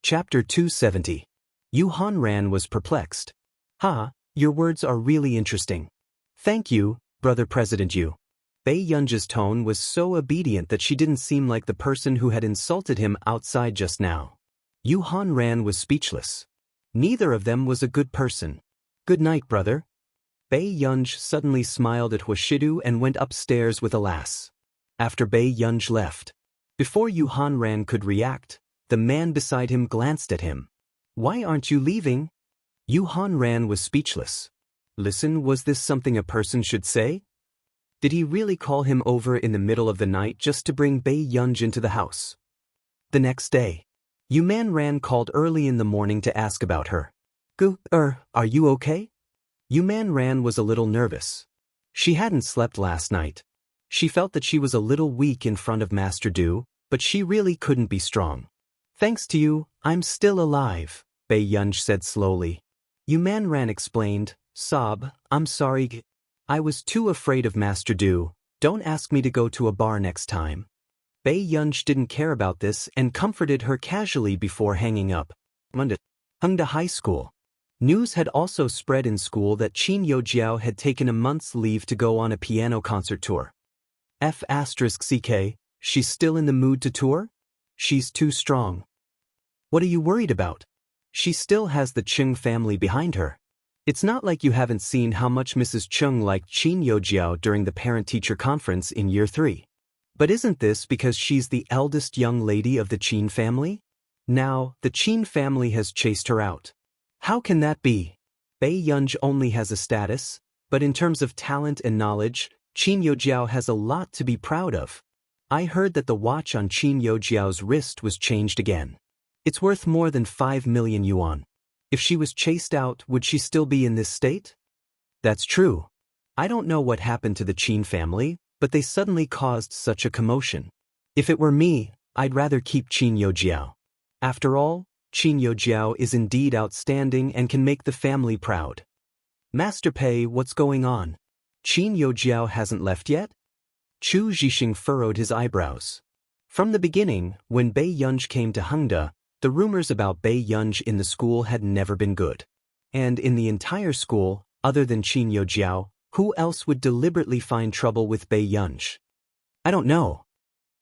Chapter 270. Yu Hanran was perplexed. Ha, your words are really interesting. Thank you, Brother President Yu. Bei Yunji's tone was so obedient that she didn't seem like the person who had insulted him outside just now. Yu Hanran was speechless. Neither of them was a good person. Good night, brother. Bei Yunj suddenly smiled at Huashidu and went upstairs with a lass. After Bei Yunj left, before Yu Hanran could react, the man beside him glanced at him. Why aren't you leaving? Yu Hanran was speechless. Listen, was this something a person should say? Did he really call him over in the middle of the night just to bring Bei Yunj into the house? The next day, Yu Manran called early in the morning to ask about her. Are you okay? Yu Manran was a little nervous. She hadn't slept last night. She felt that she was a little weak in front of Master Du, but she really couldn't be strong. Thanks to you, I'm still alive, Bei Yunj said slowly. Yu Manran explained, Sob, I'm sorry. I was too afraid of Master Du. Don't ask me to go to a bar next time. Bei Yunj didn't care about this and comforted her casually before hanging up. Hung to high school. News had also spread in school that Qin Yojiao had taken a month's leave to go on a piano concert tour. F***ck, she's still in the mood to tour? She's too strong. What are you worried about? She still has the Chung family behind her. It's not like you haven't seen how much Mrs. Chung liked Qin Yojiao during the parent-teacher conference in year 3. But isn't this because she's the eldest young lady of the Qin family? Now, the Qin family has chased her out. How can that be? Bei Yunj only has a status, but in terms of talent and knowledge, Qin Yojiao has a lot to be proud of. I heard that the watch on Qin Yojiao's wrist was changed again. It's worth more than 5 million yuan. If she was chased out, would she still be in this state? That's true. I don't know what happened to the Qin family, but they suddenly caused such a commotion. If it were me, I'd rather keep Qin Yojiao. After all, Qin Yojiao is indeed outstanding and can make the family proud. Master Pei, what's going on? Qin Yojiao hasn't left yet? Chu Zhixing furrowed his eyebrows. From the beginning, when Bei Yunj came to Hengda, the rumors about Bei Yunj in the school had never been good. And in the entire school, other than Qin Yojiao, who else would deliberately find trouble with Bei Yunj? I don't know.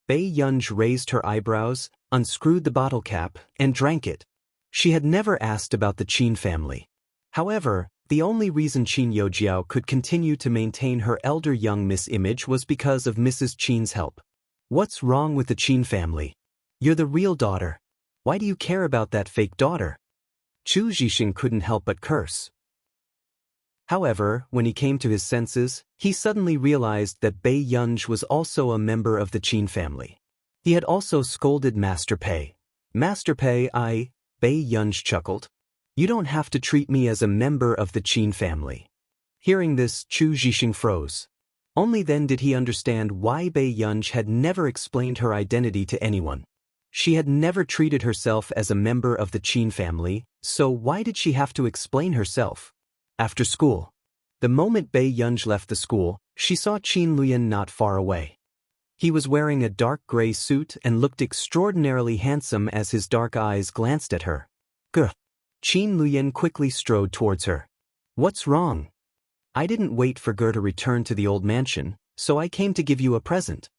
Bei Yunj raised her eyebrows, unscrewed the bottle cap, and drank it. She had never asked about the Qin family. However, the only reason Qin Yojiao could continue to maintain her elder young miss image was because of Mrs. Qin's help. What's wrong with the Qin family? You're the real daughter. Why do you care about that fake daughter? Chu Zhixing couldn't help but curse. However, when he came to his senses, he suddenly realized that Bei Yunj was also a member of the Qin family. He had also scolded Master Pei. Master Pei, Bei Yunj chuckled. You don't have to treat me as a member of the Qin family. Hearing this, Chu Zhixing froze. Only then did he understand why Bei Yunj had never explained her identity to anyone. She had never treated herself as a member of the Qin family, so why did she have to explain herself? After school. The moment Bei Yunj left the school, she saw Qin Luyan not far away. He was wearing a dark gray suit and looked extraordinarily handsome as his dark eyes glanced at her. Qin Luyan quickly strode towards her. What's wrong? I didn't wait for Ge to return to the old mansion, so I came to give you a present.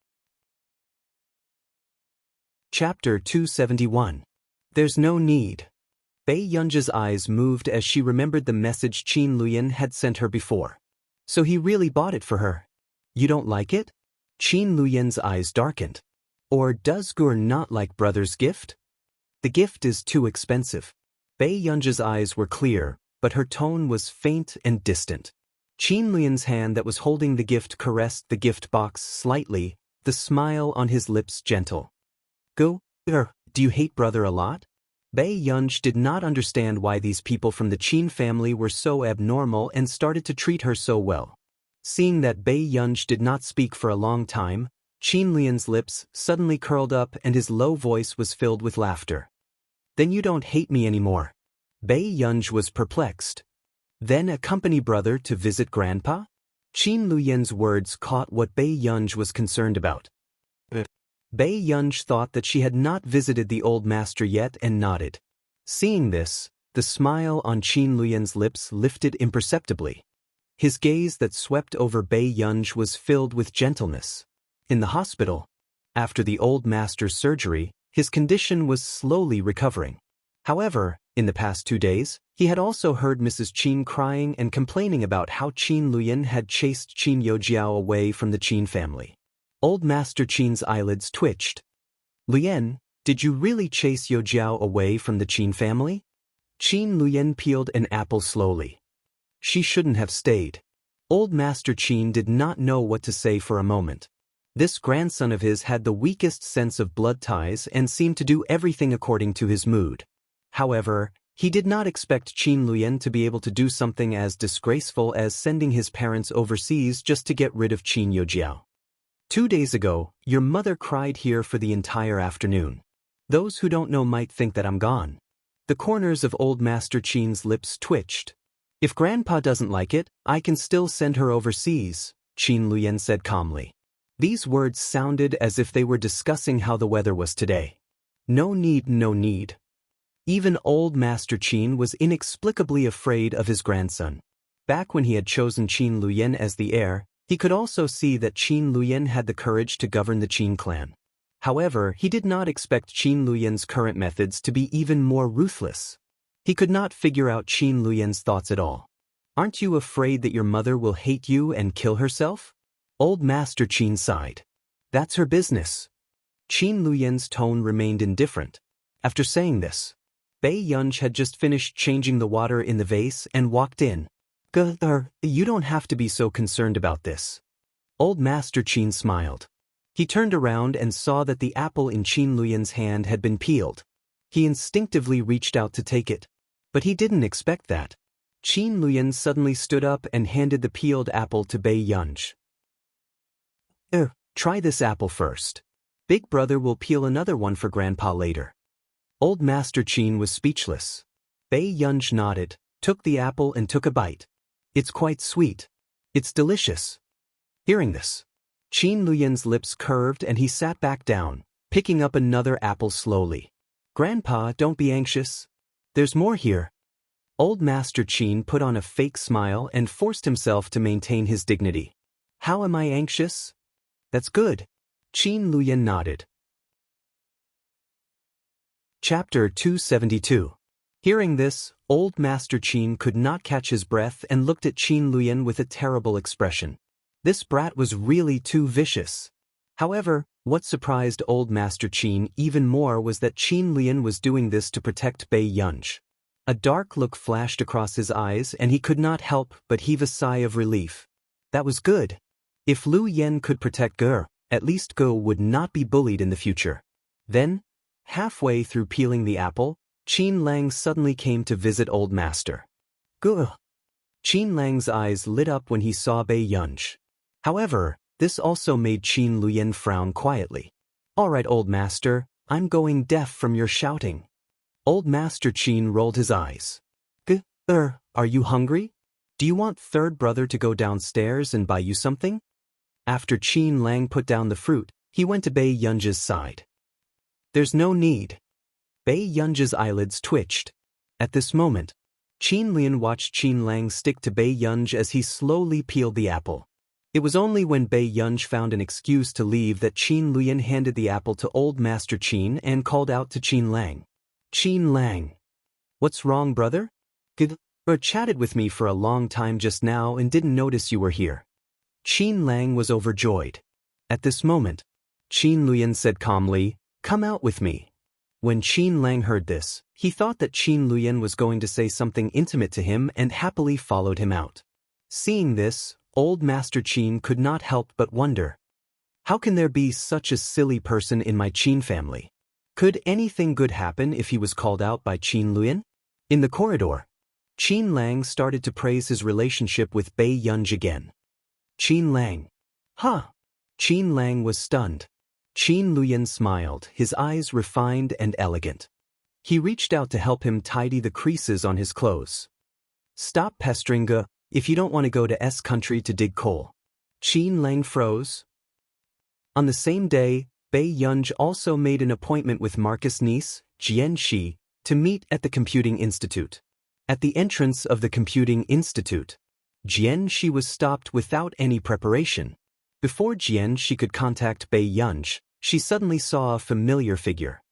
Chapter 271. There's no need. Bei Yunj's eyes moved as she remembered the message Qin Luyan had sent her before. So he really bought it for her. You don't like it? Qin Luyan's eyes darkened. Or does Ge not like brother's gift? The gift is too expensive. Bei Yunj's eyes were clear, but her tone was faint and distant. Qin Luyan's hand that was holding the gift caressed the gift box slightly, the smile on his lips gentle. Do you hate brother a lot? Bei Yunj did not understand why these people from the Qin family were so abnormal and started to treat her so well. Seeing that Bei Yunj did not speak for a long time, Qin Luyan's lips suddenly curled up and his low voice was filled with laughter. Then you don't hate me anymore. Bei Yunj was perplexed. Then accompany brother to visit grandpa? Qin Luyan's words caught what Bei Yunj was concerned about. Bei Yunj thought that she had not visited the old master yet and nodded. Seeing this, the smile on Qin Luyan's lips lifted imperceptibly. His gaze that swept over Bei Yunj was filled with gentleness. In the hospital, after the old master's surgery, his condition was slowly recovering. However, in the past 2 days, he had also heard Mrs. Qin crying and complaining about how Qin Luyan had chased Qin Youjiao away from the Qin family. Old Master Qin's eyelids twitched. Luyan, did you really chase Youjiao away from the Qin family? Qin Luyan peeled an apple slowly. She shouldn't have stayed. Old Master Qin did not know what to say for a moment. This grandson of his had the weakest sense of blood ties and seemed to do everything according to his mood. However, he did not expect Qin Luyan to be able to do something as disgraceful as sending his parents overseas just to get rid of Qin Youjiao. 2 days ago, your mother cried here for the entire afternoon. Those who don't know might think that I'm gone. The corners of Old Master Qin's lips twitched. If Grandpa doesn't like it, I can still send her overseas, Qin Luyan said calmly. These words sounded as if they were discussing how the weather was today. No need, no need. Even Old Master Qin was inexplicably afraid of his grandson. Back when he had chosen Qin Luyan as the heir, he could also see that Qin Luyan had the courage to govern the Qin clan. However, he did not expect Qin Luyan's current methods to be even more ruthless. He could not figure out Qin Luyan's thoughts at all. Aren't you afraid that your mother will hate you and kill herself? Old Master Qin sighed. That's her business. Qin Luyan's tone remained indifferent. After saying this, Bei Yunj had just finished changing the water in the vase and walked in. You don't have to be so concerned about this. Old Master Qin smiled. He turned around and saw that the apple in Qin Luyan's hand had been peeled. He instinctively reached out to take it. But he didn't expect that. Qin Luyan suddenly stood up and handed the peeled apple to Bei Yunj. Try this apple first. Big brother will peel another one for Grandpa later. Old Master Qin was speechless. Bei Yunj nodded, took the apple and took a bite. It's quite sweet. It's delicious. Hearing this, Qin Luyan's lips curved and he sat back down, picking up another apple slowly. Grandpa, don't be anxious. There's more here. Old Master Qin put on a fake smile and forced himself to maintain his dignity. How am I anxious? That's good. Qin Luyan nodded. Chapter 272. Hearing this, Old Master Qin could not catch his breath and looked at Qin Luyan with a terrible expression. This brat was really too vicious. However, what surprised Old Master Qin even more was that Qin Luyan was doing this to protect Bei Yunj. A dark look flashed across his eyes and he could not help but heave a sigh of relief. That was good. If Lu Yen could protect Ge, at least Ge would not be bullied in the future. Then, halfway through peeling the apple, Qin Lang suddenly came to visit Old Master. Ge. Qin Lang's eyes lit up when he saw Bei Yunj. However, this also made Qin Luyan frown quietly. All right, Old Master, I'm going deaf from your shouting. Old Master Qin rolled his eyes. Ge, are you hungry? Do you want third brother to go downstairs and buy you something? After Qin Lang put down the fruit, he went to Bei Yunj's side. There's no need. Bei Yunj's eyelids twitched. At this moment, Qin Luyan watched Qin Lang stick to Bei Yunj as he slowly peeled the apple. It was only when Bei Yunj found an excuse to leave that Qin Luyan handed the apple to Old Master Qin and called out to Qin Lang. Qin Lang. What's wrong, brother? Chatted with me for a long time just now and didn't notice you were here. Qin Lang was overjoyed. At this moment, Qin Luyan said calmly, Come out with me. When Qin Lang heard this, he thought that Qin Luyan was going to say something intimate to him and happily followed him out. Seeing this, Old Master Qin could not help but wonder. How can there be such a silly person in my Qin family? Could anything good happen if he was called out by Qin Luyan? In the corridor, Qin Lang started to praise his relationship with Bei Yunj again. Qin Lang. Huh. Qin Lang was stunned. Qin Luyan smiled, his eyes refined and elegant. He reached out to help him tidy the creases on his clothes. Stop pestering Ge, if you don't want to go to S country to dig coal. Qin Lang froze. On the same day, Bei Yunj also made an appointment with Marcus' niece, Jian Shi, to meet at the Computing Institute. At the entrance of the Computing Institute, Jianxi was stopped without any preparation. Before Jianxi could contact Bei Yunj, she suddenly saw a familiar figure.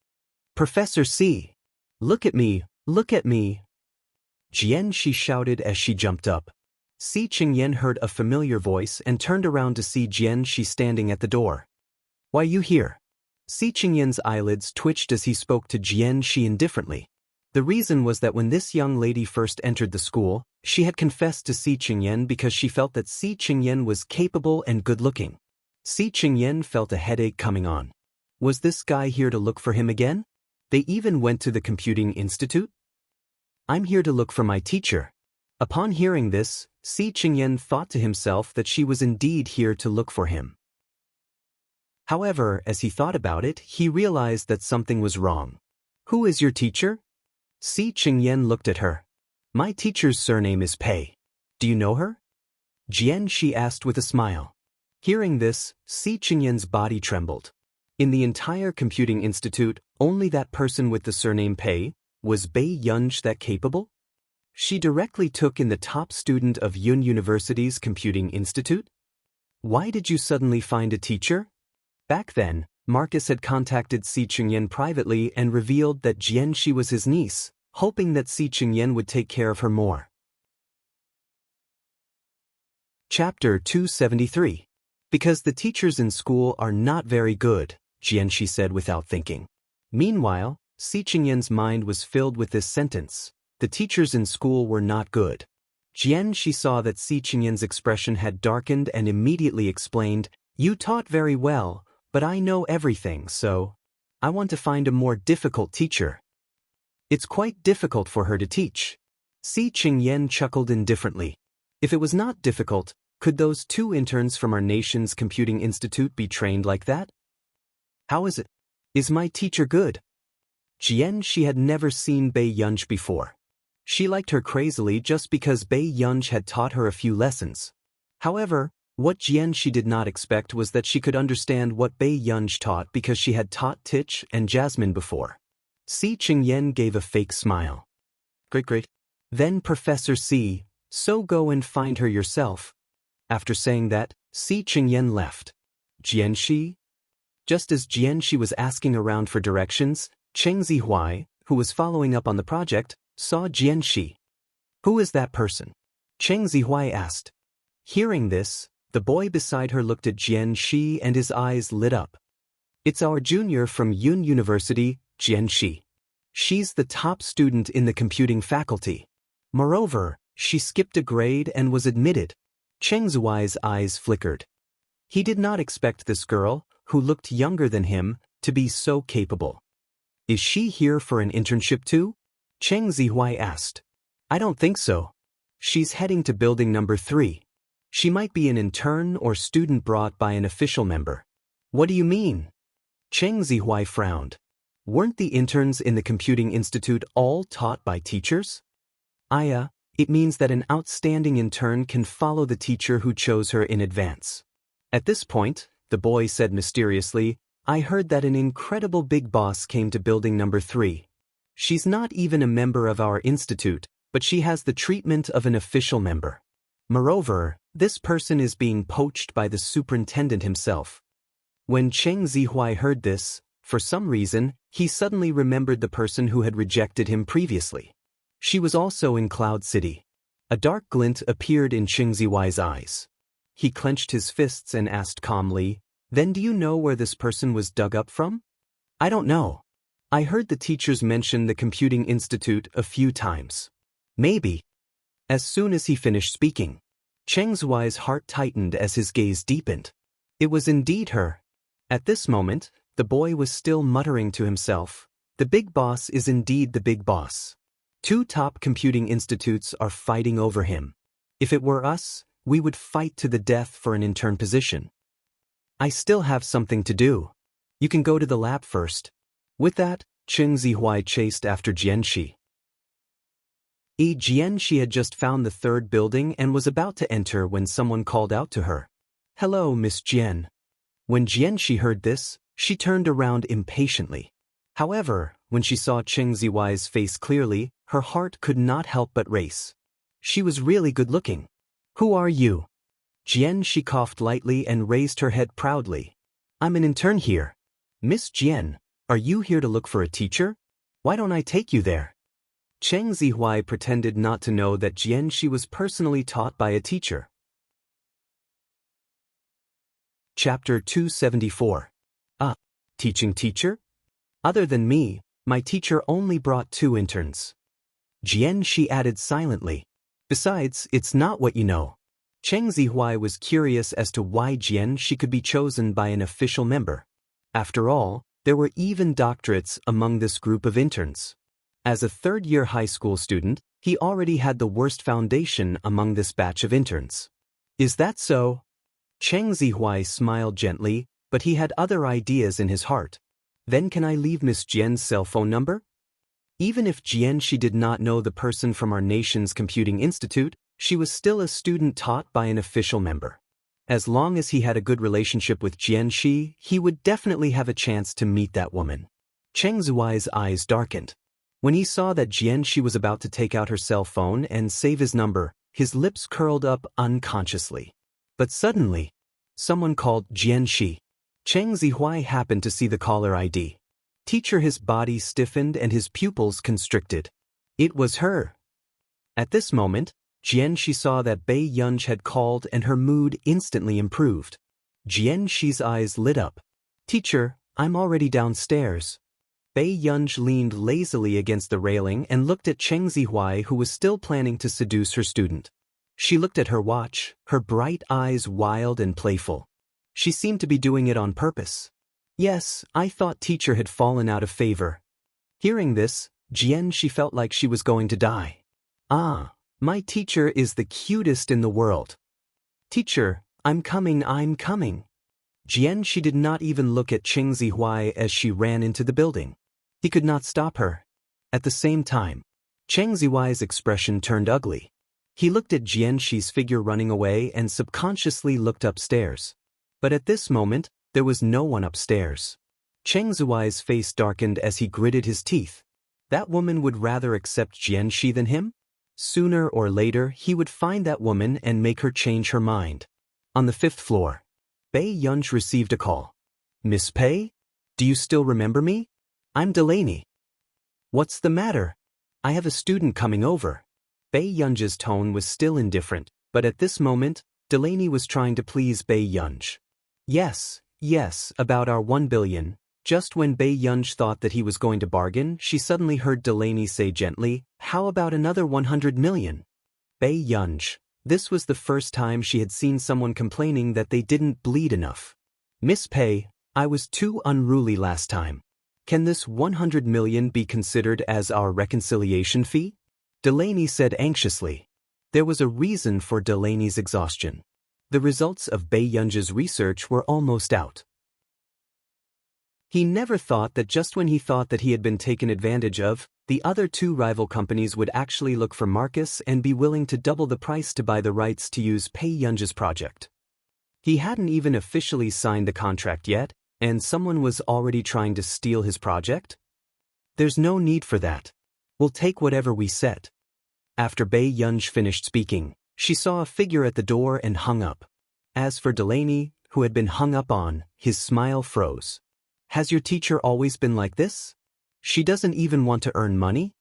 Professor C. Look at me, look at me. Jianxi shouted as she jumped up. Si Qingyan heard a familiar voice and turned around to see Jianxi standing at the door. Why you here? Si Qingyan's eyelids twitched as he spoke to Jianxi indifferently. The reason was that when this young lady first entered the school, she had confessed to Si Qingyan because she felt that Si Qingyan was capable and good-looking. Si Qingyan felt a headache coming on. Was this guy here to look for him again? They even went to the Computing Institute? I'm here to look for my teacher. Upon hearing this, Si Qingyan thought to himself that she was indeed here to look for him. However, as he thought about it, he realized that something was wrong. Who is your teacher? Si Qingyan looked at her. My teacher's surname is Pei. Do you know her? Jianxi asked with a smile. Hearing this, Si Qingyan's body trembled. In the entire Computing Institute, only that person with the surname Pei, was Bei Yunj that capable? She directly took in the top student of Yun University's Computing Institute? Why did you suddenly find a teacher? Back then, Marcus had contacted Si Qingyan privately and revealed that Jianxi was his niece, hoping that Si Qingyan would take care of her more. Chapter 273. Because the teachers in school are not very good, Jianxi said without thinking. Meanwhile, Si Qingyan's mind was filled with this sentence. The teachers in school were not good. Jianxi saw that Si Qingyan's expression had darkened and immediately explained, You taught very well, but I know everything, so I want to find a more difficult teacher. It's quite difficult for her to teach. Si Qingyan chuckled indifferently. If it was not difficult, could those 2 interns from our nation's Computing Institute be trained like that? How is it? Is my teacher good? Jianxi had never seen Bei Yunj before. She liked her crazily just because Bei Yunj had taught her a few lessons. However, what Jianxi did not expect was that she could understand what Bei Yunj taught because she had taught Tich and Jasmine before. Si Qingyan gave a fake smile. Great. Then Professor C, so go and find her yourself. After saying that, Si Qingyan left. Jianxi? Just as Jianxi was asking around for directions, Cheng Zihuai, who was following up on the project, saw Jianxi. Who is that person? Cheng Zihuai asked. Hearing this, the boy beside her looked at Jianxi and his eyes lit up. It's our junior from Yun University, Jianxi. She's the top student in the computing faculty. Moreover, she skipped a grade and was admitted. Cheng Zihuai's eyes flickered. He did not expect this girl, who looked younger than him, to be so capable. Is she here for an internship too? Cheng Zihuai asked. I don't think so. She's heading to building number 3. She might be an intern or student brought by an official member. What do you mean? Cheng Zihuai frowned. Weren't the interns in the Computing Institute all taught by teachers? It means that an outstanding intern can follow the teacher who chose her in advance. At this point, the boy said mysteriously, I heard that an incredible big boss came to building number 3. She's not even a member of our institute, but she has the treatment of an official member. Moreover, this person is being poached by the superintendent himself. When Cheng Zihuai heard this, for some reason, he suddenly remembered the person who had rejected him previously. She was also in Cloud City. A dark glint appeared in Cheng Zihuai's eyes. He clenched his fists and asked calmly, Then do you know where this person was dug up from? I don't know. I heard the teachers mention the Computing Institute a few times. Maybe. As soon as he finished speaking, Cheng Zihuai's heart tightened as his gaze deepened. It was indeed her. At this moment, the boy was still muttering to himself, The big boss is indeed the big boss. 2 top computing institutes are fighting over him. If it were us, we would fight to the death for an intern position. I still have something to do. You can go to the lab first. With that, Cheng Zihuai chased after Jianxi. Jianxi had just found the 3rd building and was about to enter when someone called out to her. Hello, Miss Jian. When Jianxi heard this, she turned around impatiently. However, When she saw Cheng Ziwai's face clearly, her heart could not help but race. She was really good-looking. "Who are you?" Jian, she coughed lightly and raised her head proudly. "I'm an intern here." "Miss Jian, are you here to look for a teacher? Why don't I take you there?" Cheng Zihuai pretended not to know that Jian she was personally taught by a teacher. Chapter 274. Teaching teacher? Other than me, my teacher only brought 2 interns. Jian, she added silently. Besides, it's not what you know. Cheng Zihuai was curious as to why Jian she could be chosen by an official member. After all, there were even doctorates among this group of interns. As a third-year high school student, he already had the worst foundation among this batch of interns. "Is that so?" Cheng Zihuai smiled gently, but he had other ideas in his heart. "Then can I leave Miss Jian's cell phone number?" Even if Jian she did not know the person from our nation's computing institute, she was still a student taught by an official member. As long as he had a good relationship with Jian Shi, he would definitely have a chance to meet that woman. Cheng Zihuai's eyes darkened. When he saw that Jian Shi was about to take out her cell phone and save his number, his lips curled up unconsciously. But suddenly, someone called Jian Shi. Cheng Zihuai happened to see the caller ID. Teacher, his body stiffened and his pupils constricted. It was her. At this moment, Jian Shi saw that Bei Yunj had called and her mood instantly improved. Jian Shi's eyes lit up. "Teacher, I'm already downstairs." Bei Yunj leaned lazily against the railing and looked at Cheng Zihuai, who was still planning to seduce her student. She looked at her watch, her bright eyes wild and playful. She seemed to be doing it on purpose. "Yes, I thought teacher had fallen out of favor." Hearing this, Jian she felt like she was going to die. "Ah, my teacher is the cutest in the world." "Teacher, I'm coming." Jian she did not even look at Cheng Zihuai as she ran into the building. He could not stop her. At the same time, Cheng Zihuai's expression turned ugly. He looked at Jian Shi's figure running away and subconsciously looked upstairs. But at this moment, there was no one upstairs. Cheng Zihuai's face darkened as he gritted his teeth. That woman would rather accept Jian Shi than him? Sooner or later, he would find that woman and make her change her mind. On the 5th floor, Bei Yunj received a call. "Miss Pei? Do you still remember me? I'm Delaney." "What's the matter?" "I have a student coming over." Bei Yunj's tone was still indifferent, but at this moment, Delaney was trying to please Bei Yunj. Yes, about our 1 billion. Just when Bei Yunj thought that he was going to bargain, she suddenly heard Delaney say gently, "How about another 100 million? Bei Yunj. This was the first time she had seen someone complaining that they didn't bleed enough. "Miss Pei, I was too unruly last time. Can this 100 million be considered as our reconciliation fee?" Delaney said anxiously. There was a reason for Delaney's exhaustion. The results of Bei Yunj's research were almost out. He never thought that just when he thought that he had been taken advantage of, the other 2 rival companies would actually look for Marcus and be willing to double the price to buy the rights to use Bei Yunj's project. He hadn't even officially signed the contract yet, and someone was already trying to steal his project? There's no need for that. We'll take whatever we set. After Bei Yunj finished speaking, she saw a figure at the door and hung up. As for Delaney, who had been hung up on, his smile froze. "Has your teacher always been like this? She doesn't even want to earn money?"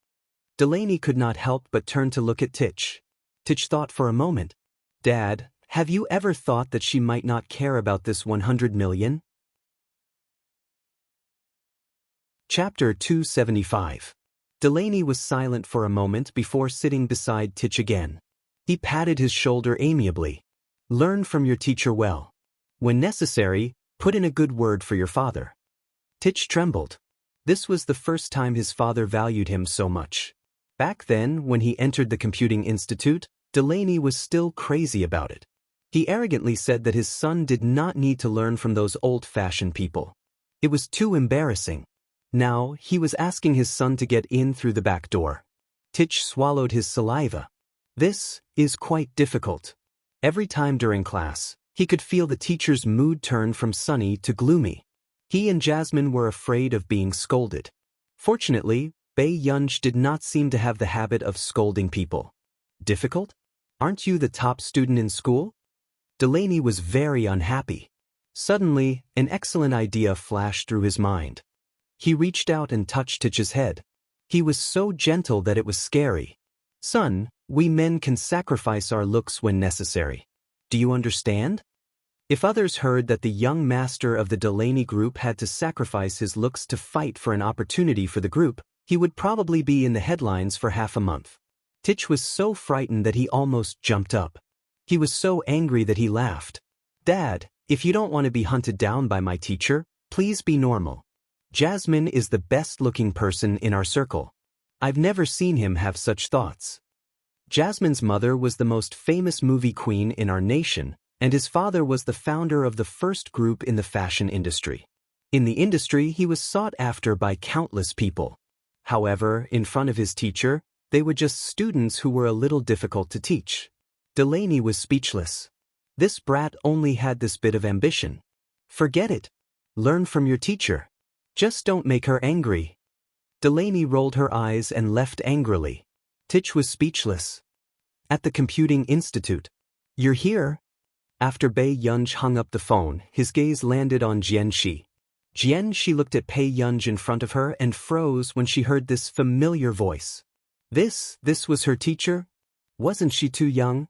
Delaney could not help but turn to look at Tich. Tich thought for a moment. "Dad, have you ever thought that she might not care about this 100 million? Chapter 275. Delaney was silent for a moment before sitting beside Tich again. He patted his shoulder amiably. "Learn from your teacher well. When necessary, put in a good word for your father." Tich trembled. This was the first time his father valued him so much. Back then, when he entered the computing institute, Delaney was still crazy about it. He arrogantly said that his son did not need to learn from those old-fashioned people. It was too embarrassing. Now, he was asking his son to get in through the back door. Tich swallowed his saliva. This is quite difficult. Every time during class, he could feel the teacher's mood turn from sunny to gloomy. He and Jasmine were afraid of being scolded. Fortunately, Bei Yunj did not seem to have the habit of scolding people. Difficult? Aren't you the top student in school? Delaney was very unhappy. Suddenly, an excellent idea flashed through his mind. He reached out and touched Tich's head. He was so gentle that it was scary. Son, we men can sacrifice our looks when necessary. Do you understand? If others heard that the young master of the Delaney group had to sacrifice his looks to fight for an opportunity for the group, he would probably be in the headlines for half a month. Tich was so frightened that he almost jumped up. He was so angry that he laughed. Dad, if you don't want to be hunted down by my teacher, please be normal. Jasmine is the best-looking person in our circle. I've never seen him have such thoughts. Jasmine's mother was the most famous movie queen in our nation, and his father was the founder of the first group in the fashion industry. In the industry, he was sought after by countless people. However, in front of his teacher, they were just students who were a little difficult to teach. Delaney was speechless. This brat only had this bit of ambition. Forget it. Learn from your teacher. Just don't make her angry. Delaney rolled her eyes and left angrily. Tich was speechless. At the Computing Institute. You're here? After Bei Yunj hung up the phone, his gaze landed on Jianxi. Jianxi looked at Bei Yunj in front of her and froze when she heard this familiar voice. This was her teacher? Wasn't she too young?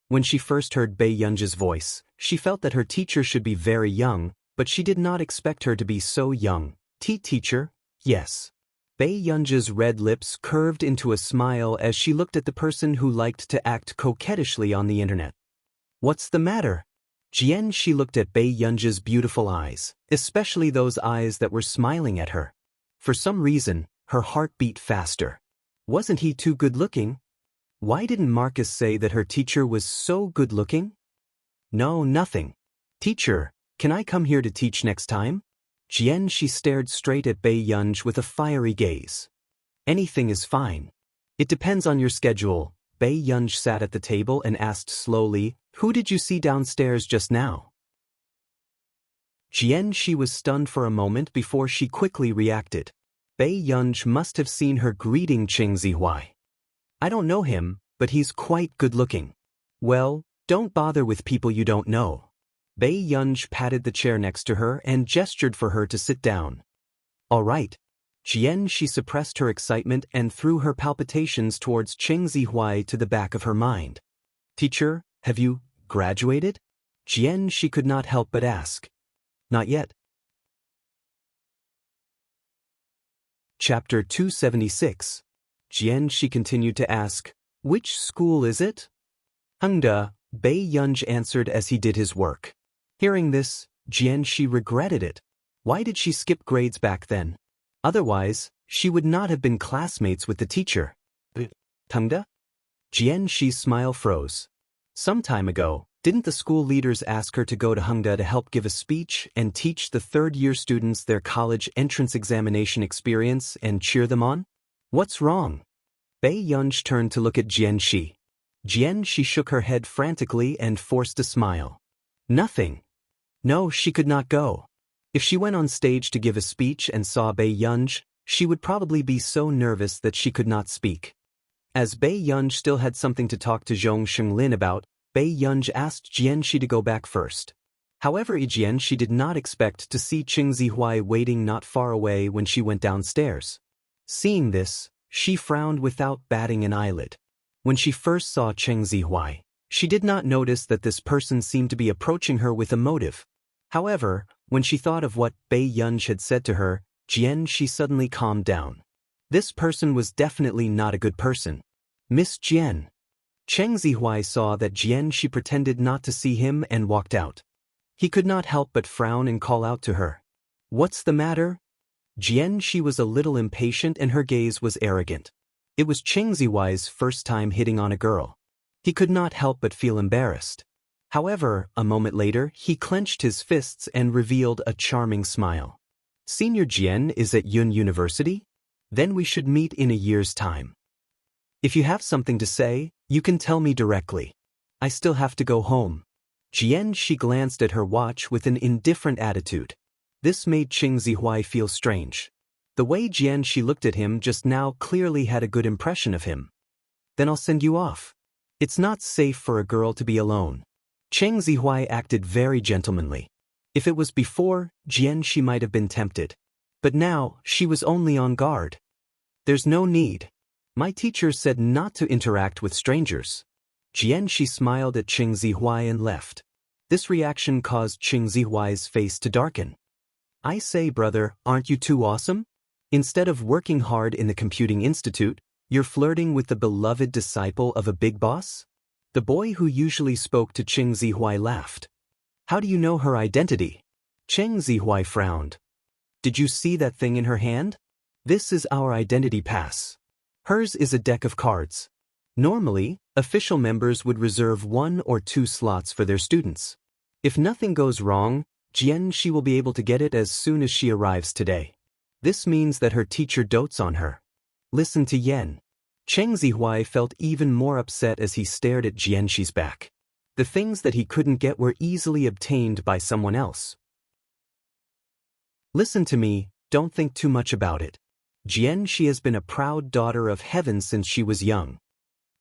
When she first heard Bei Yunj's voice, she felt that her teacher should be very young, but she did not expect her to be so young. Teacher? Yes. Bei Yunj's red lips curved into a smile as she looked at the person who liked to act coquettishly on the internet. What's the matter? Jianxi looked at Bei Yunj's beautiful eyes, especially those eyes that were smiling at her. For some reason, her heart beat faster. Wasn't he too good-looking? Why didn't Marcus say that her teacher was so good-looking? No, nothing. Teacher, can I come here to teach next time? Jianxi stared straight at Bei Yunj with a fiery gaze. Anything is fine. It depends on your schedule. Bei Yunj sat at the table and asked slowly, who did you see downstairs just now? Jianxi was stunned for a moment before she quickly reacted. Bei Yunj must have seen her greeting Qing Zihuai. I don't know him, but he's quite good-looking. Well, don't bother with people you don't know. Bei Yunj patted the chair next to her and gestured for her to sit down. All right. Jianxi suppressed her excitement and threw her palpitations towards Qing Zihuai to the back of her mind. Teacher, have you graduated? Jianxi could not help but ask. Not yet. Chapter 276. Jianxi continued to ask, which school is it? Hengda, Bei Yunj answered as he did his work. Hearing this, Jianxi regretted it. Why did she skip grades back then? Otherwise, she would not have been classmates with the teacher. Hengda? Jianxi's smile froze. Some time ago, didn't the school leaders ask her to go to Hengda to help give a speech and teach the third-year students their college entrance examination experience and cheer them on? What's wrong? Bei Yunj turned to look at Jianxi. Jianxi shook her head frantically and forced a smile. Nothing. No, she could not go. If she went on stage to give a speech and saw Bei Yunj, she would probably be so nervous that she could not speak. As Bei Yunj still had something to talk to Zhong Shenglin about, Bei Yunj asked Jianxi to go back first. However, Jianxi did not expect to see Qing Zihuai waiting not far away when she went downstairs. Seeing this, she frowned without batting an eyelid. When she first saw Qing Zihuai, she did not notice that this person seemed to be approaching her with a motive. However, when she thought of what Bei Yunj had said to her, Jianxi suddenly calmed down. This person was definitely not a good person. Miss Jian. Qing Zihuai saw that Jianxi pretended not to see him and walked out. He could not help but frown and call out to her. What's the matter? Jianxi was a little impatient and her gaze was arrogant. It was Qing Zihuai's first time hitting on a girl. He could not help but feel embarrassed. However, a moment later, he clenched his fists and revealed a charming smile. Senior Jian is at Yun University? Then we should meet in a year's time. If you have something to say, you can tell me directly. I still have to go home. Jianxi glanced at her watch with an indifferent attitude. This made Qing Zihuai feel strange. The way Jianxi looked at him just now clearly had a good impression of him. Then I'll send you off. It's not safe for a girl to be alone. Cheng Zihuai acted very gentlemanly. If it was before, Jianxi might have been tempted. But now, she was only on guard. There's no need. My teacher said not to interact with strangers. Jianxi smiled at Cheng Zihuai and left. This reaction caused Cheng Zihuai's face to darken. I say, brother, aren't you too awesome? Instead of working hard in the computing institute, you're flirting with the beloved disciple of a big boss? The boy who usually spoke to Cheng Zihuai laughed. How do you know her identity? Cheng Zihuai frowned. Did you see that thing in her hand? This is our identity pass. Hers is a deck of cards. Normally, official members would reserve 1 or 2 slots for their students. If nothing goes wrong, Jianxi will be able to get it as soon as she arrives today. This means that her teacher dotes on her. Listen to Yen. Cheng Zihuai felt even more upset as he stared at Jianxi's back. The things that he couldn't get were easily obtained by someone else. Listen to me, don't think too much about it. Jianxi has been a proud daughter of heaven since she was young.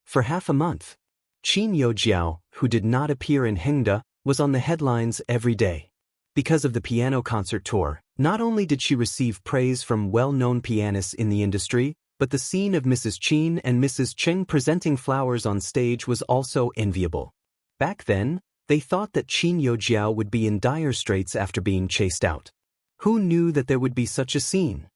For half a month, Qin Youjiao, who did not appear in Hengda, was on the headlines every day. Because of the piano concert tour, not only did she receive praise from well-known pianists in the industry, but the scene of Mrs. Qin and Mrs. Cheng presenting flowers on stage was also enviable. Back then, they thought that Qin Youjiao would be in dire straits after being chased out. Who knew that there would be such a scene?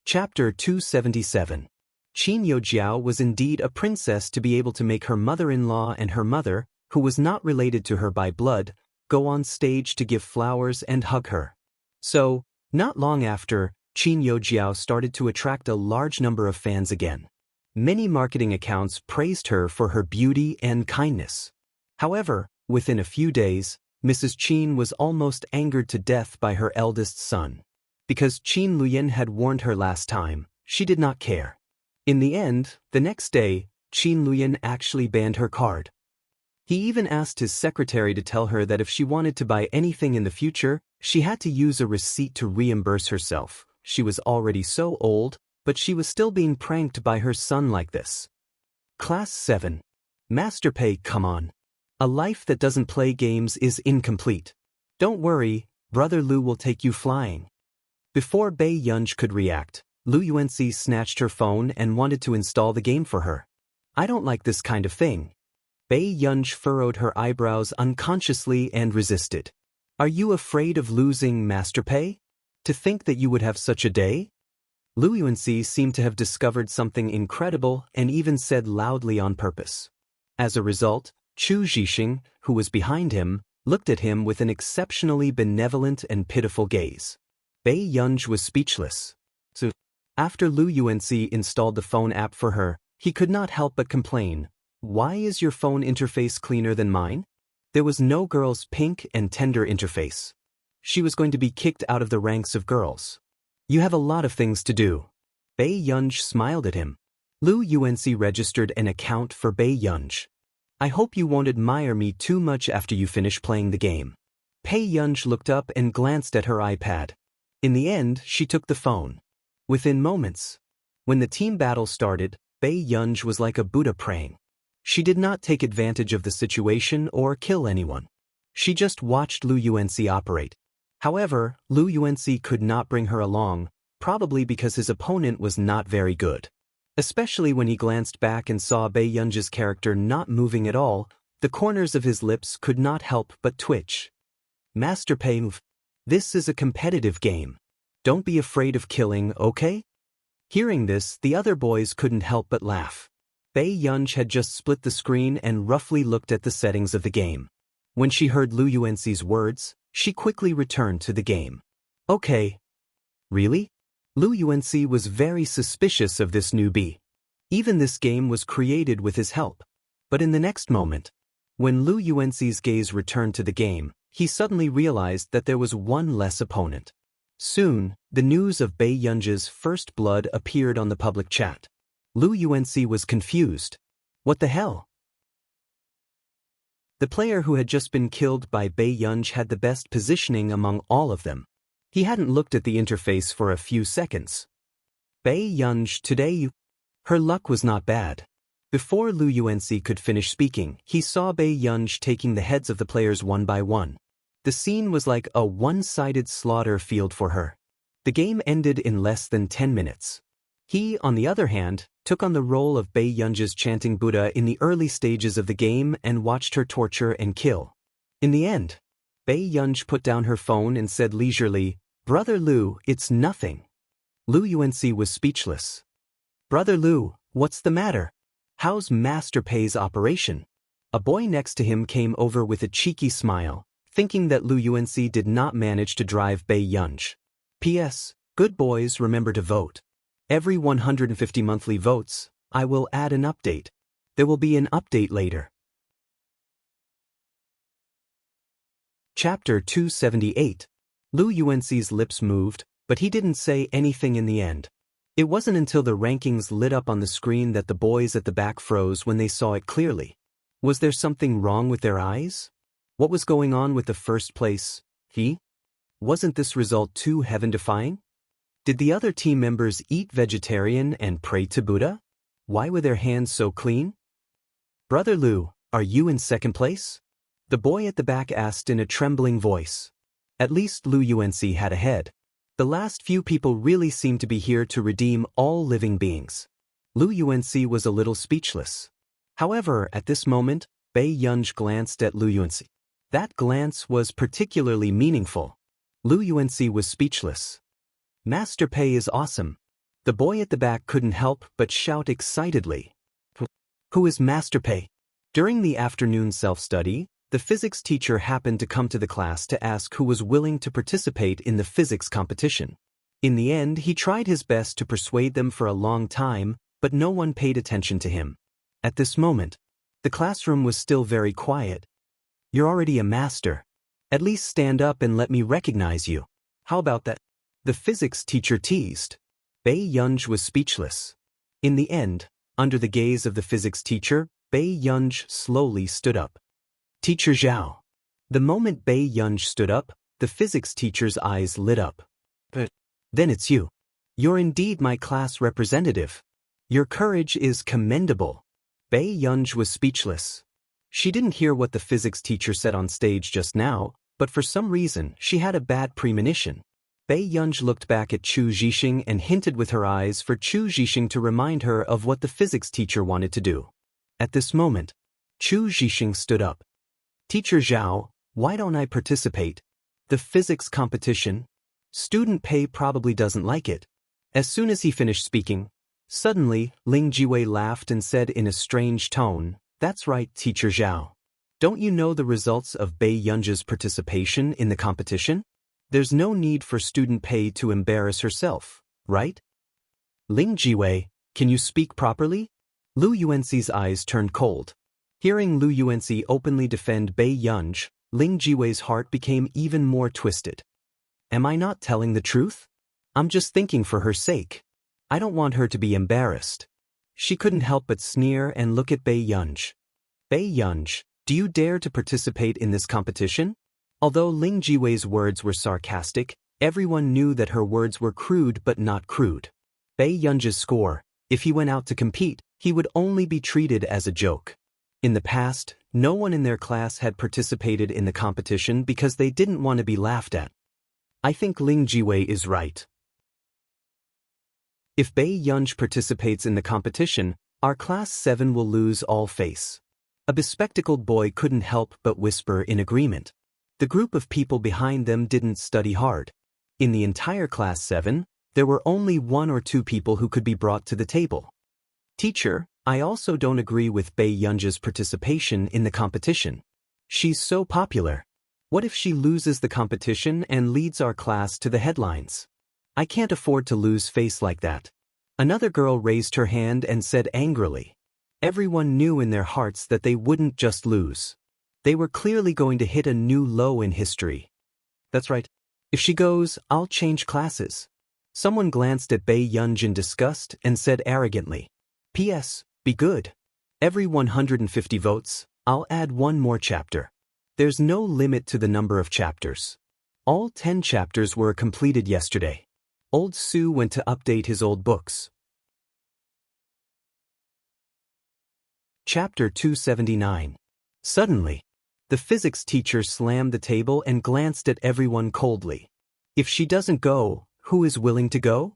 Chapter 277. Qin Youjiao was indeed a princess to be able to make her mother-in-law and her mother, who was not related to her by blood, go on stage to give flowers and hug her. So, not long after, Qin Youjiao started to attract a large number of fans again. Many marketing accounts praised her for her beauty and kindness. However, within a few days, Mrs. Qin was almost angered to death by her eldest son. Because Qin Luyan had warned her last time, she did not care. In the end, the next day, Qin Luyan actually banned her card. He even asked his secretary to tell her that if she wanted to buy anything in the future, she had to use a receipt to reimburse herself. She was already so old, but she was still being pranked by her son like this. Class 7. Master Pei, come on. A life that doesn't play games is incomplete. Don't worry, Brother Lu will take you flying. Before Bei Yunj could react, Lu Yuanxi snatched her phone and wanted to install the game for her. I don't like this kind of thing. Bei Yunj furrowed her eyebrows unconsciously and resisted. Are you afraid of losing Master Pei? To think that you would have such a day? Lu Yuanxi seemed to have discovered something incredible and even said loudly on purpose. As a result, Chu Zhixing, who was behind him, looked at him with an exceptionally benevolent and pitiful gaze. Bei Yunj was speechless. So, after Lu Yuanxi installed the phone app for her, he could not help but complain. Why is your phone interface cleaner than mine? There was no girl's pink and tender interface. She was going to be kicked out of the ranks of girls. You have a lot of things to do. Bei Yunj smiled at him. Lu Yuanxi registered an account for Bei Yunj. I hope you won't admire me too much after you finish playing the game. Bei Yunj looked up and glanced at her iPad. In the end, she took the phone. Within moments, when the team battle started, Bei Yunj was like a Buddha praying. She did not take advantage of the situation or kill anyone. She just watched Lu Yuanxi operate. However, Lu Yuanxi could not bring her along, probably because his opponent was not very good. Especially when he glanced back and saw Bei Yunj's character not moving at all, the corners of his lips could not help but twitch. Master Pei, this is a competitive game. Don't be afraid of killing, okay? Hearing this, the other boys couldn't help but laugh. Bei Yunj had just split the screen and roughly looked at the settings of the game. When she heard Lu Yuanxi's words, she quickly returned to the game. Okay. Really? Lu Yuanxi was very suspicious of this newbie. Even this game was created with his help. But in the next moment, when Lu Yuanxi's gaze returned to the game, he suddenly realized that there was one less opponent. Soon, the news of Bei Yunj's first blood appeared on the public chat. Lu Yuanxi was confused. What the hell? The player who had just been killed by Bei Yunj had the best positioning among all of them. He hadn't looked at the interface for a few seconds. Bei Yunj, today you... Her luck was not bad. Before Lu Yuanci could finish speaking, he saw Bei Yunj taking the heads of the players one by one. The scene was like a one-sided slaughter field for her. The game ended in less than 10 minutes. He, on the other hand, took on the role of Bei Yunj's chanting Buddha in the early stages of the game and watched her torture and kill. In the end, Bei Yunj put down her phone and said leisurely, "Brother Lu, it's nothing." Lu Yuanci was speechless. "Brother Lu, what's the matter? How's Master Pei's operation?" A boy next to him came over with a cheeky smile, thinking that Lu Yuanci did not manage to drive Bei Yunj. P.S. Good boys, remember to vote. Every 150 monthly votes, I will add an update. There will be an update later. Chapter 278. Lu Yuanci's lips moved, but he didn't say anything in the end. It wasn't until the rankings lit up on the screen that the boys at the back froze when they saw it clearly. Was there something wrong with their eyes? What was going on with the first place? Wasn't this result too heaven-defying? Did the other team members eat vegetarian and pray to Buddha? Why were their hands so clean? "Brother Lu, are you in second place?" The boy at the back asked in a trembling voice. At least Lu Yuanci had a head. The last few people really seemed to be here to redeem all living beings. Lu Yuanci was a little speechless. However, at this moment, Bei Yunj glanced at Lu Yuanci. That glance was particularly meaningful. Lu Yuanci was speechless. "Master Pei is awesome." The boy at the back couldn't help but shout excitedly. "Who is Master Pei?" During the afternoon self-study, the physics teacher happened to come to the class to ask who was willing to participate in the physics competition. In the end, he tried his best to persuade them for a long time, but no one paid attention to him. At this moment, the classroom was still very quiet. "You're already a master. At least stand up and let me recognize you. How about that?" The physics teacher teased. Bei Yunj was speechless. In the end, under the gaze of the physics teacher, Bei Yunj slowly stood up. "Teacher Zhao." The moment Bei Yunj stood up, the physics teacher's eyes lit up. "Then it's you. You're indeed my class representative. Your courage is commendable." Bei Yunj was speechless. She didn't hear what the physics teacher said on stage just now, but for some reason she had a bad premonition. Bei Yunj looked back at Chu Zhixing and hinted with her eyes for Chu Zhixing to remind her of what the physics teacher wanted to do. At this moment, Chu Zhixing stood up. "Teacher Zhao, why don't I participate? The physics competition? Student Pei probably doesn't like it." As soon as he finished speaking, suddenly Ling Jiwei laughed and said in a strange tone, "That's right, Teacher Zhao. Don't you know the results of Bei Yunj's participation in the competition? There's no need for student Pei to embarrass herself, right?" "Ling Jiwei, can you speak properly?" Lu Yuanci's eyes turned cold. Hearing Lu Yuanci openly defend Bei Yunj, Ling Jiwei's heart became even more twisted. "Am I not telling the truth? I'm just thinking for her sake. I don't want her to be embarrassed." She couldn't help but sneer and look at Bei Yunj. "Bei Yunj, do you dare to participate in this competition?" Although Ling Jiwei's words were sarcastic, everyone knew that her words were crude but not crude. Bei Yunj's score, if he went out to compete, he would only be treated as a joke. In the past, no one in their class had participated in the competition because they didn't want to be laughed at. I think Ling Jiwei is right. If Bei Yunj participates in the competition, our class 7 will lose all face. A bespectacled boy couldn't help but whisper in agreement. The group of people behind them didn't study hard. In the entire class 7, there were only 1 or 2 people who could be brought to the table. "Teacher, I also don't agree with Bei Yunj's participation in the competition. She's so popular. What if she loses the competition and leads our class to the headlines? I can't afford to lose face like that." Another girl raised her hand and said angrily. Everyone knew in their hearts that they wouldn't just lose. They were clearly going to hit a new low in history. "That's right. If she goes, I'll change classes." Someone glanced at Bei Yunj in disgust and said arrogantly, "P.S. Be good. Every 150 votes, I'll add 1 more chapter. There's no limit to the number of chapters." All 10 chapters were completed yesterday. Old Sue went to update his old books. Chapter 279. Suddenly, the physics teacher slammed the table and glanced at everyone coldly. If she doesn't go, who is willing to go?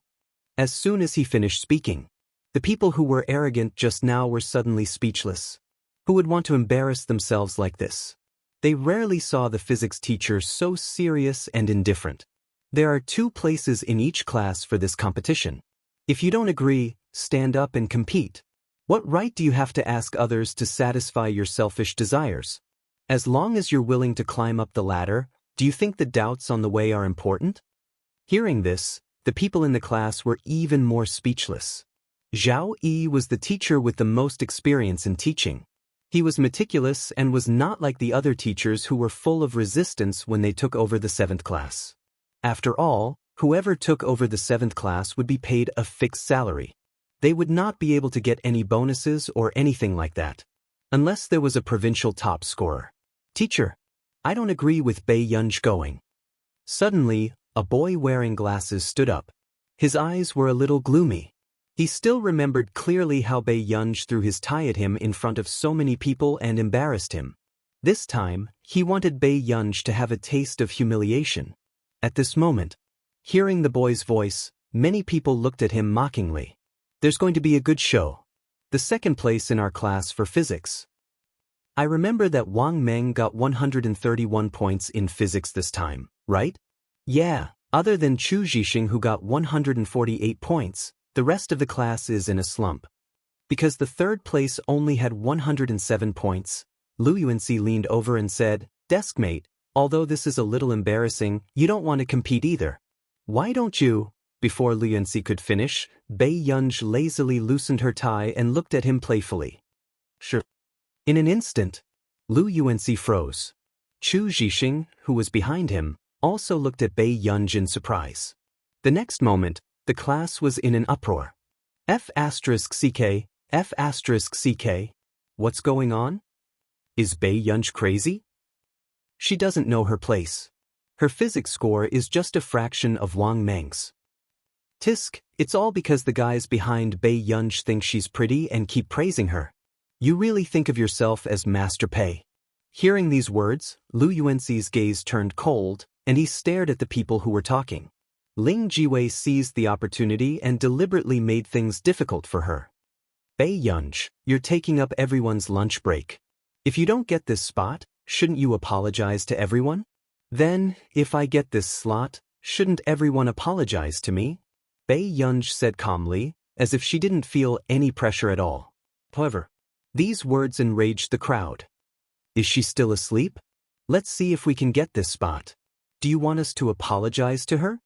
As soon as he finished speaking, the people who were arrogant just now were suddenly speechless. Who would want to embarrass themselves like this? They rarely saw the physics teacher so serious and indifferent. There are 2 places in each class for this competition. If you don't agree, stand up and compete. What right do you have to ask others to satisfy your selfish desires? As long as you're willing to climb up the ladder, do you think the doubts on the way are important? Hearing this, the people in the class were even more speechless. Zhao Yi was the teacher with the most experience in teaching. He was meticulous and was not like the other teachers who were full of resistance when they took over the 7th class. After all, whoever took over the 7th class would be paid a fixed salary. They would not be able to get any bonuses or anything like that, unless there was a provincial top scorer. Teacher, I don't agree with Bei Yunj going. Suddenly, a boy wearing glasses stood up. His eyes were a little gloomy. He still remembered clearly how Bei Yunj threw his tie at him in front of so many people and embarrassed him. This time, he wanted Bei Yunj to have a taste of humiliation. At this moment, hearing the boy's voice, many people looked at him mockingly. There's going to be a good show. The 2nd place in our class for physics. I remember that Wang Meng got 131 points in physics this time, right? Yeah, other than Chu Zhixing who got 148 points, the rest of the class is in a slump. Because the 3rd place only had 107 points, Lu Yuanxi leaned over and said, Deskmate, although this is a little embarrassing, you don't want to compete either. Why don't you? Before Lu Yuanxi could finish, Bei Yunj lazily loosened her tie and looked at him playfully. Sure. In an instant, Lu Yuanxi froze. Chu Zhixing, who was behind him, also looked at Bei Yunj in surprise. The next moment, the class was in an uproar. F***CK, F***CK. What's going on? Is Bei Yunj crazy? She doesn't know her place. Her physics score is just a fraction of Wang Meng's. Tisk, it's all because the guys behind Bei Yunj think she's pretty and keep praising her. You really think of yourself as Master Pei. Hearing these words, Lu Yuanxi's gaze turned cold, and he stared at the people who were talking. Ling Jiwei seized the opportunity and deliberately made things difficult for her. Bei Yunj, you're taking up everyone's lunch break. If you don't get this spot, shouldn't you apologize to everyone? Then, if I get this slot, shouldn't everyone apologize to me? Bei Yunj said calmly, as if she didn't feel any pressure at all. However, these words enraged the crowd. Is she still asleep? Let's see if we can get this spot. Do you want us to apologize to her?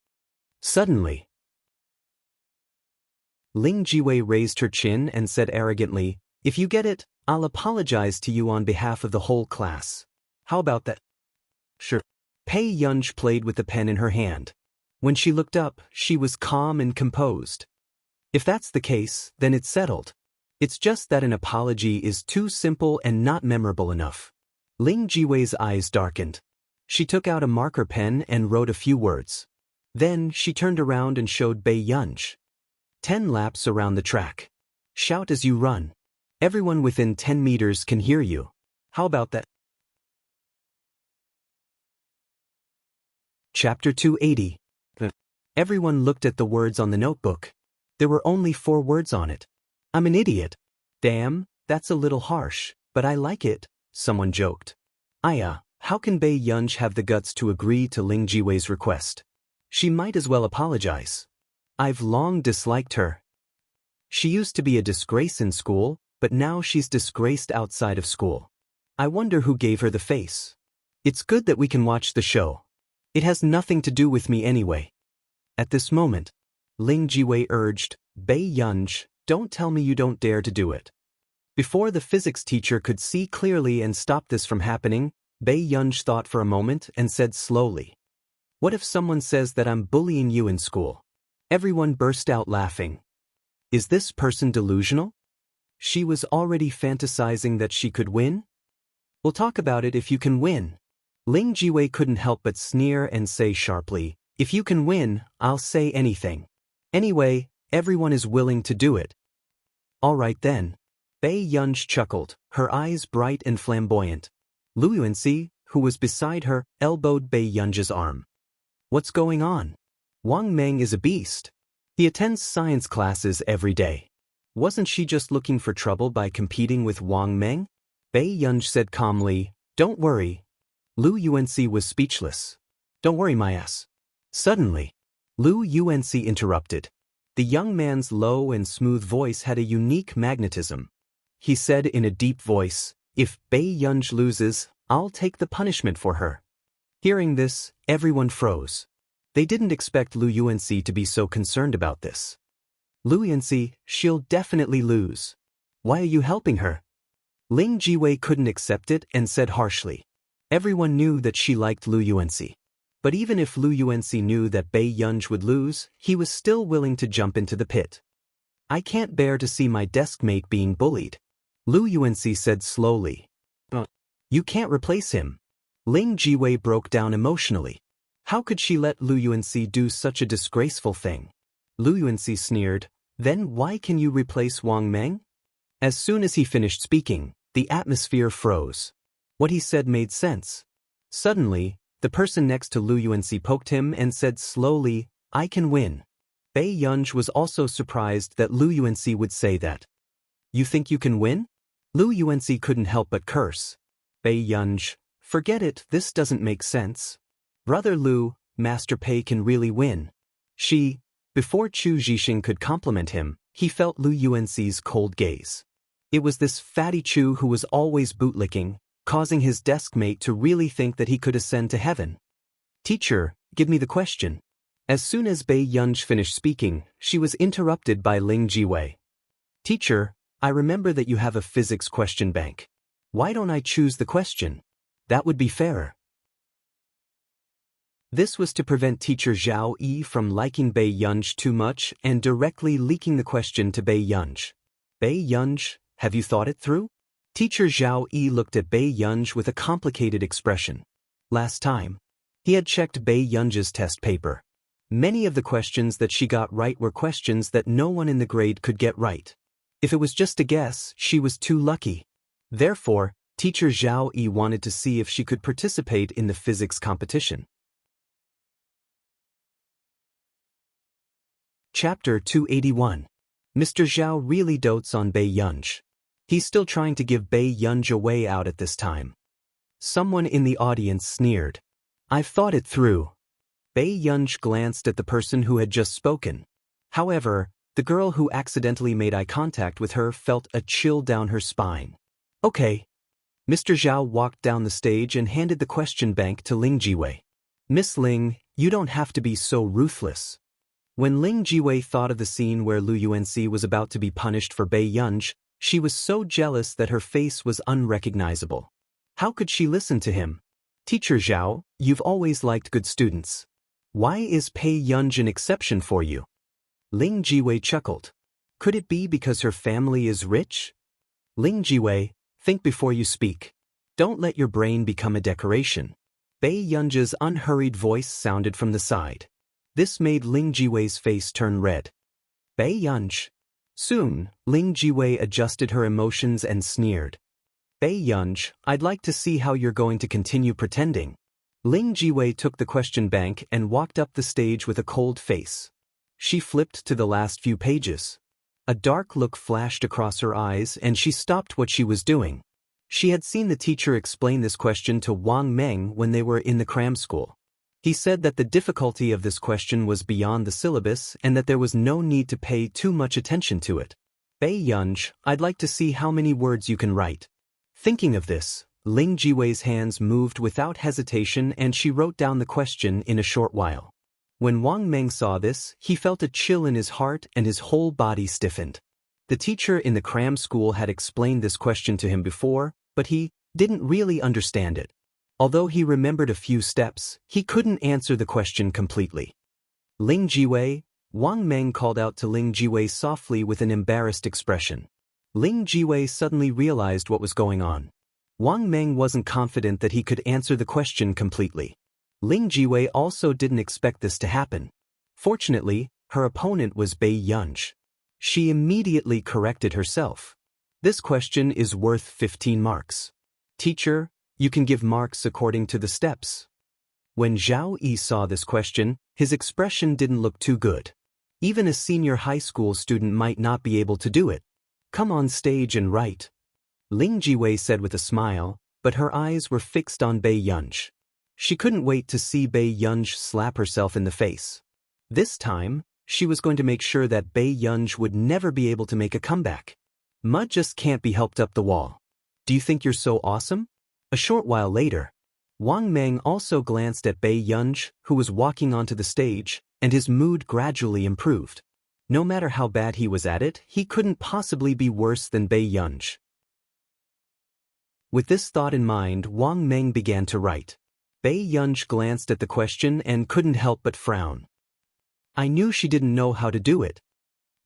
Suddenly, Ling Jiwei raised her chin and said arrogantly, If you get it, I'll apologize to you on behalf of the whole class. How about that? Sure. Bei Yunj played with the pen in her hand. When she looked up, she was calm and composed. If that's the case, then it's settled. It's just that an apology is too simple and not memorable enough. Ling Jiwei's eyes darkened. She took out a marker pen and wrote a few words. Then she turned around and showed Bei Yunj. 10 laps around the track. Shout as you run. Everyone within 10 meters can hear you. How about that? Chapter 280. Everyone looked at the words on the notebook. There were only 4 words on it. I'm an idiot. Damn, that's a little harsh, but I like it, someone joked. Aya, how can Bei Yunj have the guts to agree to Ling Jiwei's request? She might as well apologize. I've long disliked her. She used to be a disgrace in school, but now she's disgraced outside of school. I wonder who gave her the face. It's good that we can watch the show. It has nothing to do with me anyway. At this moment, Ling Jiwei urged, Bei Yunj, don't tell me you don't dare to do it. Before the physics teacher could see clearly and stop this from happening, Bei Yunj thought for a moment and said slowly, What if someone says that I'm bullying you in school? Everyone burst out laughing. Is this person delusional? She was already fantasizing that she could win? We'll talk about it if you can win. Ling Jiwei couldn't help but sneer and say sharply, "If you can win, I'll say anything. Anyway, everyone is willing to do it." "All right then." Bei Yunji chuckled, her eyes bright and flamboyant. Lu Yuanxi, who was beside her, elbowed Bei Yunji's arm. "What's going on? Wang Meng is a beast. He attends science classes every day. Wasn't she just looking for trouble by competing with Wang Meng?" Bei Yunji said calmly, "Don't worry." Lu Yuanxi was speechless. "Don't worry my ass." Suddenly, Lu Yuanxi interrupted. The young man's low and smooth voice had a unique magnetism. He said in a deep voice, "If Bei Yunji loses, I'll take the punishment for her." Hearing this, everyone froze. They didn't expect Lu Yuanxi to be so concerned about this. "Lu Yuanxi, she'll definitely lose. Why are you helping her?" Ling Jiwei couldn't accept it and said harshly. Everyone knew that she liked Lu Yuanxi. But even if Lu Yuanxi knew that Bei Yunji would lose, he was still willing to jump into the pit. "I can't bear to see my deskmate being bullied," Lu Yuanxi said slowly. "You can't replace him." Ling Jiwei broke down emotionally. How could she let Lu Yuanxi do such a disgraceful thing? Lu Yuanxi sneered, "Then why can you replace Wang Meng?" As soon as he finished speaking, the atmosphere froze. What he said made sense. Suddenly, the person next to Lu Yuanxi poked him and said slowly, "I can win." Bei Yunji was also surprised that Lu Yuanxi would say that. "You think you can win?" Lu Yuanxi couldn't help but curse. Bei Yunji, "Forget it, this doesn't make sense. Brother Lu, Master Pei can really win." Before Chu Zhixing could compliment him, he felt Lu Yuanxi's cold gaze. It was this fatty Chu who was always bootlicking, causing his deskmate to really think that he could ascend to heaven. "Teacher, give me the question." As soon as Bei Yunji finished speaking, she was interrupted by Ling Jiwei. "Teacher, I remember that you have a physics question bank. Why don't I choose the question? That would be fairer." This was to prevent teacher Zhao Yi from liking Bei Yunji too much and directly leaking the question to Bei Yunji. "Bei Yunji, have you thought it through?" Teacher Zhao Yi looked at Bei Yunji with a complicated expression. Last time, he had checked Bei Yunji's test paper. Many of the questions that she got right were questions that no one in the grade could get right. If it was just a guess, she was too lucky. Therefore, teacher Zhao Yi wanted to see if she could participate in the physics competition. Chapter 281. Mr. Zhao really dotes on Bei Yunji. He's still trying to give Bei Yunji a way out at this time. Someone in the audience sneered. "I've thought it through." Bei Yunji glanced at the person who had just spoken. However, the girl who accidentally made eye contact with her felt a chill down her spine. "Okay." Mr. Zhao walked down the stage and handed the question bank to Ling Jiwei. "Miss Ling, you don't have to be so ruthless." When Ling Jiwei thought of the scene where Lu Yuanxi was about to be punished for Bei Yunji, she was so jealous that her face was unrecognizable. How could she listen to him? "Teacher Zhao, you've always liked good students. Why is Bei Yunji an exception for you?" Ling Jiwei chuckled. Could it be because her family is rich? Ling Jiwei, think before you speak. Don't let your brain become a decoration. Bei Yunji's unhurried voice sounded from the side. This made Ling Jiwei's face turn red. "Bei Yunji." Soon, Ling Jiwei adjusted her emotions and sneered. "Bei Yunji, I'd like to see how you're going to continue pretending." Ling Jiwei took the question bank and walked up the stage with a cold face. She flipped to the last few pages. A dark look flashed across her eyes and she stopped what she was doing. She had seen the teacher explain this question to Wang Meng when they were in the cram school. He said that the difficulty of this question was beyond the syllabus and that there was no need to pay too much attention to it. "Bei Yunji, I'd like to see how many words you can write." Thinking of this, Ling Jiwei's hands moved without hesitation and she wrote down the question in a short while. When Wang Meng saw this, he felt a chill in his heart and his whole body stiffened. The teacher in the cram school had explained this question to him before, but he didn't really understand it. Although he remembered a few steps, he couldn't answer the question completely. "Ling Jiwei," Wang Meng called out to Ling Jiwei softly with an embarrassed expression. Ling Jiwei suddenly realized what was going on. Wang Meng wasn't confident that he could answer the question completely. Ling Jiwei also didn't expect this to happen. Fortunately, her opponent was Bei Yunj. She immediately corrected herself. This question is worth 15 marks. Teacher, you can give marks according to the steps. When Zhao Yi saw this question, his expression didn't look too good. Even a senior high school student might not be able to do it. Come on stage and write. Ling Jiwei said with a smile, but her eyes were fixed on Bei Yunj. She couldn't wait to see Bei Yunj slap herself in the face. This time, she was going to make sure that Bei Yunj would never be able to make a comeback. Mud just can't be helped up the wall. Do you think you're so awesome? A short while later, Wang Meng also glanced at Bei Yunj, who was walking onto the stage, and his mood gradually improved. No matter how bad he was at it, he couldn't possibly be worse than Bei Yunj. With this thought in mind, Wang Meng began to write. Bei Yunj glanced at the question and couldn't help but frown. I knew she didn't know how to do it.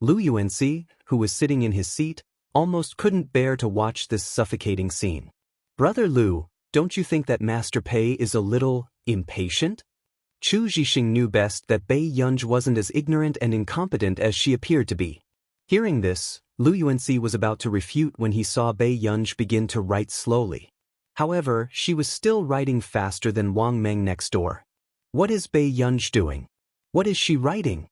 Lu Yuanxi, who was sitting in his seat, almost couldn't bear to watch this suffocating scene. Brother Lu, don't you think that Master Pei is a little impatient? Chu Zhixing knew best that Bei Yunj wasn't as ignorant and incompetent as she appeared to be. Hearing this, Lu Yuanxi was about to refute when he saw Bei Yunj begin to write slowly. However, she was still writing faster than Wang Meng next door. What is Bei Yunj doing? What is she writing?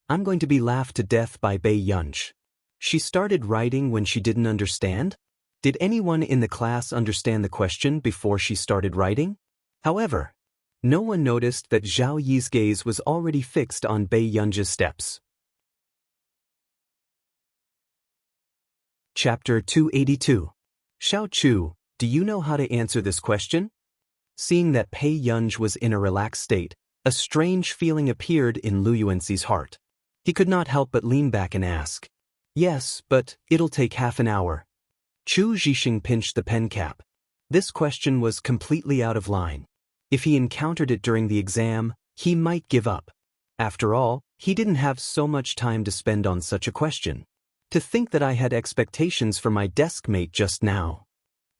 I'm going to be laughed to death by Bei Yunj. She started writing when she didn't understand? Did anyone in the class understand the question before she started writing? However, no one noticed that Zhao Yi's gaze was already fixed on Bei Yunj's steps. Chapter 282. Xiao Chu, do you know how to answer this question? Seeing that Bei Yunj was in a relaxed state, a strange feeling appeared in Lu Yuanxi's heart. He could not help but lean back and ask. Yes, but it'll take half an hour. Chu Zhixing pinched the pen cap. This question was completely out of line. If he encountered it during the exam, he might give up. After all, he didn't have so much time to spend on such a question. To think that I had expectations for my deskmate just now.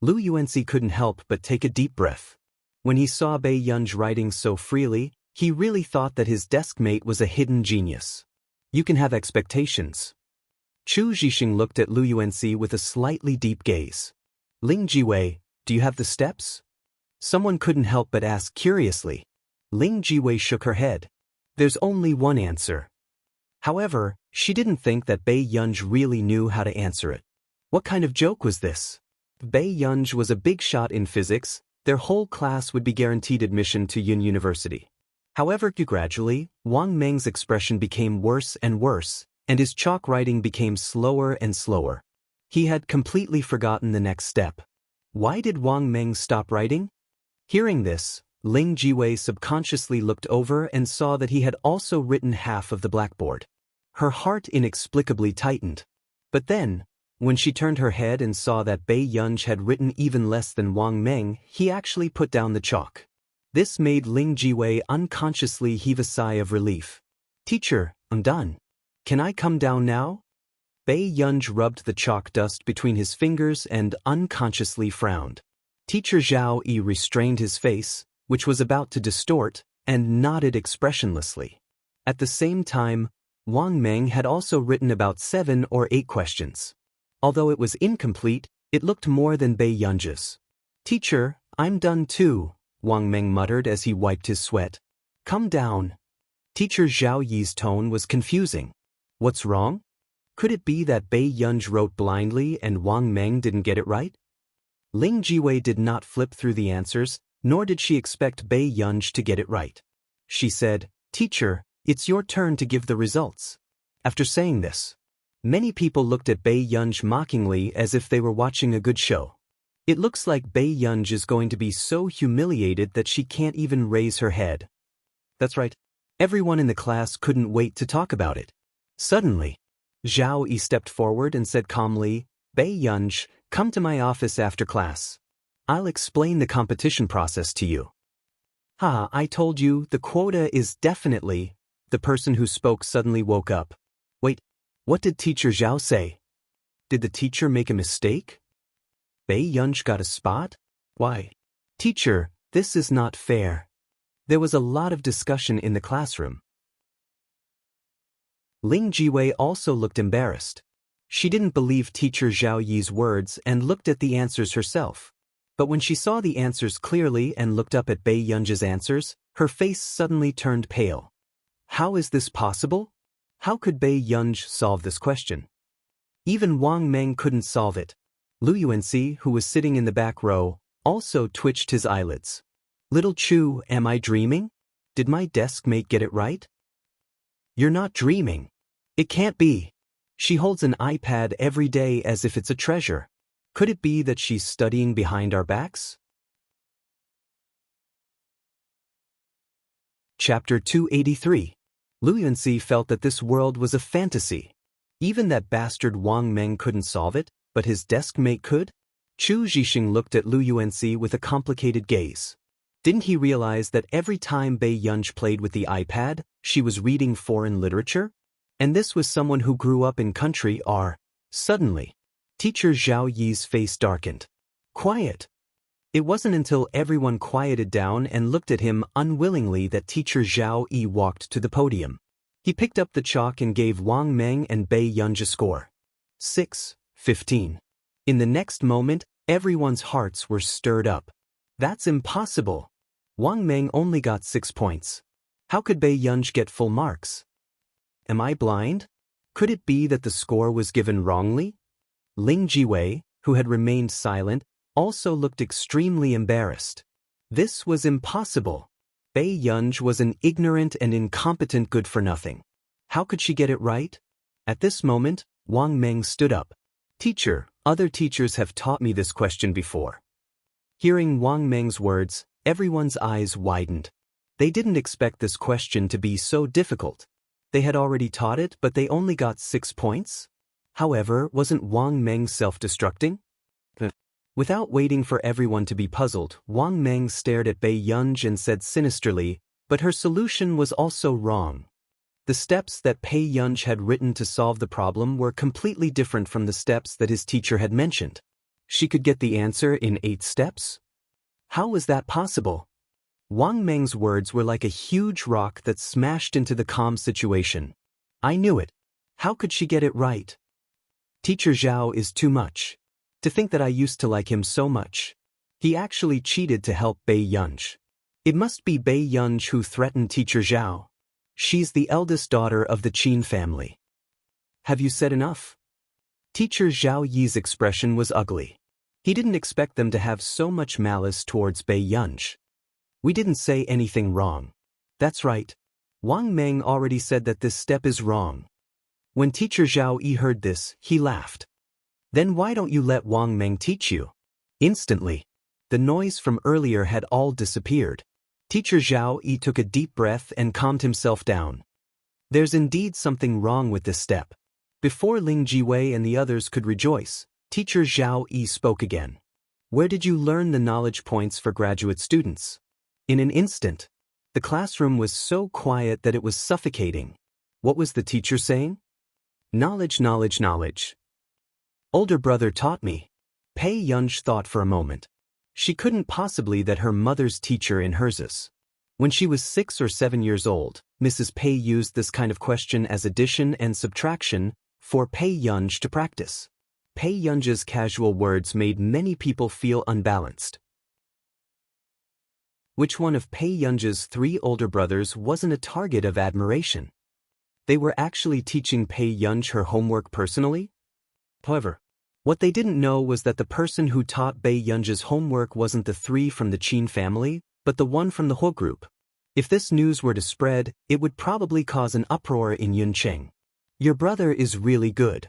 Lu Yuanxi couldn't help but take a deep breath. When he saw Bei Yunj writing so freely, he really thought that his deskmate was a hidden genius. You can have expectations. Chu Zhixing looked at Lu Yuanxi with a slightly deep gaze. Ling Jiwei, do you have the steps? Someone couldn't help but ask curiously. Ling Jiwei shook her head. There's only one answer. However, she didn't think that Bei Yunj really knew how to answer it. What kind of joke was this? Bei Yunj was a big shot in physics. Their whole class would be guaranteed admission to Yun University. However, gradually, Wang Meng's expression became worse and worse, and his chalk writing became slower and slower. He had completely forgotten the next step. Why did Wang Meng stop writing? Hearing this, Ling Jiwei subconsciously looked over and saw that he had also written half of the blackboard. Her heart inexplicably tightened. But then, when she turned her head and saw that Bei Yunj had written even less than Wang Meng, he actually put down the chalk. This made Ling Jiwei unconsciously heave a sigh of relief. Teacher, I'm done. Can I come down now? Bei Yunj rubbed the chalk dust between his fingers and unconsciously frowned. Teacher Zhao Yi restrained his face, which was about to distort, and nodded expressionlessly. At the same time, Wang Meng had also written about 7 or 8 questions. Although it was incomplete, it looked more than Bei Yunj's. Teacher, I'm done too, Wang Meng muttered as he wiped his sweat. Come down. Teacher Zhao Yi's tone was confusing. What's wrong? Could it be that Bei Yunj wrote blindly and Wang Meng didn't get it right? Ling Jiwei did not flip through the answers, nor did she expect Bei Yunj to get it right. She said, Teacher, it's your turn to give the results. After saying this, many people looked at Bei Yunj mockingly as if they were watching a good show. It looks like Bei Yunj is going to be so humiliated that she can't even raise her head. That's right. Everyone in the class couldn't wait to talk about it. Suddenly, Zhao Yi stepped forward and said calmly, Bei Yunj, come to my office after class. I'll explain the competition process to you. Ha, I told you, the quota is definitely... The person who spoke suddenly woke up. Wait, what did Teacher Zhao say? Did the teacher make a mistake? Bei Yunj got a spot? Why? Teacher, this is not fair. There was a lot of discussion in the classroom. Ling Jiwei also looked embarrassed. She didn't believe teacher Zhao Yi's words and looked at the answers herself. But when she saw the answers clearly and looked up at Bei Yunj's answers, her face suddenly turned pale. How is this possible? How could Bei Yunj solve this question? Even Wang Meng couldn't solve it. Lu Yuanxi, who was sitting in the back row, also twitched his eyelids. Little Chu, am I dreaming? Did my desk mate get it right? You're not dreaming. It can't be. She holds an iPad every day as if it's a treasure. Could it be that she's studying behind our backs? Chapter 283. Lu Yuanxi felt that this world was a fantasy. Even that bastard Wang Meng couldn't solve it, but his desk mate could? Chu Zhixing looked at Lu Yuanxi with a complicated gaze. Didn't he realize that every time Bei Yunj played with the iPad, she was reading foreign literature? And this was someone who grew up in country R. Suddenly, teacher Zhao Yi's face darkened. Quiet. It wasn't until everyone quieted down and looked at him unwillingly that teacher Zhao Yi walked to the podium. He picked up the chalk and gave Wang Meng and Bei Yunj a score. 6-15. In the next moment, everyone's hearts were stirred up. That's impossible. Wang Meng only got 6 points. How could Bei Yunj get full marks? Am I blind? Could it be that the score was given wrongly? Ling Jiwei, who had remained silent, also looked extremely embarrassed. This was impossible. Bei Yunj was an ignorant and incompetent good-for-nothing. How could she get it right? At this moment, Wang Meng stood up. Teacher, other teachers have taught me this question before. Hearing Wang Meng's words, everyone's eyes widened. They didn't expect this question to be so difficult. They had already taught it, but they only got 6 points? However, wasn't Wang Meng self-destructing? Without waiting for everyone to be puzzled, Wang Meng stared at Bei Yunj and said sinisterly, but her solution was also wrong. The steps that Bei Yunj had written to solve the problem were completely different from the steps that his teacher had mentioned. She could get the answer in 8 steps? How was that possible? Wang Meng's words were like a huge rock that smashed into the calm situation. I knew it. How could she get it right? Teacher Zhao is too much. To think that I used to like him so much. He actually cheated to help Bei Yunj. It must be Bei Yunj who threatened teacher Zhao. She's the eldest daughter of the Qin family. Have you said enough? Teacher Zhao Yi's expression was ugly. He didn't expect them to have so much malice towards Bei Yunj. We didn't say anything wrong. That's right. Wang Meng already said that this step is wrong. When teacher Zhao Yi heard this, he laughed. Then why don't you let Wang Meng teach you? Instantly, the noise from earlier had all disappeared. Teacher Zhao Yi took a deep breath and calmed himself down. There's indeed something wrong with this step. Before Ling Jiwei and the others could rejoice, teacher Zhao Yi spoke again. Where did you learn the knowledge points for graduate students? In an instant, the classroom was so quiet that it was suffocating. What was the teacher saying? Knowledge, knowledge, knowledge. Older brother taught me. Bei Yunj thought for a moment. She couldn't possibly that her mother's teacher in hers. When she was 6 or 7 years old, Mrs. Pei used this kind of question as addition and subtraction for Bei Yunj to practice. Bei Yunj's casual words made many people feel unbalanced. Which one of Bei Yunj's 3 older brothers wasn't a target of admiration? They were actually teaching Bei Yunj her homework personally? However, what they didn't know was that the person who taught Bei Yunj's homework wasn't the 3 from the Qin family, but the one from the Huo group. If this news were to spread, it would probably cause an uproar in Yuncheng. Your brother is really good.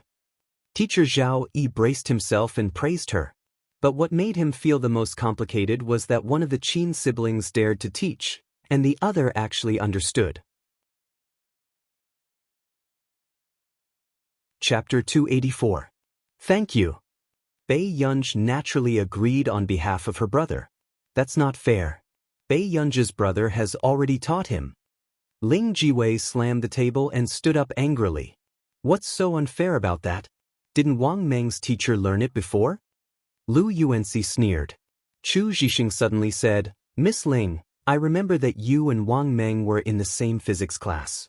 Teacher Zhao Yi braced himself and praised her. But what made him feel the most complicated was that one of the Qin siblings dared to teach, and the other actually understood. Chapter 284. Thank you. Bei Yunj naturally agreed on behalf of her brother. That's not fair. Bei Yunj's brother has already taught him. Ling Jiwei slammed the table and stood up angrily. What's so unfair about that? Didn't Wang Meng's teacher learn it before? Lu Yuanci sneered. Chu Zhixing suddenly said, Miss Ling, I remember that you and Wang Meng were in the same physics class.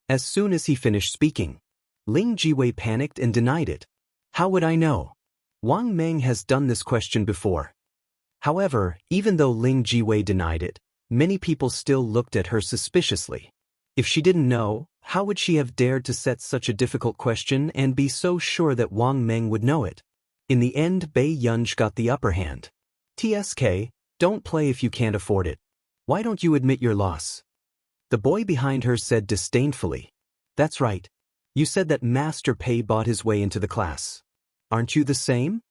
As soon as he finished speaking, Ling Jiwei panicked and denied it. How would I know? Wang Meng has done this question before. However, even though Ling Jiwei denied it, many people still looked at her suspiciously. If she didn't know, how would she have dared to set such a difficult question and be so sure that Wang Meng would know it? In the end, Bei Yunj got the upper hand. TSK, don't play if you can't afford it. Why don't you admit your loss? The boy behind her said disdainfully. That's right. You said that Master Pei bought his way into the class. Aren't you the same?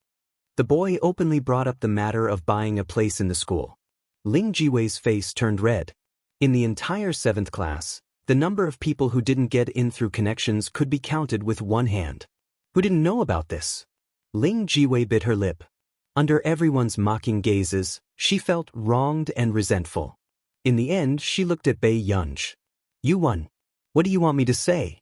The boy openly brought up the matter of buying a place in the school. Ling Jiwei's face turned red. In the entire 7th class, the number of people who didn't get in through connections could be counted with one hand. Who didn't know about this? Ling Jiwei bit her lip. Under everyone's mocking gazes, she felt wronged and resentful. In the end, she looked at Bei Yunj. You won. What do you want me to say?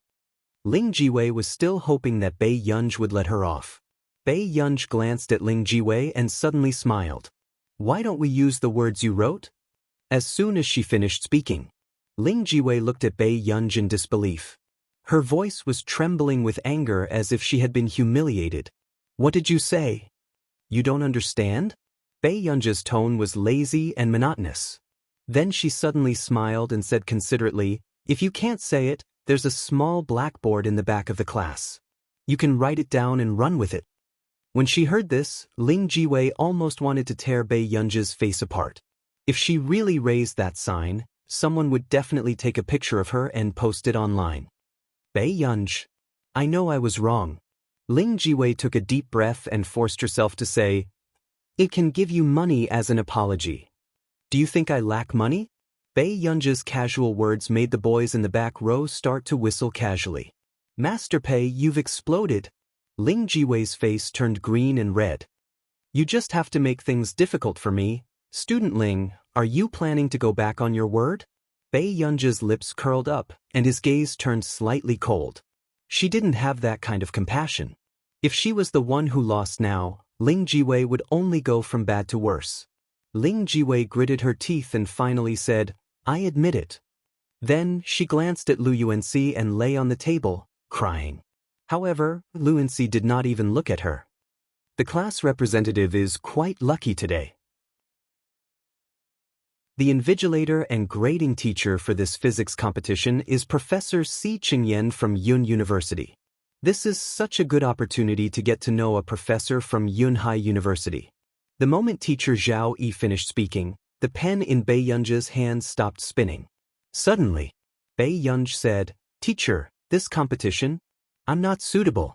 Ling Jiwei was still hoping that Bei Yunj would let her off. Bei Yunj glanced at Ling Jiwei and suddenly smiled. Why don't we use the words you wrote? As soon as she finished speaking, Ling Jiwei looked at Bei Yunj in disbelief. Her voice was trembling with anger as if she had been humiliated. What did you say? You don't understand? Bei Yunj's tone was lazy and monotonous. Then she suddenly smiled and said considerately, If you can't say it, there's a small blackboard in the back of the class. You can write it down and run with it. When she heard this, Ling Jiwei almost wanted to tear Bei Yunj's face apart. If she really raised that sign, someone would definitely take a picture of her and post it online. Bei Yunj. I know I was wrong. Ling Jiwei took a deep breath and forced herself to say, It can give you money as an apology. Do you think I lack money? Bei Yunj's casual words made the boys in the back row start to whistle casually. Master Pei, you've exploded. Ling Jiwei's face turned green and red. You just have to make things difficult for me. Student Ling, are you planning to go back on your word? Bei Yunj's lips curled up, and his gaze turned slightly cold. She didn't have that kind of compassion. If she was the one who lost now, Ling Jiwei would only go from bad to worse. Ling Jiwei gritted her teeth and finally said, I admit it. Then she glanced at Lu Yuanci and lay on the table, crying. However, Lu Yuanci did not even look at her. The class representative is quite lucky today. The invigilator and grading teacher for this physics competition is Professor Si Qingyan from Yun University. This is such a good opportunity to get to know a professor from Yunhai University. The moment teacher Zhao Yi finished speaking, the pen in Bei Yunj's hand stopped spinning. Suddenly, Bei Yunj said, Teacher, this competition? I'm not suitable.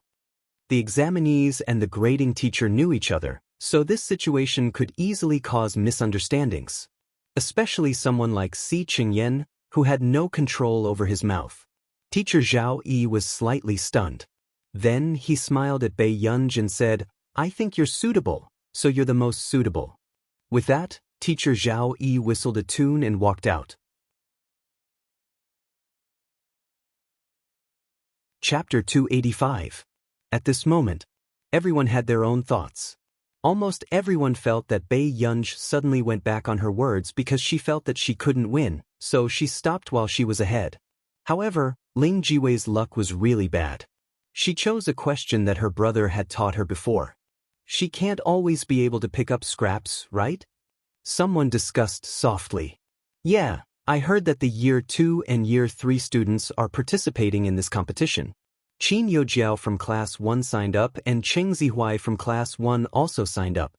The examinees and the grading teacher knew each other, so this situation could easily cause misunderstandings. Especially someone like Si Qingyan, who had no control over his mouth. Teacher Zhao Yi was slightly stunned. Then he smiled at Bei Yunj and said, I think you're suitable, so you're the most suitable. With that, Teacher Zhao Yi whistled a tune and walked out. Chapter 285. At this moment, everyone had their own thoughts. Almost everyone felt that Bei Yunj suddenly went back on her words because she felt that she couldn't win, so she stopped while she was ahead. However, Ling Jiwei's luck was really bad. She chose a question that her brother had taught her before. She can't always be able to pick up scraps, right? Someone discussed softly. Yeah, I heard that the Year 2 and Year 3 students are participating in this competition. Qin Youjiao from Class 1 signed up and Cheng Zihuai from Class 1 also signed up.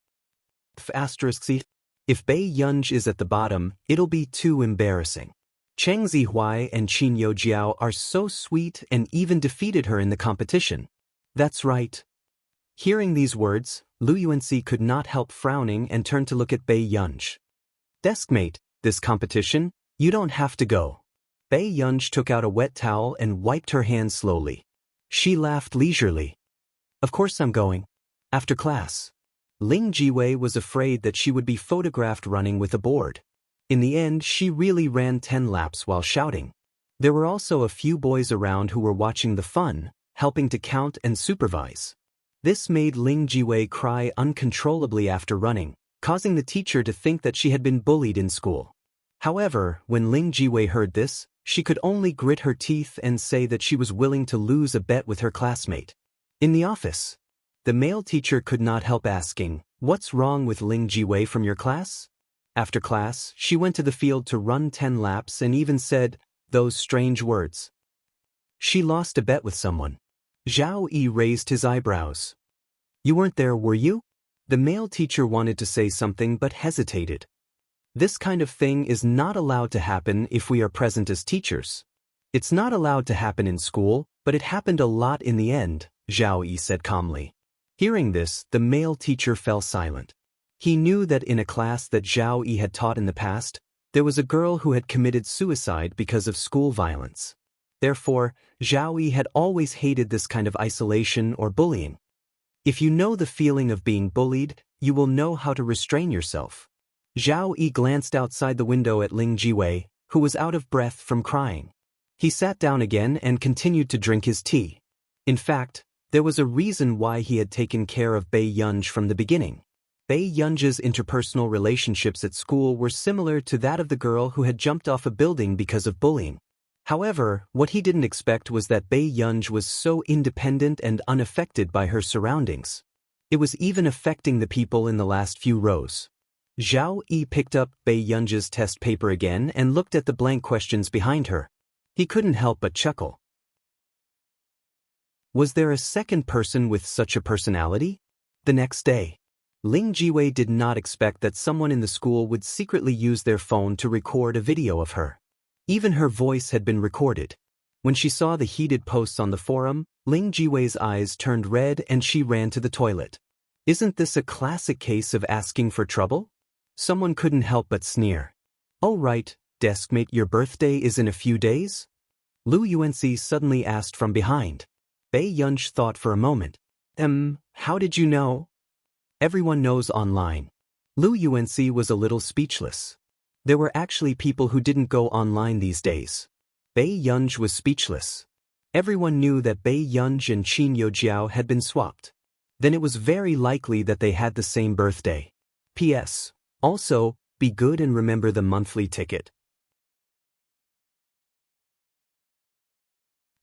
If Bei Yunj is at the bottom, it'll be too embarrassing. Cheng Zihuai and Qin Youjiao are so sweet and even defeated her in the competition. That's right. Hearing these words, Lu Yuanci could not help frowning and turned to look at Bei Yunj. Deskmate, this competition, you don't have to go. Bei Yunj took out a wet towel and wiped her hands slowly. She laughed leisurely. Of course I'm going. After class. Ling Jiwei was afraid that she would be photographed running with a board. In the end, she really ran 10 laps while shouting. There were also a few boys around who were watching the fun, helping to count and supervise. This made Ling Jiwei cry uncontrollably after running, causing the teacher to think that she had been bullied in school. However, when Ling Jiwei heard this, she could only grit her teeth and say that she was willing to lose a bet with her classmate. In the office, the male teacher could not help asking, "What's wrong with Ling Jiwei from your class?" After class, she went to the field to run 10 laps and even said those strange words. She lost a bet with someone. Zhao Yi raised his eyebrows. "You weren't there, were you?" The male teacher wanted to say something but hesitated. This kind of thing is not allowed to happen if we are present as teachers. It's not allowed to happen in school, but it happened a lot in the end, Zhao Yi said calmly. Hearing this, the male teacher fell silent. He knew that in a class that Zhao Yi had taught in the past, there was a girl who had committed suicide because of school violence. Therefore, Zhao Yi had always hated this kind of isolation or bullying. If you know the feeling of being bullied, you will know how to restrain yourself. Zhao Yi glanced outside the window at Ling Jiwei, who was out of breath from crying. He sat down again and continued to drink his tea. In fact, there was a reason why he had taken care of Bei Yunj from the beginning. Bei Yunj's interpersonal relationships at school were similar to that of the girl who had jumped off a building because of bullying. However, what he didn't expect was that Bei Yunj was so independent and unaffected by her surroundings. It was even affecting the people in the last few rows. Zhao Yi picked up Bei Yunj's test paper again and looked at the blank questions behind her. He couldn't help but chuckle. Was there a second person with such a personality? The next day, Ling Jiwei did not expect that someone in the school would secretly use their phone to record a video of her. Even her voice had been recorded. When she saw the heated posts on the forum, Ling Jiwei's eyes turned red and she ran to the toilet. Isn't this a classic case of asking for trouble? Someone couldn't help but sneer. Oh right, deskmate, your birthday is in a few days? Lu Yuanxi suddenly asked from behind. Bei Yunj thought for a moment. How did you know? Everyone knows online. Lu Yuanxi was a little speechless. There were actually people who didn't go online these days. Bei Yunj was speechless. Everyone knew that Bei Yunj and Qin Youjiao had been swapped. Then it was very likely that they had the same birthday. P.S. Also, be good and remember the monthly ticket.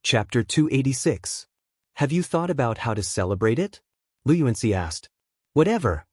Chapter 286. Have you thought about how to celebrate it? Lu Yuanxi asked. Whatever.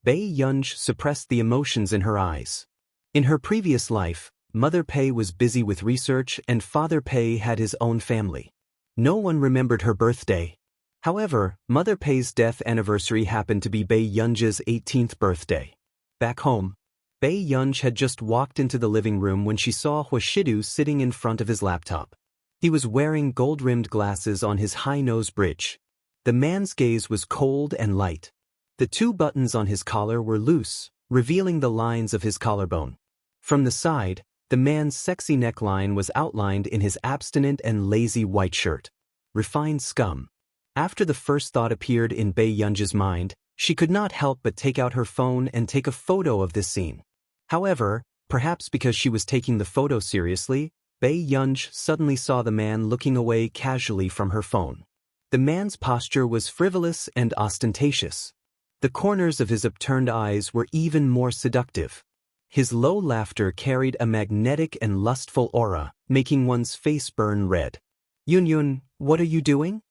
Bei Yunj suppressed the emotions in her eyes. In her previous life, Mother Pei was busy with research and Father Pei had his own family. No one remembered her birthday. However, Mother Pei's death anniversary happened to be Bei Yunj's 18th birthday. Back home, Bei Yunj had just walked into the living room when she saw Huashidu sitting in front of his laptop. He was wearing gold-rimmed glasses on his high-nose bridge. The man's gaze was cold and light. The 2 buttons on his collar were loose, revealing the lines of his collarbone. From the side, the man's sexy neckline was outlined in his abstinent and lazy white shirt. Refined scum. After the first thought appeared in Bei Yunj's mind, she could not help but take out her phone and take a photo of this scene. However, perhaps because she was taking the photo seriously, Bei Yunj suddenly saw the man looking away casually from her phone. The man's posture was frivolous and ostentatious. The corners of his upturned eyes were even more seductive. His low laughter carried a magnetic and lustful aura, making one's face burn red. Yun, what are you doing?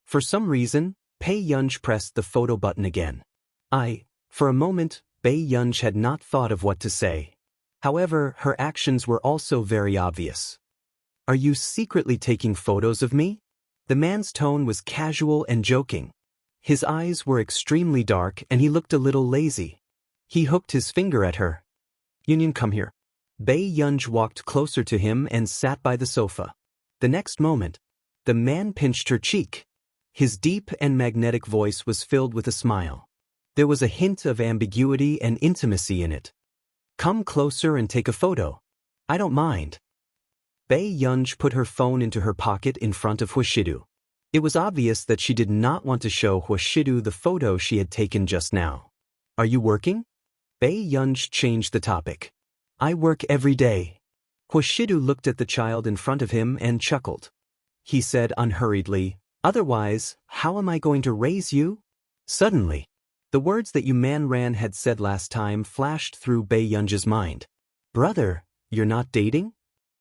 For some reason, Bei Yunj pressed the photo button again. For a moment, Bei Yunj had not thought of what to say. However, her actions were also very obvious. Are you secretly taking photos of me? The man's tone was casual and joking. His eyes were extremely dark and he looked a little lazy. He hooked his finger at her. Yun, come here. Bei Yunj walked closer to him and sat by the sofa. The next moment, the man pinched her cheek. His deep and magnetic voice was filled with a smile. There was a hint of ambiguity and intimacy in it. Come closer and take a photo. I don't mind. Bei Yunj put her phone into her pocket in front of Huashidu. It was obvious that she did not want to show Huashidu the photo she had taken just now. Are you working? Bei Yunj changed the topic. I work every day. Huashidu looked at the child in front of him and chuckled. He said unhurriedly, otherwise, how am I going to raise you? Suddenly, the words that Yuman Ran had said last time flashed through Bei Yunj's mind. Brother, you're not dating?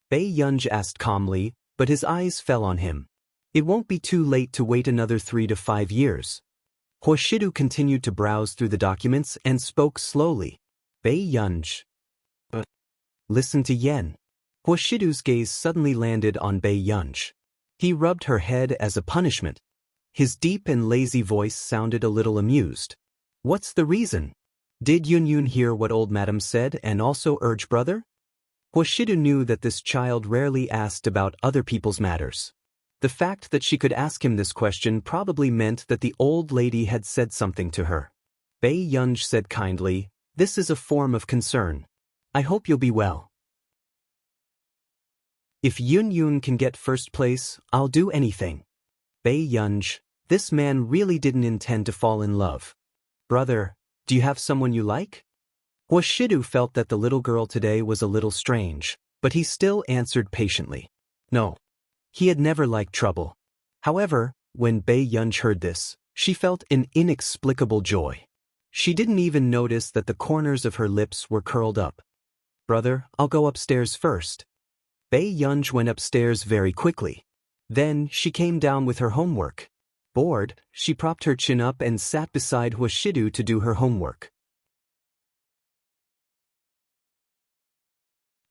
Bei Yunj asked calmly, but his eyes fell on him. It won't be too late to wait another 3 to 5 years. Hoshidu continued to browse through the documents and spoke slowly. Bei Yunj. Listen to Yen. Hoshidu's gaze suddenly landed on Bei Yunj. He rubbed her head as a punishment. His deep and lazy voice sounded a little amused. What's the reason? Did Yun hear what old madam said and also urge brother? Hoshidu knew that this child rarely asked about other people's matters. The fact that she could ask him this question probably meant that the old lady had said something to her. Bei Yunj said kindly, "This is a form of concern. I hope you'll be well. If Yun can get first place, I'll do anything." Bei Yunj, this man really didn't intend to fall in love. Brother, do you have someone you like? Hoshidu felt that the little girl today was a little strange, but he still answered patiently. No. He had never liked trouble. However, when Bei Yunj heard this, she felt an inexplicable joy. She didn't even notice that the corners of her lips were curled up. Brother, I'll go upstairs first. Bei Yunj went upstairs very quickly. Then she came down with her homework. Bored, she propped her chin up and sat beside Hoshidu to do her homework.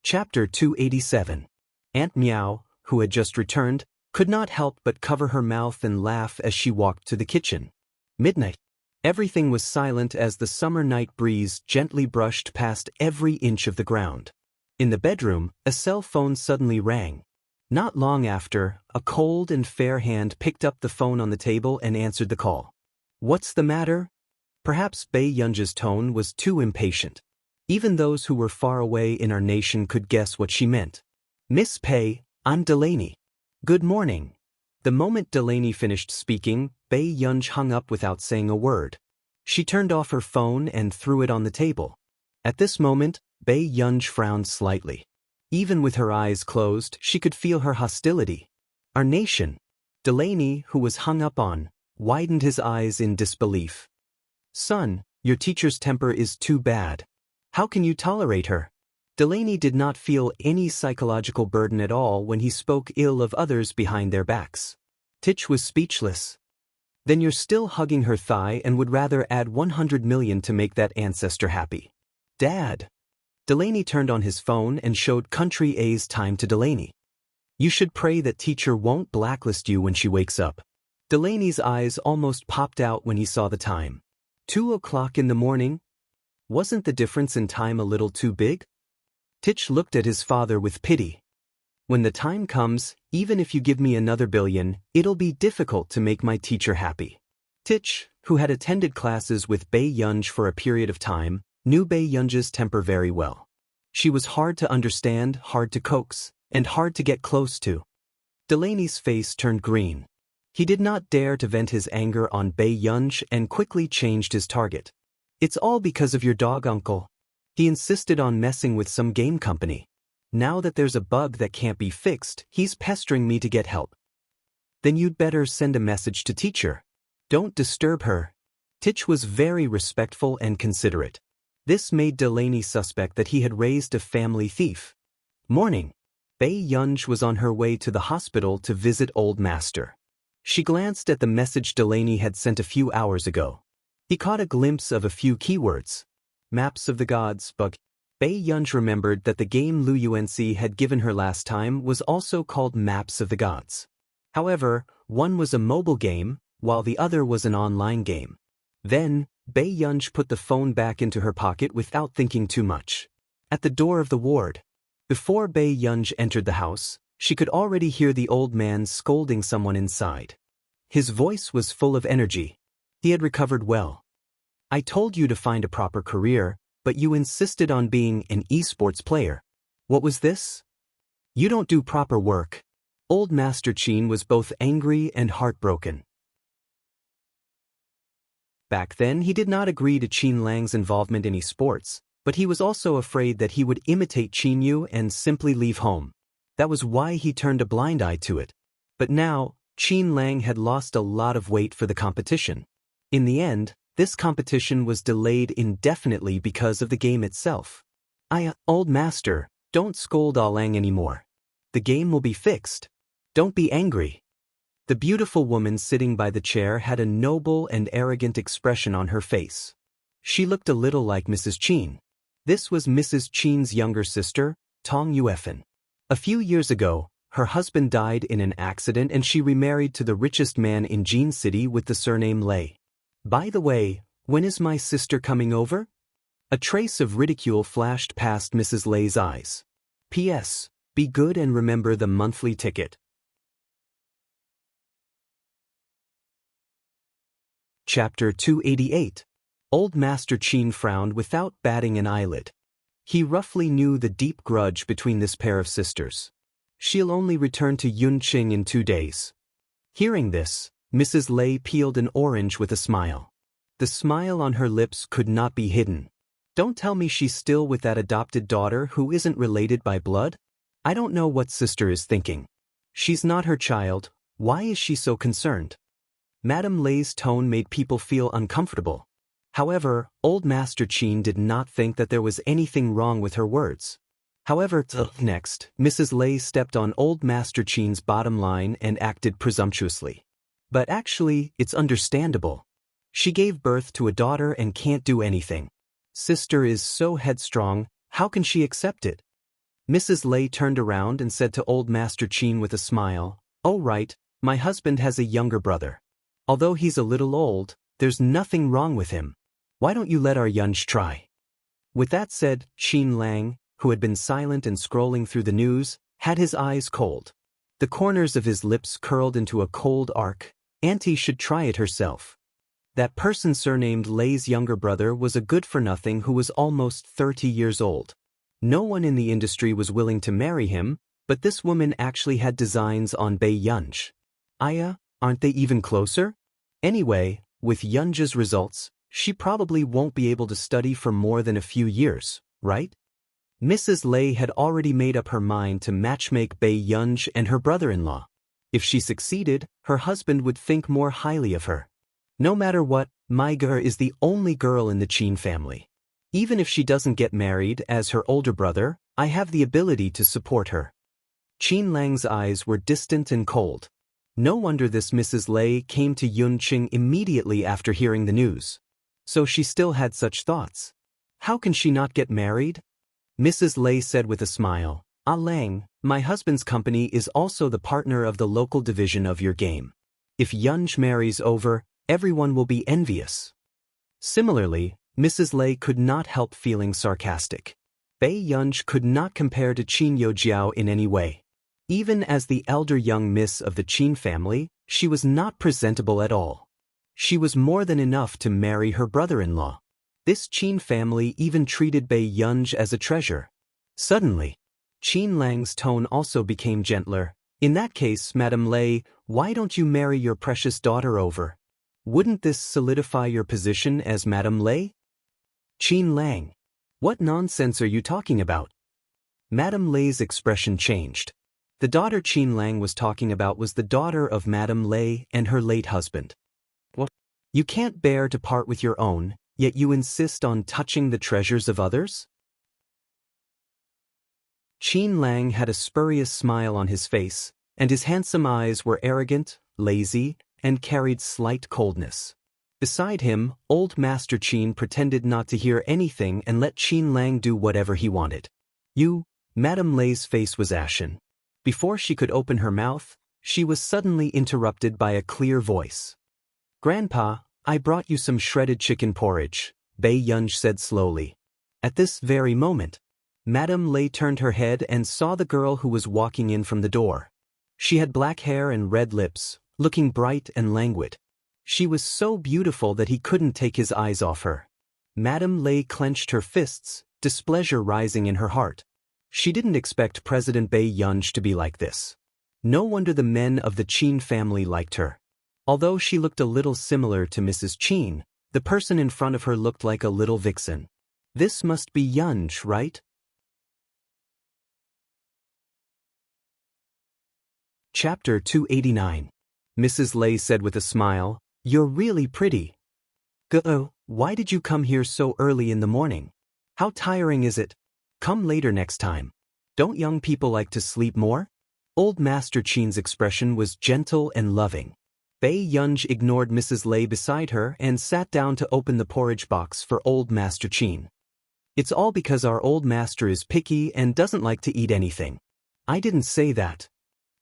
Chapter 287. Aunt Meow, who had just returned, could not help but cover her mouth and laugh as she walked to the kitchen. Midnight. Everything was silent as the summer night breeze gently brushed past every inch of the ground. In the bedroom, a cell phone suddenly rang. Not long after, a cold and fair hand picked up the phone on the table and answered the call. What's the matter? Perhaps Bei Yunj's tone was too impatient. Even those who were far away in our nation could guess what she meant. Miss Pei, I'm Delaney. Good morning. The moment Delaney finished speaking, Bei Yunj hung up without saying a word. She turned off her phone and threw it on the table. At this moment, Bei Yunj frowned slightly. Even with her eyes closed, she could feel her hostility. Our nation. Delaney, who was hung up on, widened his eyes in disbelief. Son, your teacher's temper is too bad. How can you tolerate her? Delaney did not feel any psychological burden at all when he spoke ill of others behind their backs. Titch was speechless. Then you're still hugging her thigh and would rather add 100 million to make that ancestor happy. Dad. Delaney turned on his phone and showed Country A's time to Delaney. You should pray that teacher won't blacklist you when she wakes up. Delaney's eyes almost popped out when he saw the time. 2 o'clock in the morning? Wasn't the difference in time a little too big? Titch looked at his father with pity. When the time comes, even if you give me another billion, it'll be difficult to make my teacher happy. Titch, who had attended classes with Bei Yunj for a period of time, knew Bei Yunj's temper very well. She was hard to understand, hard to coax, and hard to get close to. Delaney's face turned green. He did not dare to vent his anger on Bei Yunj and quickly changed his target. It's all because of your dog, uncle. He insisted on messing with some game company. Now that there's a bug that can't be fixed, he's pestering me to get help. Then you'd better send a message to teacher. Don't disturb her. Titch was very respectful and considerate. This made Delaney suspect that he had raised a family thief. Morning. Bei Yunj was on her way to the hospital to visit Old Master. She glanced at the message Delaney had sent a few hours ago. He caught a glimpse of a few keywords. Maps of the Gods, bug. Bei Yunj remembered that the game Lu Unc had given her last time was also called Maps of the Gods. However, one was a mobile game, while the other was an online game. Then, Bei Yunj put the phone back into her pocket without thinking too much. At the door of the ward. Before Bei Yunj entered the house, she could already hear the old man scolding someone inside. His voice was full of energy. He had recovered well. I told you to find a proper career, but you insisted on being an esports player. What was this? You don't do proper work. Old Master Qin was both angry and heartbroken. Back then he did not agree to Qin Lang's involvement in esports, but he was also afraid that he would imitate Qin Yu and simply leave home. That was why he turned a blind eye to it. But now, Qin Lang had lost a lot of weight for the competition. In the end, this competition was delayed indefinitely because of the game itself. Old master, don't scold Alang anymore. The game will be fixed. Don't be angry. The beautiful woman sitting by the chair had a noble and arrogant expression on her face. She looked a little like Mrs. Chin. This was Mrs. Chin's younger sister, Tong Yuefan. A few years ago, her husband died in an accident and she remarried to the richest man in Jin City with the surname Lei. By the way, when is my sister coming over? A trace of ridicule flashed past Mrs. Lei's eyes. P.S. Be good and remember the monthly ticket. Chapter 288. Old Master Chin frowned without batting an eyelid. He roughly knew the deep grudge between this pair of sisters. She'll only return to Yunqing in 2 days. Hearing this, Mrs. Lei peeled an orange with a smile. The smile on her lips could not be hidden. Don't tell me she's still with that adopted daughter who isn't related by blood? I don't know what sister is thinking. She's not her child, why is she so concerned? Madame Lei's tone made people feel uncomfortable. However, Old Master Chin did not think that there was anything wrong with her words. However, next, Mrs. Lei stepped on Old Master Chin's bottom line and acted presumptuously. But actually, it's understandable. She gave birth to a daughter and can't do anything. Sister is so headstrong, how can she accept it? Mrs. Lei turned around and said to Old Master Chin with a smile, "Oh right, my husband has a younger brother. Although he's a little old, there's nothing wrong with him. Why don't you let our Yunj try?" With that said, Qin Lang, who had been silent and scrolling through the news, had his eyes cold. The corners of his lips curled into a cold arc. Auntie should try it herself. That person surnamed Lei's younger brother was a good-for-nothing who was almost 30 years old. No one in the industry was willing to marry him, but this woman actually had designs on Bei Yunj. Aren't they even closer? Anyway, with Yunja's results, she probably won't be able to study for more than a few years, right? Mrs. Lei had already made up her mind to matchmake Bei Yunj and her brother-in-law. If she succeeded, her husband would think more highly of her. No matter what, my girl is the only girl in the Qin family. Even if she doesn't get married as her older brother, I have the ability to support her. Qin Lang's eyes were distant and cold. No wonder this Mrs. Lei came to Yunqing immediately after hearing the news. So she still had such thoughts. How can she not get married? Mrs. Lei said with a smile, Lang, my husband's company is also the partner of the local division of your game. If Yunj marries over, everyone will be envious. Similarly, Mrs. Lei could not help feeling sarcastic. Bei Yunj could not compare to Qin Yojiao in any way. Even as the elder young miss of the Qin family, she was not presentable at all. She was more than enough to marry her brother-in-law. This Qin family even treated Bei Yunj as a treasure. Suddenly, Qin Lang's tone also became gentler. In that case, Madame Lei, why don't you marry your precious daughter over? Wouldn't this solidify your position as Madame Lei? Qin Lang. What nonsense are you talking about? Madame Lei's expression changed. The daughter Qin Lang was talking about was the daughter of Madame Lei and her late husband. What? You can't bear to part with your own, yet you insist on touching the treasures of others? Qin Lang had a spurious smile on his face, and his handsome eyes were arrogant, lazy, and carried slight coldness. Beside him, Old Master Qin pretended not to hear anything and let Qin Lang do whatever he wanted. Madame Lei's face was ashen. Before she could open her mouth, she was suddenly interrupted by a clear voice. Grandpa, I brought you some shredded chicken porridge, Bei Yunj said slowly. At this very moment, Madame Lei turned her head and saw the girl who was walking in from the door. She had black hair and red lips, looking bright and languid. She was so beautiful that he couldn't take his eyes off her. Madame Lei clenched her fists, displeasure rising in her heart. She didn't expect President Bei Yunj to be like this. No wonder the men of the Qin family liked her. Although she looked a little similar to Mrs. Qin, the person in front of her looked like a little vixen. This must be Yunj, right? Chapter 289. Mrs. Lei said with a smile, You're really pretty. Go, why did you come here so early in the morning? How tiring is it? Come later next time. Don't young people like to sleep more? Old Master Chin's expression was gentle and loving. Bei Yunj ignored Mrs. Lei beside her and sat down to open the porridge box for Old Master Chin. It's all because our old master is picky and doesn't like to eat anything. I didn't say that.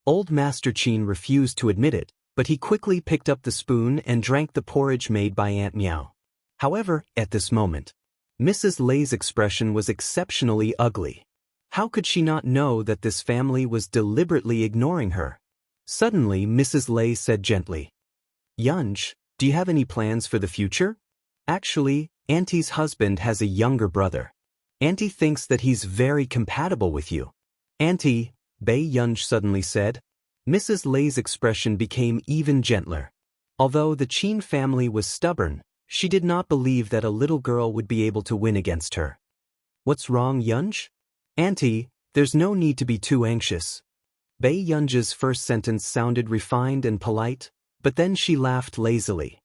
Old Master Chin refused to admit it, but he quickly picked up the spoon and drank the porridge made by Aunt Meow. However, at this moment, Mrs. Lei's expression was exceptionally ugly. How could she not know that this family was deliberately ignoring her? Suddenly, Mrs. Lei said gently, Yunj, do you have any plans for the future? Actually, Auntie's husband has a younger brother. Auntie thinks that he's very compatible with you. Auntie, Bei Yunj suddenly said. Mrs. Lei's expression became even gentler. Although the Chin family was stubborn, she did not believe that a little girl would be able to win against her. What's wrong, Yunj? Auntie, there's no need to be too anxious. Bei Yunj's first sentence sounded refined and polite, but then she laughed lazily.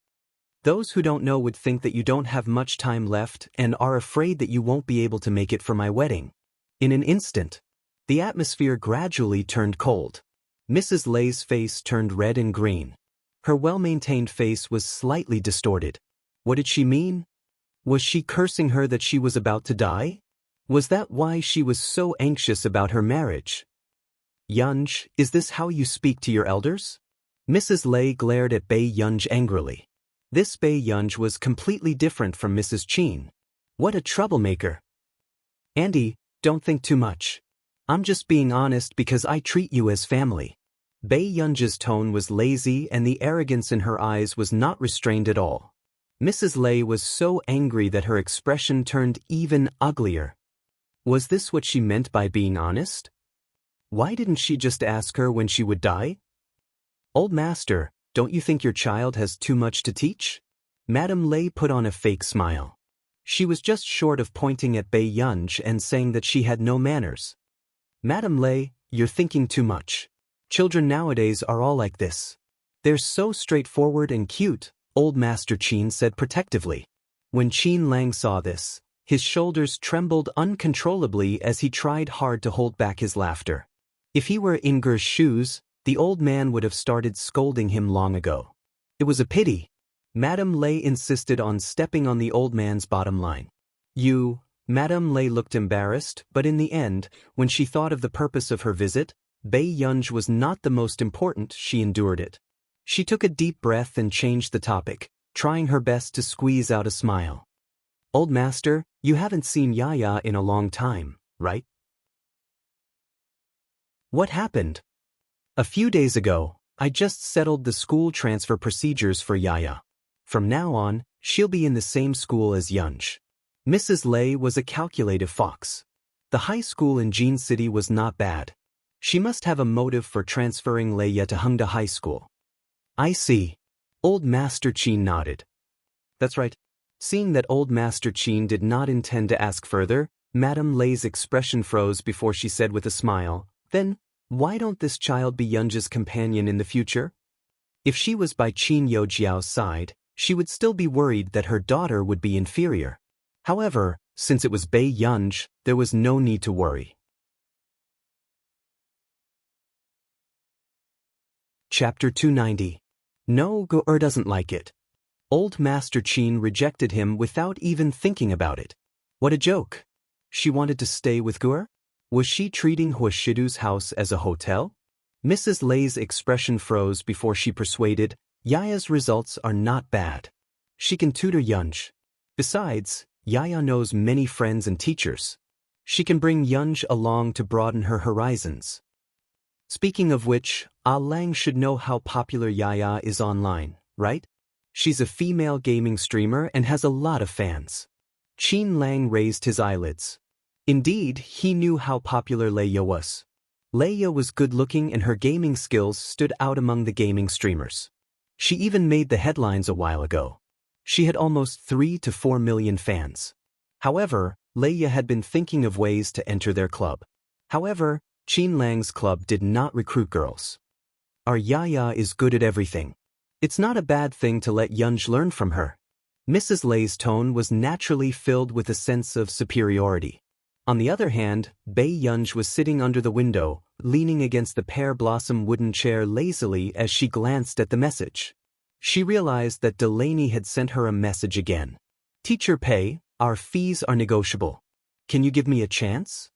Those who don't know would think that you don't have much time left and are afraid that you won't be able to make it for my wedding. In an instant, the atmosphere gradually turned cold. Mrs. Lei's face turned red and green. Her well-maintained face was slightly distorted. What did she mean? Was she cursing her that she was about to die? Was that why she was so anxious about her marriage? Yunj, is this how you speak to your elders? Mrs. Lei glared at Bei Yunj angrily. This Bei Yunj was completely different from Mrs. Chin. What a troublemaker. Auntie, don't think too much. I'm just being honest because I treat you as family. Bei Yunj's tone was lazy and the arrogance in her eyes was not restrained at all. Mrs. Lei was so angry that her expression turned even uglier. Was this what she meant by being honest? Why didn't she just ask her when she would die? Old Master, don't you think your child has too much to teach? Madame Lei put on a fake smile. She was just short of pointing at Bei Yunj and saying that she had no manners. Madame Lei, you're thinking too much. Children nowadays are all like this. They're so straightforward and cute, Old Master Chin said protectively. When Qin Lang saw this, his shoulders trembled uncontrollably as he tried hard to hold back his laughter. If he were in Ger's shoes, the old man would have started scolding him long ago. It was a pity. Madame Lei insisted on stepping on the old man's bottom line. Madame Lei looked embarrassed, but in the end, when she thought of the purpose of her visit, Bei Yunj was not the most important. She endured it. She took a deep breath and changed the topic, trying her best to squeeze out a smile. Old Master, you haven't seen Yaya in a long time, right? What happened? A few days ago, I just settled the school transfer procedures for Yaya. From now on, she'll be in the same school as Yunj. Mrs. Lei was a calculative fox. The high school in Jin City was not bad. She must have a motive for transferring Leia to Hengda High School. I see. Old Master Chin nodded. That's right. Seeing that Old Master Chin did not intend to ask further, Madame Lei's expression froze before she said with a smile, then, why don't this child be Yunj's companion in the future? If she was by Qin Yojiao's side, she would still be worried that her daughter would be inferior. However, since it was Bei Yunj, there was no need to worry. Chapter 290. No, Go-er doesn't like it. Old Master Chin rejected him without even thinking about it. What a joke. She wanted to stay with Go-er? Was she treating Huashidu's house as a hotel? Mrs. Lei's expression froze before she persuaded, Yaya's results are not bad. She can tutor Yunj. Besides, Yaya knows many friends and teachers. She can bring Yunj along to broaden her horizons. Speaking of which, Lang should know how popular Yaya is online, right? She's a female gaming streamer and has a lot of fans. Qin Lang raised his eyelids. Indeed, he knew how popular Leia was. Leia was good-looking and her gaming skills stood out among the gaming streamers. She even made the headlines a while ago. She had almost 3 to 4 million fans. However, Leia had been thinking of ways to enter their club. However, Qin Lang's club did not recruit girls. Our Yaya is good at everything. It's not a bad thing to let Yunj learn from her. Mrs. Lei's tone was naturally filled with a sense of superiority. On the other hand, Bei Yunj was sitting under the window, leaning against the pear-blossom wooden chair lazily as she glanced at the message. She realized that Delaney had sent her a message again. Teacher Pei, our fees are negotiable. Can you give me a chance?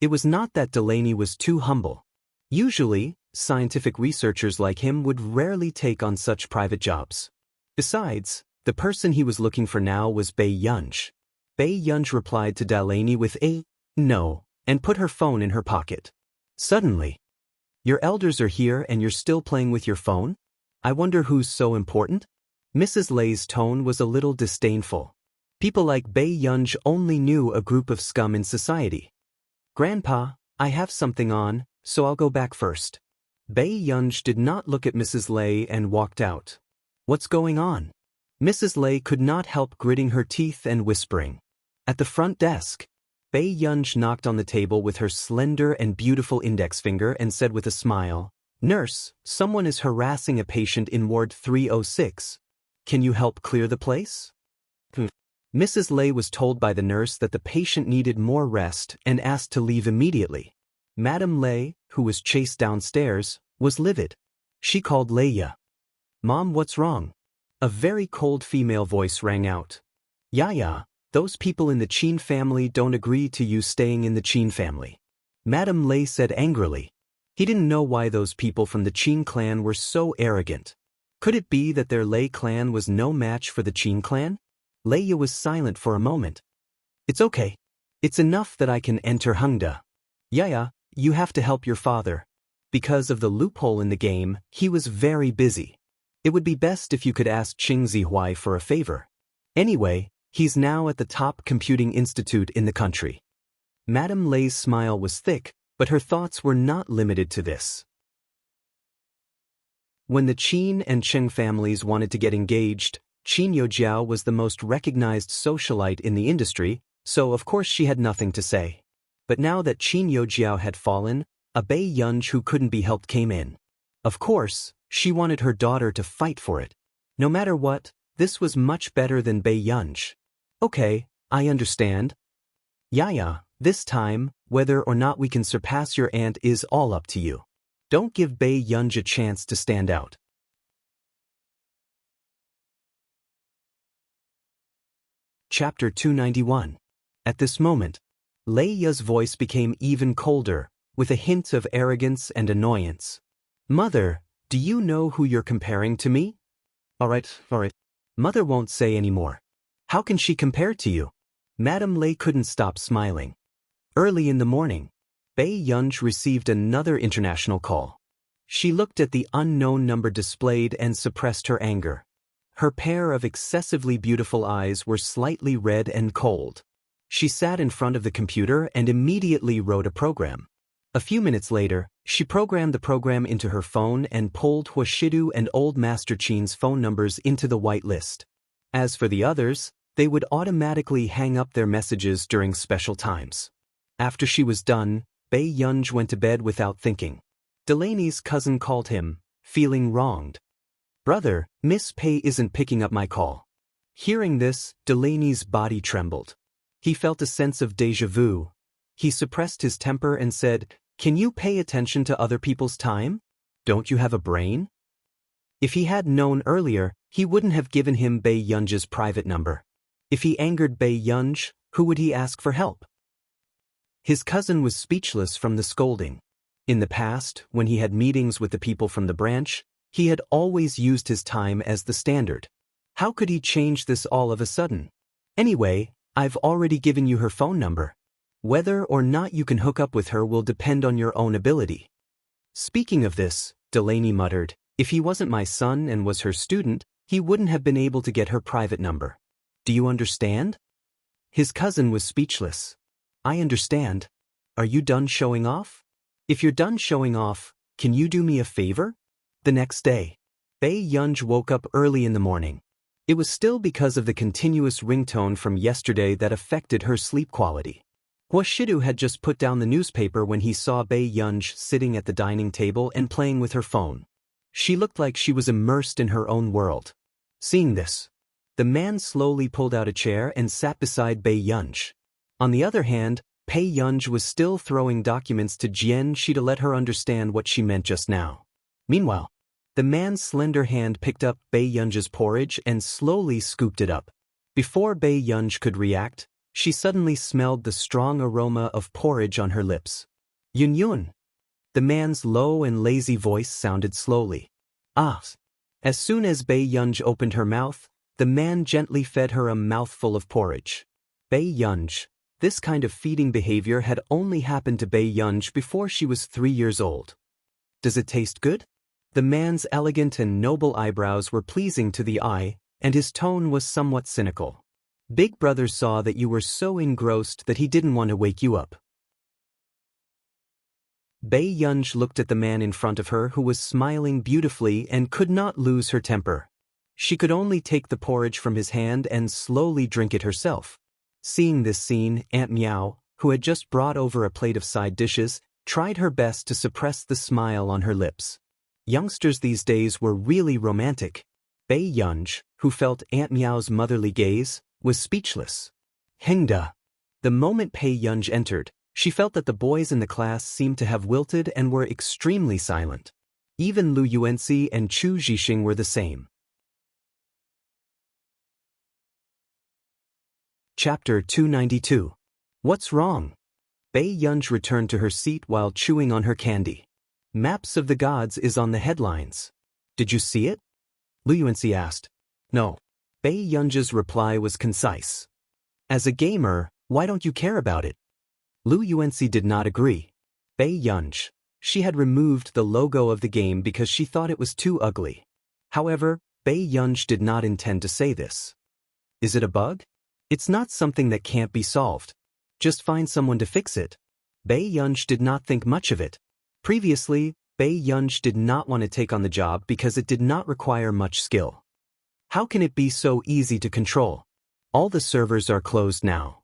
It was not that Delaney was too humble. Usually, scientific researchers like him would rarely take on such private jobs. Besides, the person he was looking for now was Bei Yunj. Bei Yunj replied to Delaney with a no and put her phone in her pocket. Suddenly, your elders are here and you're still playing with your phone? I wonder who's so important? Mrs. Lei's tone was a little disdainful. People like Bei Yunj only knew a group of scum in society. Grandpa, I have something on, so I'll go back first. Bei Yunj did not look at Mrs. Lei and walked out. What's going on? Mrs. Lei could not help gritting her teeth and whispering. At the front desk, Bei Yunj knocked on the table with her slender and beautiful index finger and said with a smile, Nurse, someone is harassing a patient in Ward 306. Can you help clear the place? Mrs. Lei was told by the nurse that the patient needed more rest and asked to leave immediately. Madame Lei, who was chased downstairs, was livid. She called Leia. Mom, what's wrong? A very cold female voice rang out. Yaya, those people in the Qin family don't agree to you staying in the Qin family. Madame Lei said angrily. He didn't know why those people from the Qin clan were so arrogant. Could it be that their Lei clan was no match for the Qin clan? Leia was silent for a moment. It's okay. It's enough that I can enter Hengda. Yaya, you have to help your father. Because of the loophole in the game, he was very busy. It would be best if you could ask Qing Zihuai for a favor. Anyway, he's now at the top computing institute in the country. Madame Lei's smile was thick, but her thoughts were not limited to this. When the Qin and Cheng families wanted to get engaged, Qin Youjiao was the most recognized socialite in the industry, so of course she had nothing to say. But now that Qin Youjiao had fallen, a Bei Yunj who couldn't be helped came in. Of course, she wanted her daughter to fight for it. No matter what, this was much better than Bei Yunj. Okay, I understand. Yaya, this time, whether or not we can surpass your aunt is all up to you. Don't give Bei Yunj a chance to stand out. Chapter 291. At this moment, Leia's voice became even colder, with a hint of arrogance and annoyance. Mother, do you know who you're comparing to me? All right. Mother won't say any more. How can she compare to you? Madame Lei couldn't stop smiling. Early in the morning, Bei Yunj received another international call. She looked at the unknown number displayed and suppressed her anger. Her pair of excessively beautiful eyes were slightly red and cold. She sat in front of the computer and immediately wrote a program. A few minutes later, she programmed the program into her phone and pulled Huashidu and Old Master Qin's phone numbers into the whitelist. As for the others, they would automatically hang up their messages during special times. After she was done, Bei Yunj went to bed without thinking. Delaney's cousin called him, feeling wronged. Brother, Miss Pei isn't picking up my call. Hearing this, Delaney's body trembled. He felt a sense of déjà vu. He suppressed his temper and said, Can you pay attention to other people's time? Don't you have a brain? If he had known earlier, he wouldn't have given him Bei Yunj's private number. If he angered Bei Yunj, who would he ask for help? His cousin was speechless from the scolding. In the past, when he had meetings with the people from the branch, he had always used his time as the standard. How could he change this all of a sudden? Anyway, I've already given you her phone number. Whether or not you can hook up with her will depend on your own ability. Speaking of this, Delaney muttered, if he wasn't my son and was her student, he wouldn't have been able to get her private number. Do you understand? His cousin was speechless. I understand. Are you done showing off? If you're done showing off, can you do me a favor? The next day, Bei Yunj woke up early in the morning. It was still because of the continuous ringtone from yesterday that affected her sleep quality. Huashidu had just put down the newspaper when he saw Bei Yunj sitting at the dining table and playing with her phone. She looked like she was immersed in her own world. Seeing this, The man slowly pulled out a chair and sat beside Bei Yunj. On the other hand, Pei Yunj was still throwing documents to Jian Shi to let her understand what she meant just now. Meanwhile, the man's slender hand picked up Bei Yunj's porridge and slowly scooped it up. Before Bei Yunj could react, she suddenly smelled the strong aroma of porridge on her lips. Yun Yun. The man's low and lazy voice sounded slowly. Ah. As soon as Bei Yunj opened her mouth, the man gently fed her a mouthful of porridge. Bei Yunj. This kind of feeding behavior had only happened to Bei Yunj before she was 3 years old. Does it taste good? The man's elegant and noble eyebrows were pleasing to the eye, and his tone was somewhat cynical. Big Brother saw that you were so engrossed that he didn't want to wake you up. Bei Yunj looked at the man in front of her who was smiling beautifully and could not lose her temper. She could only take the porridge from his hand and slowly drink it herself. Seeing this scene, Aunt Meow, who had just brought over a plate of side dishes, tried her best to suppress the smile on her lips. Youngsters these days were really romantic. Bei Yunj, who felt Aunt Meow's motherly gaze, was speechless. Hengda. The moment Pei Yunj entered, she felt that the boys in the class seemed to have wilted and were extremely silent. Even Lu Yuanxi and Chu Zhixing were the same. Chapter 292. What's wrong? Bei Yunj returned to her seat while chewing on her candy. Maps of the Gods is on the headlines. Did you see it? Lu Yuanxi asked. No. Bei Yunj's reply was concise. As a gamer, why don't you care about it? Lu Yuanxi did not agree. Bei Yunj. She had removed the logo of the game because she thought it was too ugly. However, Bei Yunj did not intend to say this. Is it a bug? It's not something that can't be solved. Just find someone to fix it. Bei Yunj did not think much of it. Previously, Bei Yunj did not want to take on the job because it did not require much skill. How can it be so easy to control? All the servers are closed now.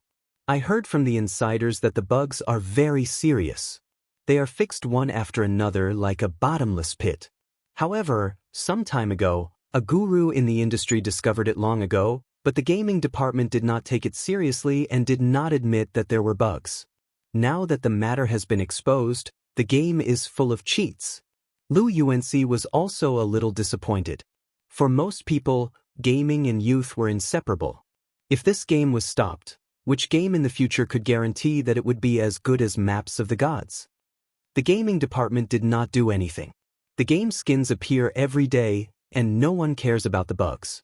I heard from the insiders that the bugs are very serious. They are fixed one after another like a bottomless pit. However, some time ago, a guru in the industry discovered it long ago, but the gaming department did not take it seriously and did not admit that there were bugs. Now that the matter has been exposed, the game is full of cheats. Lu Yuanxi was also a little disappointed. For most people, gaming and youth were inseparable. If this game was stopped, which game in the future could guarantee that it would be as good as Maps of the Gods? The gaming department did not do anything. The game skins appear every day, and no one cares about the bugs.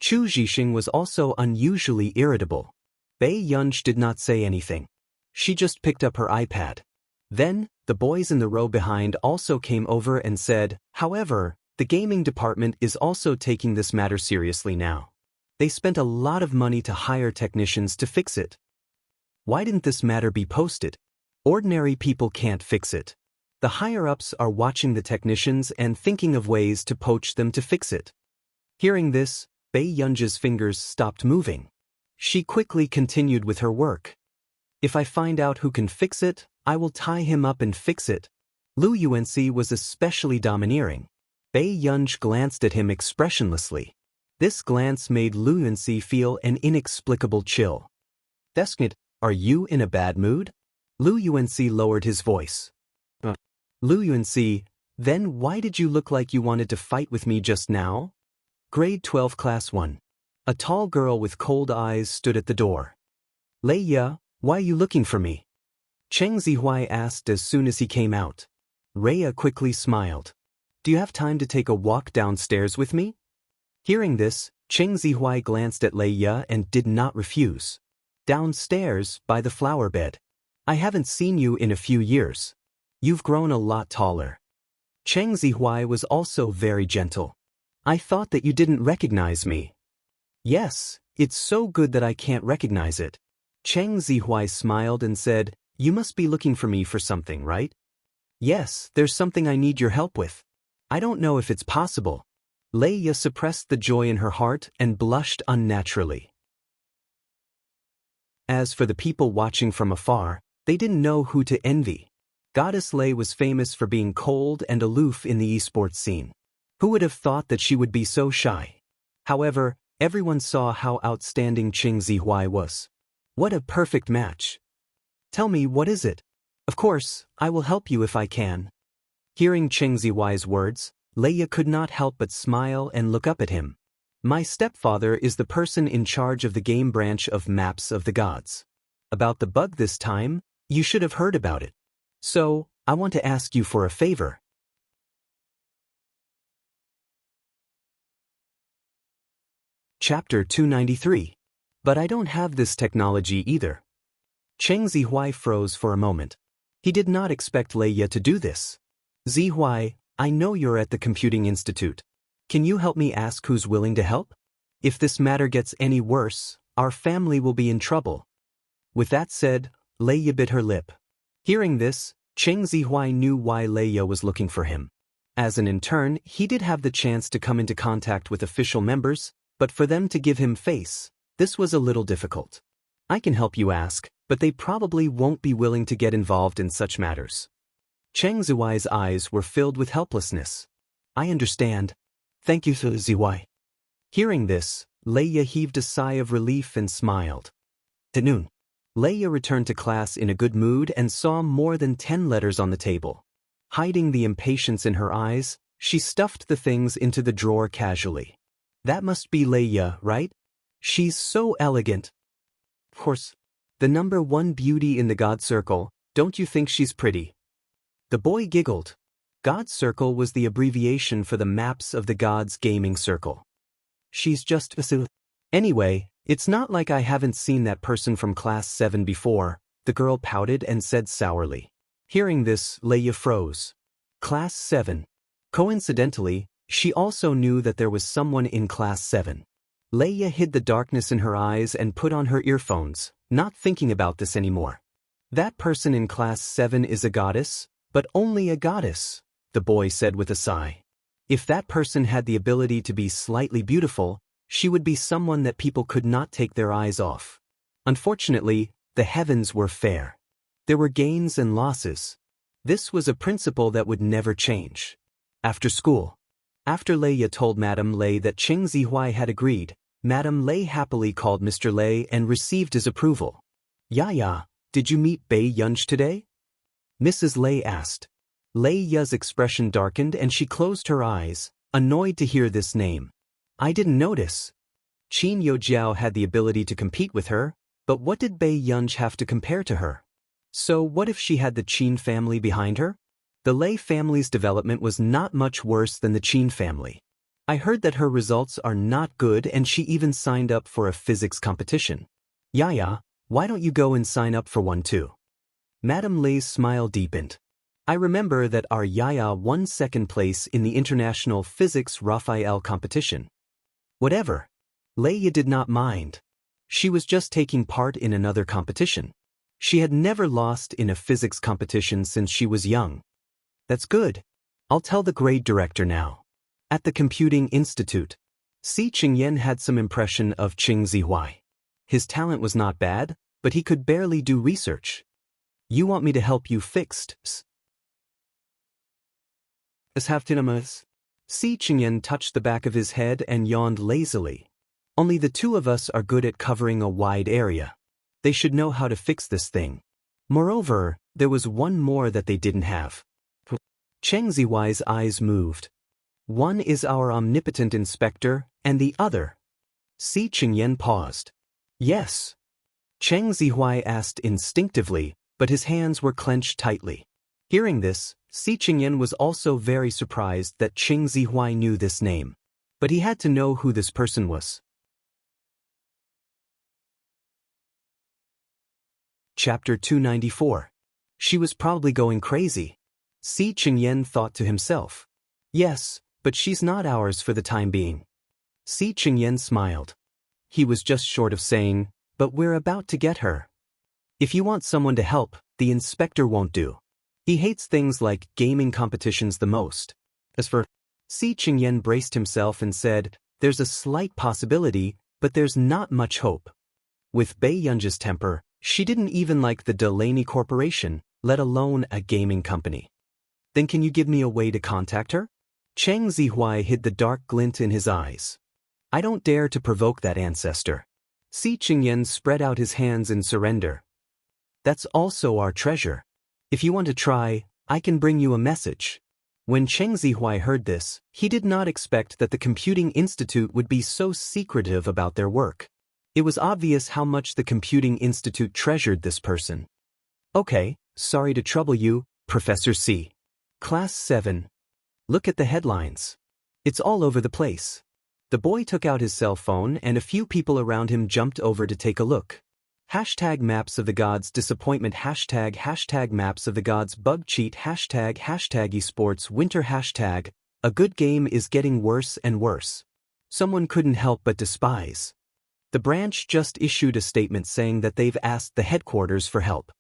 Chu Zhixing was also unusually irritable. Bei Yunj did not say anything. She just picked up her iPad. Then, the boys in the row behind also came over and said, however, the gaming department is also taking this matter seriously now. They spent a lot of money to hire technicians to fix it. Why didn't this matter be posted? Ordinary people can't fix it. The higher-ups are watching the technicians and thinking of ways to poach them to fix it. Hearing this, Bei Yunj's fingers stopped moving. She quickly continued with her work. If I find out who can fix it, I will tie him up and fix it. Lu Yuanxi was especially domineering. Bei Yunj glanced at him expressionlessly. This glance made Lu Yuanxi feel an inexplicable chill. Desknit, are you in a bad mood? Lu Yuanxi lowered his voice. Lu Yuanxi, then why did you look like you wanted to fight with me just now? Grade 12 Class 1. A tall girl with cold eyes stood at the door. Lei Ya, why are you looking for me? Cheng Zihuai asked as soon as he came out. Rhea quickly smiled. Do you have time to take a walk downstairs with me? Hearing this, Cheng Zihuai glanced at Lei Ya and did not refuse. Downstairs, by the flower bed. I haven't seen you in a few years. You've grown a lot taller. Cheng Zihuai was also very gentle. I thought that you didn't recognize me. Yes, it's so good that I can't recognize it. Cheng Zihuai smiled and said, you must be looking for me for something, right? Yes, there's something I need your help with. I don't know if it's possible. Lei Ya suppressed the joy in her heart and blushed unnaturally. As for the people watching from afar, they didn't know who to envy. Goddess Lei was famous for being cold and aloof in the esports scene. Who would have thought that she would be so shy? However, Everyone saw how outstanding Qing Zihuai was. What a perfect match. Tell me, what is it? Of course, I will help you if I can. Hearing Qing Zihuai's words, Leia could not help but smile and look up at him. My stepfather is the person in charge of the game branch of Maps of the Gods. About the bug this time, you should have heard about it. So, I want to ask you for a favor. Chapter 293. But I don't have this technology either. Qing Zihuai froze for a moment. He did not expect Leia to do this. Zihuai, I know you're at the Computing Institute. Can you help me ask who's willing to help? If this matter gets any worse, our family will be in trouble. With that said, Leia bit her lip. Hearing this, Qing Zihuai knew why Leia was looking for him. As an intern, he did have the chance to come into contact with official members, but for them to give him face, this was a little difficult. I can help you ask, but they probably won't be willing to get involved in such matters. Qing Zihuai's eyes were filled with helplessness. I understand. Thank you, Zihuai. Hearing this, Leia heaved a sigh of relief and smiled. At noon, Leia returned to class in a good mood and saw more than 10 letters on the table. Hiding the impatience in her eyes, she stuffed the things into the drawer casually. That must be Leia, right? She's so elegant. Of course. The number one beauty in the God Circle, don't you think she's pretty? The boy giggled. God Circle was the abbreviation for the Maps of the Gods gaming circle. She's just a... Anyway, it's not like I haven't seen that person from Class 7 before, the girl pouted and said sourly. Hearing this, Leia froze. Class 7. Coincidentally, she also knew that there was someone in Class 7. Leia hid the darkness in her eyes and put on her earphones, not thinking about this anymore. That person in Class 7 is a goddess, but only a goddess, the boy said with a sigh. If that person had the ability to be slightly beautiful, she would be someone that people could not take their eyes off. Unfortunately, the heavens were fair. There were gains and losses. This was a principle that would never change. After school. After Leia told Madame Lei that Qing Zihuai had agreed, Madame Lei happily called Mr. Lei and received his approval. Yaya, did you meet Bei Yunj today? Mrs. Lei asked. Leia's expression darkened and she closed her eyes, annoyed to hear this name. I didn't notice. Qin Yojiao had the ability to compete with her, but what did Bei Yunj have to compare to her? So what if she had the Qin family behind her? The Lei family's development was not much worse than the Qin family. I heard that her results are not good and she even signed up for a physics competition. Yaya, why don't you go and sign up for one too? Madame Lei's smile deepened. I remember that our Yaya won second place in the International Physics Raphael competition. Whatever. Leia did not mind. She was just taking part in another competition. She had never lost in a physics competition since she was young. That's good. I'll tell the grade director now. At the Computing Institute, Si Qingyan had some impression of Qing Zihuai. His talent was not bad, but he could barely do research. You want me to help you fix Si Qingyan touched the back of his head and yawned lazily. Only the two of us are good at covering a wide area. They should know how to fix this thing. Moreover, there was one more that they didn't have. Qing Zihuai's eyes moved. One is our omnipotent inspector, and the other. Si Qingyan paused. Yes. Qing Zihuai asked instinctively, but his hands were clenched tightly. Hearing this, Si Qingyan was also very surprised that Qing Zihuai knew this name. But he had to know who this person was. Chapter 294. She was probably going crazy. Si Qingyan thought to himself. Yes, but she's not ours for the time being. Si Qingyan smiled. He was just short of saying, but we're about to get her. If you want someone to help, the inspector won't do. He hates things like gaming competitions the most. As for Si Qingyan braced himself and said, there's a slight possibility, but there's not much hope. With Bei Yunj's temper, she didn't even like the Delaney Corporation, let alone a gaming company. Then can you give me a way to contact her? Qing Zihuai hid the dark glint in his eyes. I don't dare to provoke that ancestor. Si Qingyan spread out his hands in surrender. That's also our treasure. If you want to try, I can bring you a message. When Cheng Zihuai heard this, he did not expect that the Computing Institute would be so secretive about their work. It was obvious how much the Computing Institute treasured this person. Okay, sorry to trouble you, Professor C. Class 7. Look at the headlines. It's all over the place. The boy took out his cell phone and a few people around him jumped over to take a look. Hashtag maps of the gods disappointment hashtag maps of the gods bug cheat hashtag esports winter hashtag a good game is getting worse and worse. Someone couldn't help but despise. The branch just issued a statement saying that they've asked the headquarters for help.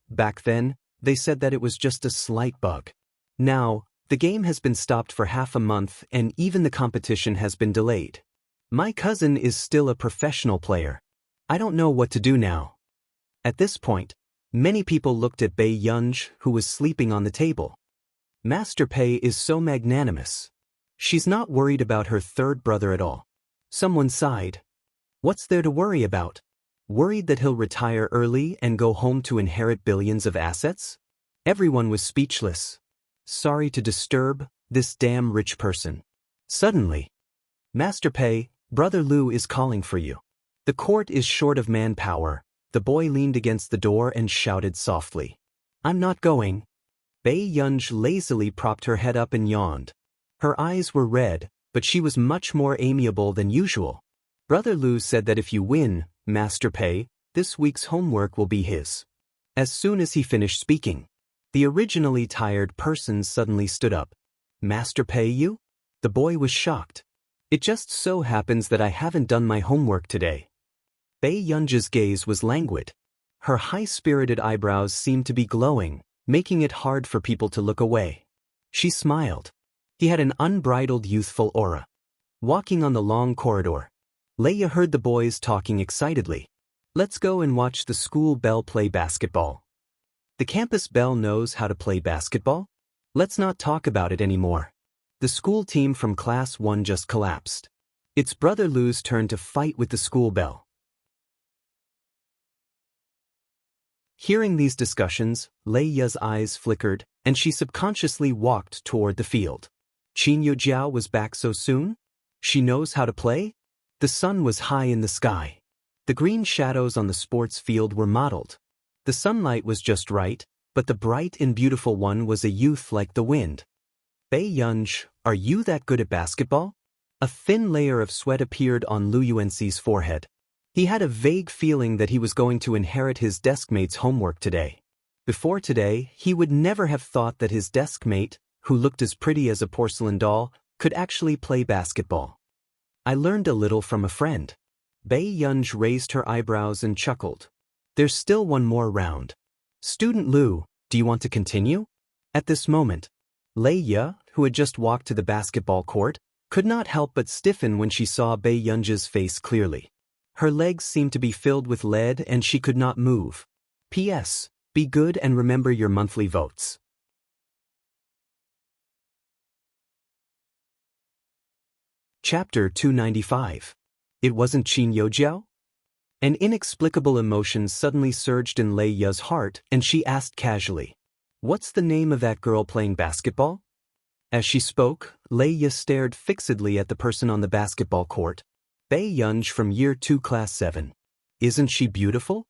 Back then, they said that it was just a slight bug. Now, the game has been stopped for half a month and even the competition has been delayed. My cousin is still a professional player. I don't know what to do now. At this point, many people looked at Bei Yunj, who was sleeping on the table. Master Pei is so magnanimous. She's not worried about her third brother at all. Someone sighed. What's there to worry about? Worried that he'll retire early and go home to inherit billions of assets? Everyone was speechless. Sorry to disturb this damn rich person. Suddenly, Master Pei, Brother Lu is calling for you. The court is short of manpower. The boy leaned against the door and shouted softly. I'm not going. Bei Yunj lazily propped her head up and yawned. Her eyes were red, but she was much more amiable than usual. Brother Lu said that if you win, Master Pei, this week's homework will be his. As soon as he finished speaking, the originally tired person suddenly stood up. Master Pei you? The boy was shocked. It just so happens that I haven't done my homework today. Bei Yunj's gaze was languid. Her high-spirited eyebrows seemed to be glowing, making it hard for people to look away. She smiled. He had an unbridled youthful aura. Walking on the long corridor, Leia heard the boys talking excitedly. Let's go and watch the school belle play basketball. The campus belle knows how to play basketball? Let's not talk about it anymore. The school team from Class 1 just collapsed. It's Brother Lu's turn to fight with the school belle. Hearing these discussions, Leia's eyes flickered, and she subconsciously walked toward the field. Qin Yujiao was back so soon? She knows how to play? The sun was high in the sky. The green shadows on the sports field were mottled. The sunlight was just right, but the bright and beautiful one was a youth like the wind. Bei Yunj, are you that good at basketball? A thin layer of sweat appeared on Lu Yuanxi's forehead. He had a vague feeling that he was going to inherit his deskmate's homework today. Before today, he would never have thought that his deskmate, who looked as pretty as a porcelain doll, could actually play basketball. I learned a little from a friend. Bei Yunj raised her eyebrows and chuckled. There's still one more round. Student Lu, do you want to continue? At this moment, Leia, who had just walked to the basketball court, could not help but stiffen when she saw Bei Yunj's face clearly. Her legs seemed to be filled with lead and she could not move. P.S. Be good and remember your monthly votes. Chapter 295. It wasn't Qin Yujiao? An inexplicable emotion suddenly surged in Leia's heart and she asked casually, "What's the name of that girl playing basketball?" As she spoke, Leia stared fixedly at the person on the basketball court. Bei Yunj from Year 2 Class 7. Isn't she beautiful?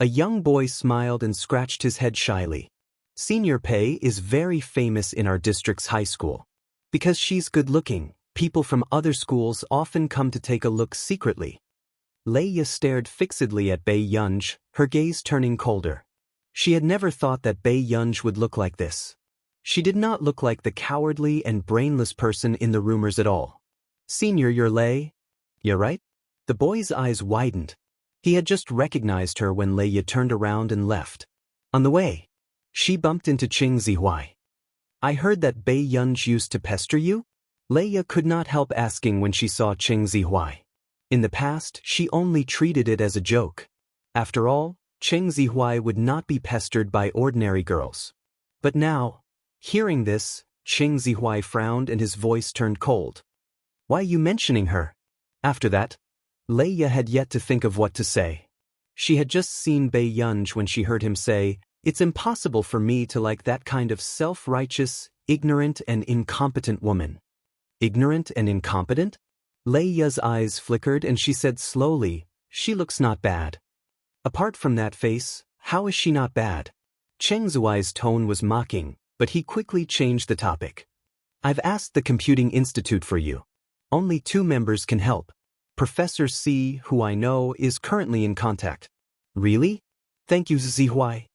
A young boy smiled and scratched his head shyly. Senior Pei is very famous in our district's high school. Because she's good-looking, people from other schools often come to take a look secretly. Leia stared fixedly at Bei Yunj, her gaze turning colder. She had never thought that Bei Yunj would look like this. She did not look like the cowardly and brainless person in the rumors at all. Senior, you're Lei? You right? The boy's eyes widened. He had just recognized her when Leia turned around and left. On the way, she bumped into Cheng Zihuai. I heard that Bei Yunj used to pester you? Leia could not help asking when she saw Cheng Zihuai. In the past, she only treated it as a joke. After all, Cheng Zihuai would not be pestered by ordinary girls. But now, hearing this, Cheng Zihuai frowned and his voice turned cold. Why are you mentioning her? After that, Leia had yet to think of what to say. She had just seen Bei Yunj when she heard him say, "It's impossible for me to like that kind of self-righteous, ignorant and incompetent woman." Ignorant and incompetent? Leia's eyes flickered and she said slowly, "She looks not bad." Apart from that face, how is she not bad? Cheng Zuai's tone was mocking, but he quickly changed the topic. "I've asked the Computing Institute for you. Only 2 members can help. Professor C, who I know, is currently in contact." "Really? Thank you, Zihuai."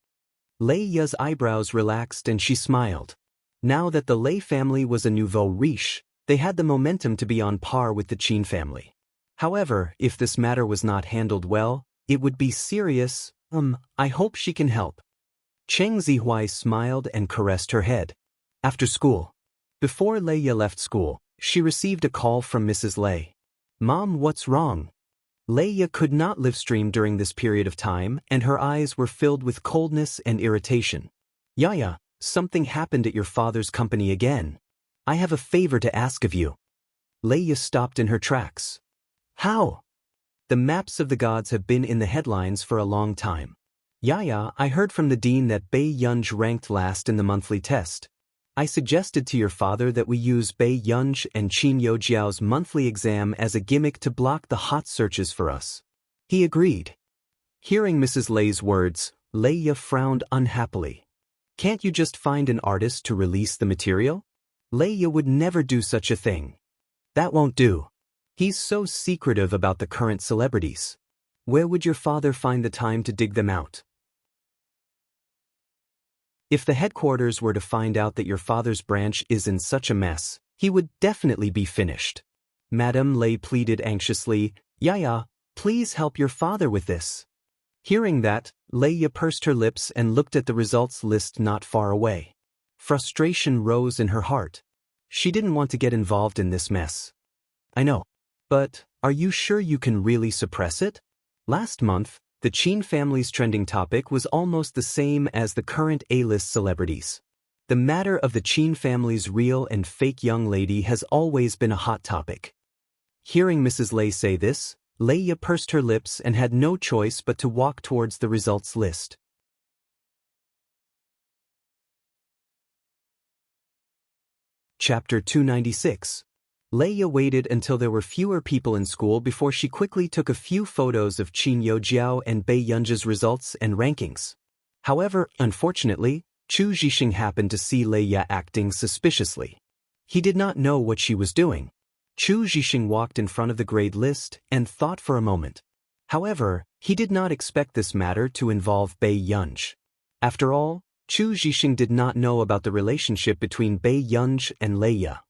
Leia's eyebrows relaxed and she smiled. Now that the Lei family was a nouveau riche, they had the momentum to be on par with the Qin family. However, if this matter was not handled well, it would be serious. I hope she can help." Cheng Zihuai smiled and caressed her head. After school. Before Leia left school, she received a call from Mrs. Lei. "Mom, what's wrong?" Leia could not live stream during this period of time, and her eyes were filled with coldness and irritation. "Yaya, something happened at your father's company again. I have a favor to ask of you." Leia stopped in her tracks. "How?" "The maps of the gods have been in the headlines for a long time. Yaya, I heard from the dean that Bei Yunj ranked last in the monthly test. I suggested to your father that we use Bei Yunj and Qin Youjiao's monthly exam as a gimmick to block the hot searches for us. He agreed." Hearing Mrs. Lei's words, Leia frowned unhappily. "Can't you just find an artist to release the material?" "Leia would never do such a thing. That won't do. He's so secretive about the current celebrities. Where would your father find the time to dig them out?" "If the headquarters were to find out that your father's branch is in such a mess, he would definitely be finished." Madame Lei pleaded anxiously, "Yaya, please help your father with this." Hearing that, Leia pursed her lips and looked at the results list not far away. Frustration rose in her heart. She didn't want to get involved in this mess. "I know. But, are you sure you can really suppress it?" Last month, the Qin family's trending topic was almost the same as the current A-list celebrities. The matter of the Qin family's real and fake young lady has always been a hot topic. Hearing Mrs. Lei say this, Leia pursed her lips and had no choice but to walk towards the results list. Chapter 296. Leia waited until there were fewer people in school before she quickly took a few photos of Qin Youjiao and Bei Yunj's results and rankings. However, unfortunately, Chu Zhixing happened to see Leia acting suspiciously. He did not know what she was doing. Chu Zhixing walked in front of the grade list and thought for a moment. However, he did not expect this matter to involve Bei Yunj. After all, Chu Zhixing did not know about the relationship between Bei Yunj and Leia.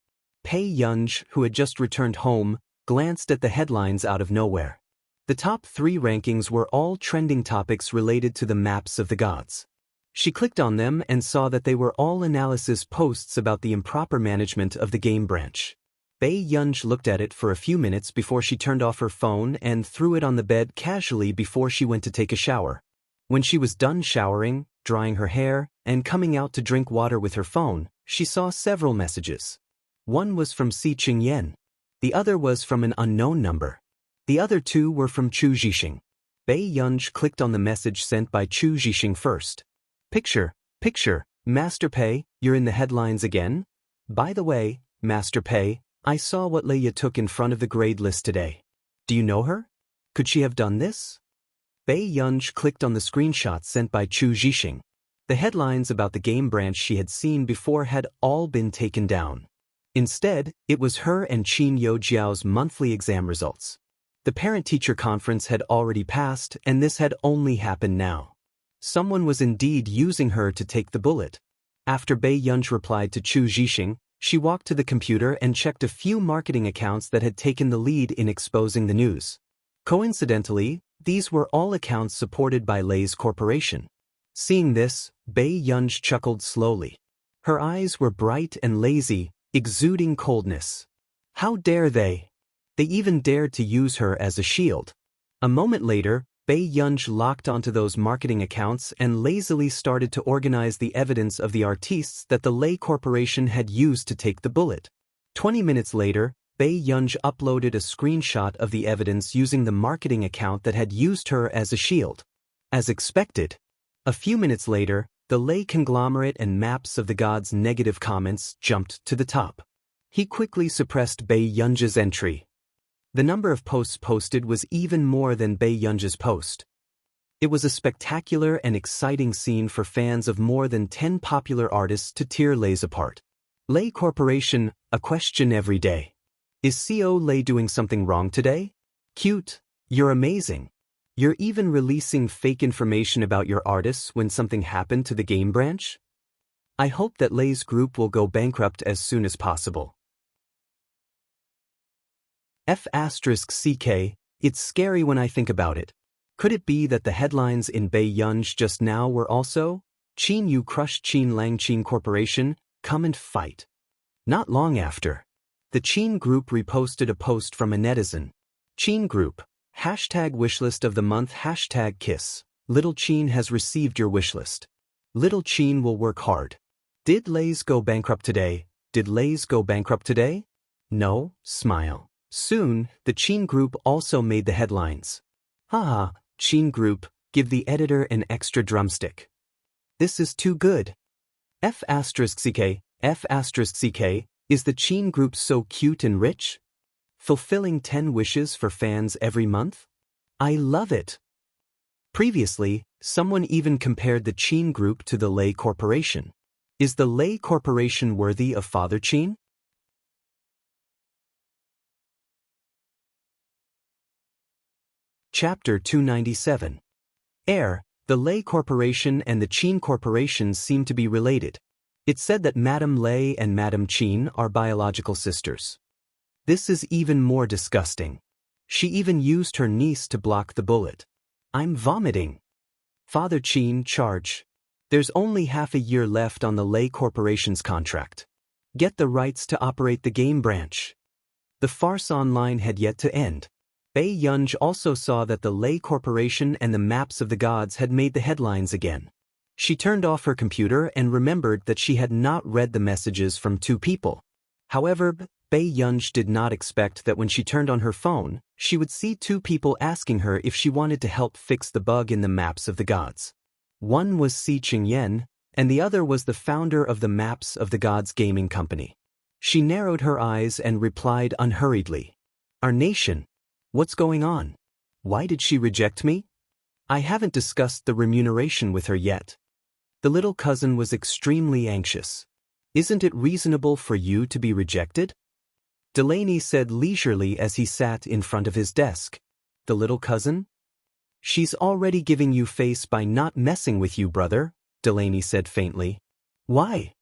Bei Yunj, who had just returned home, glanced at the headlines out of nowhere. The top 3 rankings were all trending topics related to the maps of the gods. She clicked on them and saw that they were all analysis posts about the improper management of the game branch. Bei Yunj looked at it for a few minutes before she turned off her phone and threw it on the bed casually before she went to take a shower. When she was done showering, drying her hair, and coming out to drink water with her phone, she saw several messages. One was from Si Qingyan. The other was from an unknown number. The other 2 were from Chu Zhixing. Bei Yunj clicked on the message sent by Chu Zhixing first. Picture, Master Pei, you're in the headlines again? By the way, Master Pei, I saw what Leia took in front of the grade list today. Do you know her? Could she have done this?" Bei Yunj clicked on the screenshot sent by Chu Zhixing. The headlines about the game branch she had seen before had all been taken down. Instead, it was her and Qin Youjiao's monthly exam results. The parent-teacher conference had already passed, and this had only happened now. Someone was indeed using her to take the bullet. After Bei Yunj replied to Chu Zhixing, she walked to the computer and checked a few marketing accounts that had taken the lead in exposing the news. Coincidentally, these were all accounts supported by Lei's corporation. Seeing this, Bei Yunj chuckled slowly. Her eyes were bright and lazy, exuding coldness. How dare they? They even dared to use her as a shield. A moment later, Bei Yunj locked onto those marketing accounts and lazily started to organize the evidence of the artistes that the Lei Corporation had used to take the bullet. 20 minutes later, Bei Yunj uploaded a screenshot of the evidence using the marketing account that had used her as a shield. As expected, a few minutes later, the Lei conglomerate and maps of the gods' negative comments jumped to the top. He quickly suppressed Bei Yunj's entry. The number of posts posted was even more than Bei Yunj's post. It was a spectacular and exciting scene for fans of more than 10 popular artists to tear Lei's apart. Lei Corporation, a question every day. Is CO Lei doing something wrong today? Cute, you're amazing. You're even releasing fake information about your artists when something happened to the game branch? I hope that Lei's group will go bankrupt as soon as possible. F***CK, it's scary when I think about it. Could it be that the headlines in Bei Yunj just now were also, Qin Yu crushed Qin Lang Qin Corporation, come and fight? Not long after, the Qin Group reposted a post from a netizen. Qin Group, #wishlist of the month #kiss. Little Qin has received your wishlist. Little Qin will work hard. Did Lei's go bankrupt today? Did Lei's go bankrupt today? No, smile. Soon, the Qin Group also made the headlines. Haha, Qin Group, give the editor an extra drumstick. This is too good. F***CK, is the Qin Group so cute and rich? Fulfilling 10 wishes for fans every month? I love it. Previously, someone even compared the Qin Group to the Lei Corporation. Is the Lei Corporation worthy of Father Qin? Chapter 297. The Lei Corporation and the Qin Corporation seem to be related. It's said that Madame Lei and Madame Qin are biological sisters. This is even more disgusting. She even used her niece to block the bullet. I'm vomiting. Father Qin, charge. There's only half a year left on the Lei Corporation's contract. Get the rights to operate the game branch. The farce online had yet to end. Bei Yunj also saw that the Lei Corporation and the maps of the gods had made the headlines again. She turned off her computer and remembered that she had not read the messages from 2 people. However, Bei Yunj did not expect that when she turned on her phone, she would see 2 people asking her if she wanted to help fix the bug in the maps of the gods. One was Si Qingyan, and the other was the founder of the Maps of the Gods gaming company. She narrowed her eyes and replied unhurriedly. Our nation. What's going on? Why did she reject me? I haven't discussed the remuneration with her yet. The little cousin was extremely anxious. Isn't it reasonable for you to be rejected? Delaney said leisurely as he sat in front of his desk. The little cousin? She's already giving you face by not messing with you, brother, Delaney said faintly. Why?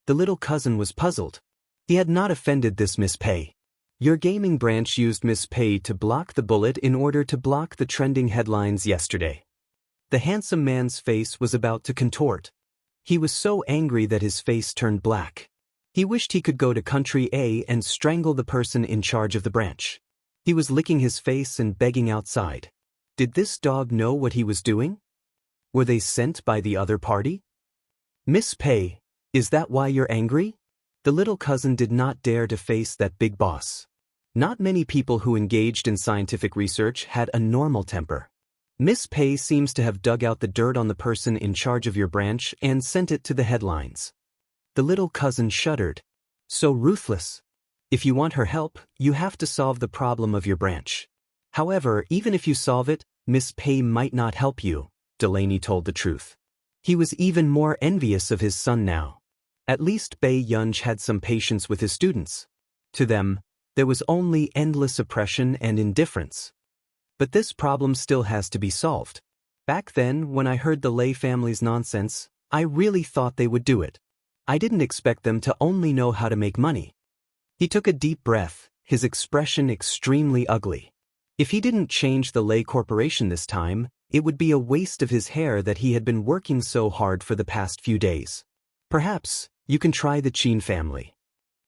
The little cousin was puzzled. He had not offended this Miss Pei. Your gaming branch used Miss Pei to block the bullet in order to block the trending headlines yesterday. The handsome man's face was about to contort. He was so angry that his face turned black. He wished he could go to Country A and strangle the person in charge of the branch. He was licking his face and begging outside. Did this dog know what he was doing? Were they sent by the other party? Miss Pei, is that why you're angry? The little cousin did not dare to face that big boss. Not many people who engaged in scientific research had a normal temper. Miss Pei seems to have dug out the dirt on the person in charge of your branch and sent it to the headlines. The little cousin shuddered. So ruthless. If you want her help, you have to solve the problem of your branch. However, even if you solve it, Miss Pei might not help you, Delaney told the truth. He was even more envious of his son now. At least Bei Yunj had some patience with his students. To them, there was only endless oppression and indifference. But this problem still has to be solved. Back then, when I heard the Lei family's nonsense, I really thought they would do it. I didn't expect them to only know how to make money. He took a deep breath, his expression extremely ugly. If he didn't change the Lei Corporation this time, it would be a waste of his hair that he had been working so hard for the past few days. Perhaps, you can try the Qin family.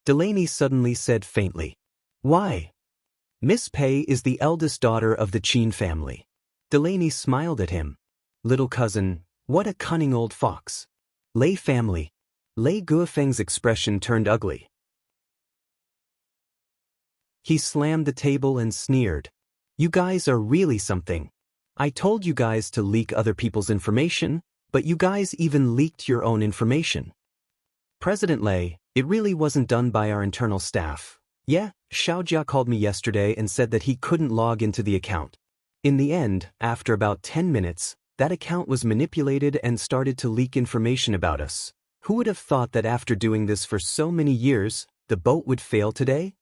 Delaney suddenly said faintly. Why? Miss Pei is the eldest daughter of the Qin family. Delaney smiled at him. Little cousin, what a cunning old fox. Lei family. Lei Guofeng's expression turned ugly. He slammed the table and sneered. You guys are really something. I told you guys to leak other people's information, but you guys even leaked your own information. President Lei, it really wasn't done by our internal staff. Yeah, Xiaojia called me yesterday and said that he couldn't log into the account. In the end, after about 10 minutes, that account was manipulated and started to leak information about us. Who would have thought that after doing this for so many years, the boat would fail today?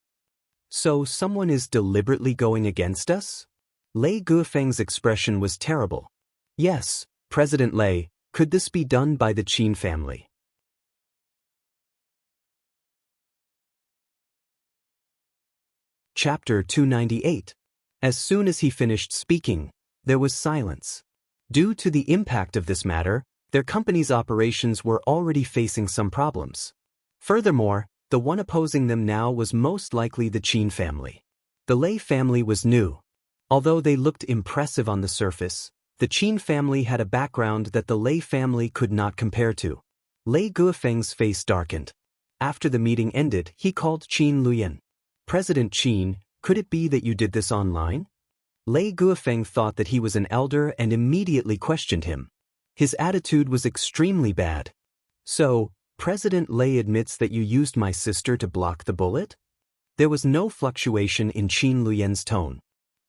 So someone is deliberately going against us? Lei Guofeng's expression was terrible. Yes, President Lei, could this be done by the Qin family? Chapter 298. As soon as he finished speaking, there was silence. Due to the impact of this matter, their company's operations were already facing some problems. Furthermore, the one opposing them now was most likely the Qin family. The Lei family was new. Although they looked impressive on the surface, the Qin family had a background that the Lei family could not compare to. Lei Guofeng's face darkened. After the meeting ended, he called Qin Luyan. President Qin, could it be that you did this online? Lei Guofeng thought that he was an elder and immediately questioned him. His attitude was extremely bad. So, President Lei admits that you used my sister to block the bullet? There was no fluctuation in Qin Luyan's tone.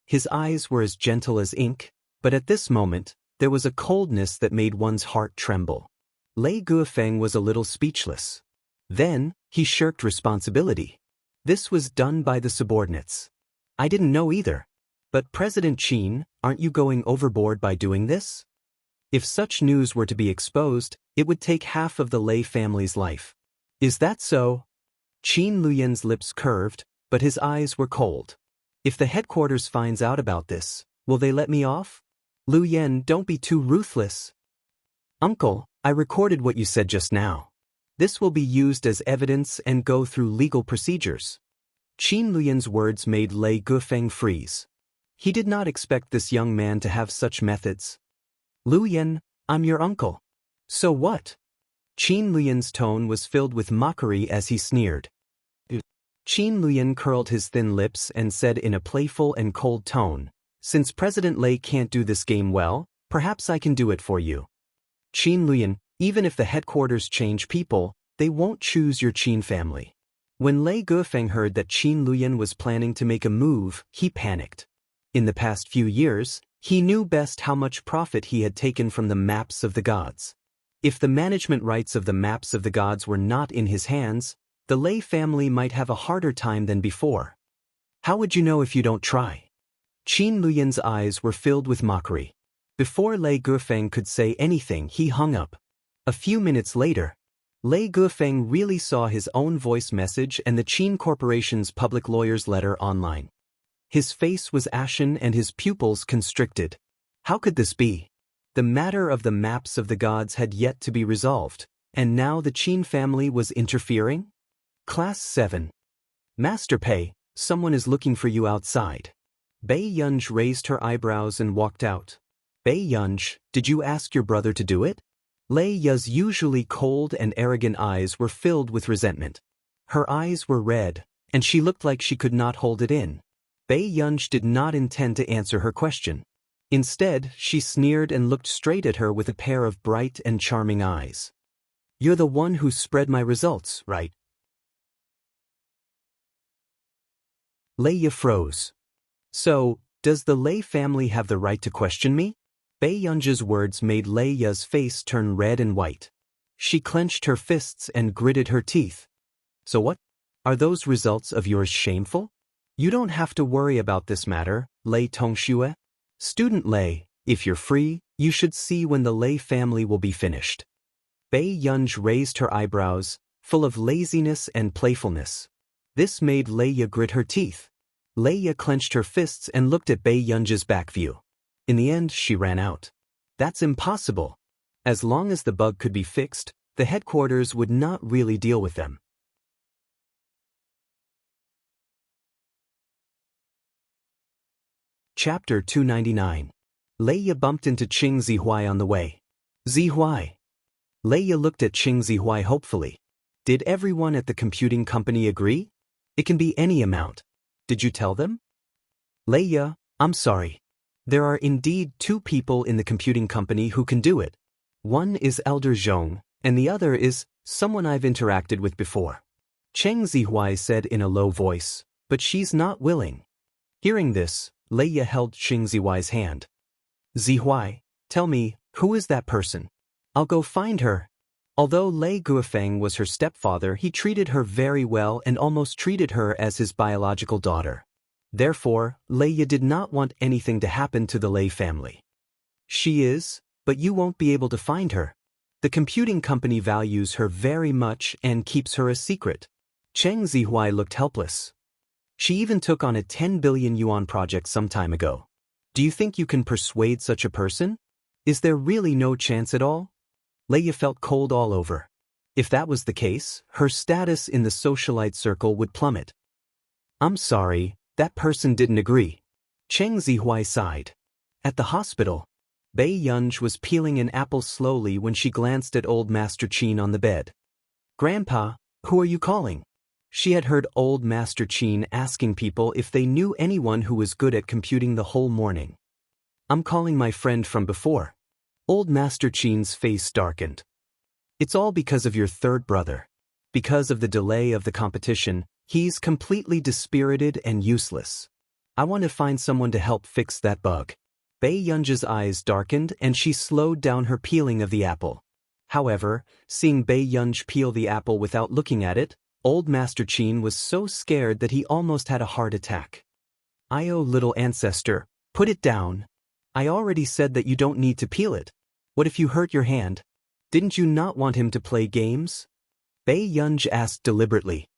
His eyes were as gentle as ink, but at this moment, there was a coldness that made one's heart tremble. Lei Guofeng was a little speechless. Then, he shirked responsibility. This was done by the subordinates. I didn't know either. But President Qin, aren't you going overboard by doing this? If such news were to be exposed, it would take half of the Lei family's life. Is that so? Qin Luyan's lips curved, but his eyes were cold. If the headquarters finds out about this, will they let me off? Luyan, don't be too ruthless. Uncle, I recorded what you said just now. This will be used as evidence and go through legal procedures. Qin Luyan's words made Lei Guofeng freeze. He did not expect this young man to have such methods. Luyan, I'm your uncle. So what? Qin Luyan's tone was filled with mockery as he sneered. Qin Luyan curled his thin lips and said in a playful and cold tone, since President Lei can't do this game well, perhaps I can do it for you. Qin Luyan, even if the headquarters change people, they won't choose your Qin family. When Lei Guofeng heard that Qin Luyan was planning to make a move, he panicked. In the past few years, he knew best how much profit he had taken from the maps of the gods. If the management rights of the maps of the gods were not in his hands, the Lei family might have a harder time than before. How would you know if you don't try? Qin Luyan's eyes were filled with mockery. Before Lei Guofeng could say anything, he hung up. A few minutes later, Lei Guofeng really saw his own voice message and the Qin Corporation's public lawyer's letter online. His face was ashen and his pupils constricted. How could this be? The matter of the maps of the gods had yet to be resolved, and now the Qin family was interfering? Class 7. Master Pei, someone is looking for you outside. Bei Yunj raised her eyebrows and walked out. Bei Yunj, did you ask your brother to do it? Lei Ya's usually cold and arrogant eyes were filled with resentment. Her eyes were red, and she looked like she could not hold it in. Bei Yunj did not intend to answer her question. Instead, she sneered and looked straight at her with a pair of bright and charming eyes. You're the one who spread my results, right? Lei Ya froze. So, does the Lei family have the right to question me? Bei Yunj's words made Lei Ya's face turn red and white. She clenched her fists and gritted her teeth. So what? Are those results of yours shameful? You don't have to worry about this matter, Lei Tongxue. Student Lei, if you're free, you should see when the Lei family will be finished. Bei Yunj raised her eyebrows, full of laziness and playfulness. This made Lei Ya grit her teeth. Lei Ya clenched her fists and looked at Bei Yunj's back view. In the end, she ran out. That's impossible. As long as the bug could be fixed, the headquarters would not really deal with them. Chapter 299. Lei Ya bumped into Qing Zihuai on the way. Zihuai. Lei Ya looked at Qing Zihuai hopefully. Did everyone at the computing company agree? It can be any amount. Did you tell them? Leia, I'm sorry. There are indeed two people in the computing company who can do it. One is Elder Zhong, and the other is someone I've interacted with before. Cheng Zihuai said in a low voice, but she's not willing. Hearing this, Leia held Cheng Zihuai's hand. Zihuai, tell me, who is that person? I'll go find her. Although Lei Guofeng was her stepfather, he treated her very well and almost treated her as his biological daughter. Therefore, Leia did not want anything to happen to the Lei family. She is, but you won't be able to find her. The computing company values her very much and keeps her a secret. Cheng Zihuai looked helpless. She even took on a 10 billion yuan project some time ago. Do you think you can persuade such a person? Is there really no chance at all? Leia felt cold all over. If that was the case, her status in the socialite circle would plummet. I'm sorry, that person didn't agree. Cheng Zihuai sighed. At the hospital, Bei Yunj was peeling an apple slowly when she glanced at old Master Qin on the bed. Grandpa, who are you calling? She had heard old Master Qin asking people if they knew anyone who was good at computing the whole morning. I'm calling my friend from before. Old Master Qin's face darkened. It's all because of your third brother. Because of the delay of the competition, he's completely dispirited and useless. I want to find someone to help fix that bug. Bei Yunj's eyes darkened and she slowed down her peeling of the apple. However, seeing Bei Yunj peel the apple without looking at it, old Master Qin was so scared that he almost had a heart attack. "Io, little ancestor, put it down. I already said that you don't need to peel it. What if you hurt your hand? Didn't you not want him to play games?" Bei Yunj asked deliberately.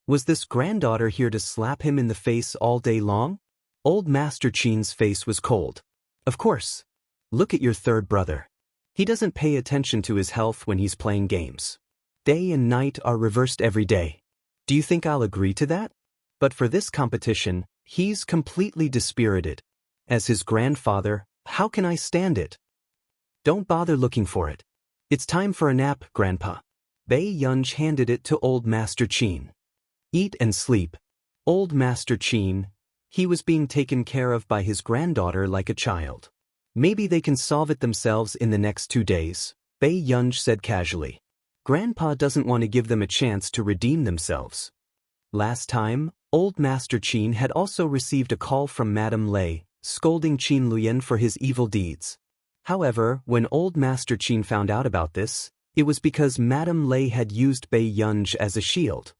Was this granddaughter here to slap him in the face all day long? Old Master Qin's face was cold. Of course. Look at your third brother. He doesn't pay attention to his health when he's playing games. Day and night are reversed every day. Do you think I'll agree to that? But for this competition, he's completely dispirited. As his grandfather, how can I stand it? Don't bother looking for it. It's time for a nap, Grandpa. Bei Yunj handed it to old Master Qin. Eat and sleep. Old Master Qin, he was being taken care of by his granddaughter like a child. Maybe they can solve it themselves in the next 2 days, Bei Yunj said casually. Grandpa doesn't want to give them a chance to redeem themselves. Last time, old Master Qin had also received a call from Madame Lei, scolding Qin Luyan for his evil deeds. However, when old Master Qin found out about this, it was because Madame Lei had used Bei Yunj as a shield.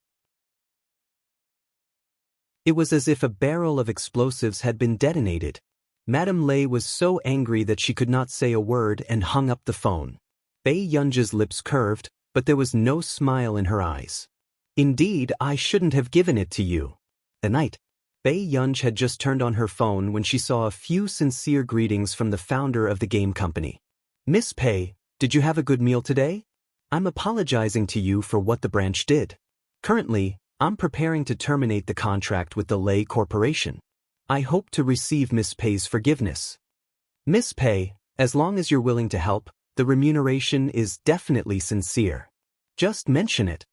It was as if a barrel of explosives had been detonated. Madame Lei was so angry that she could not say a word and hung up the phone. Bei Yunj's lips curved, but there was no smile in her eyes. Indeed, I shouldn't have given it to you. The night. Bei Yunj had just turned on her phone when she saw a few sincere greetings from the founder of the game company. Miss Pei, did you have a good meal today? I'm apologizing to you for what the branch did. Currently, I'm preparing to terminate the contract with the Lei Corporation. I hope to receive Miss Pei's forgiveness. Miss Pei, as long as you're willing to help, the remuneration is definitely sincere. Just mention it.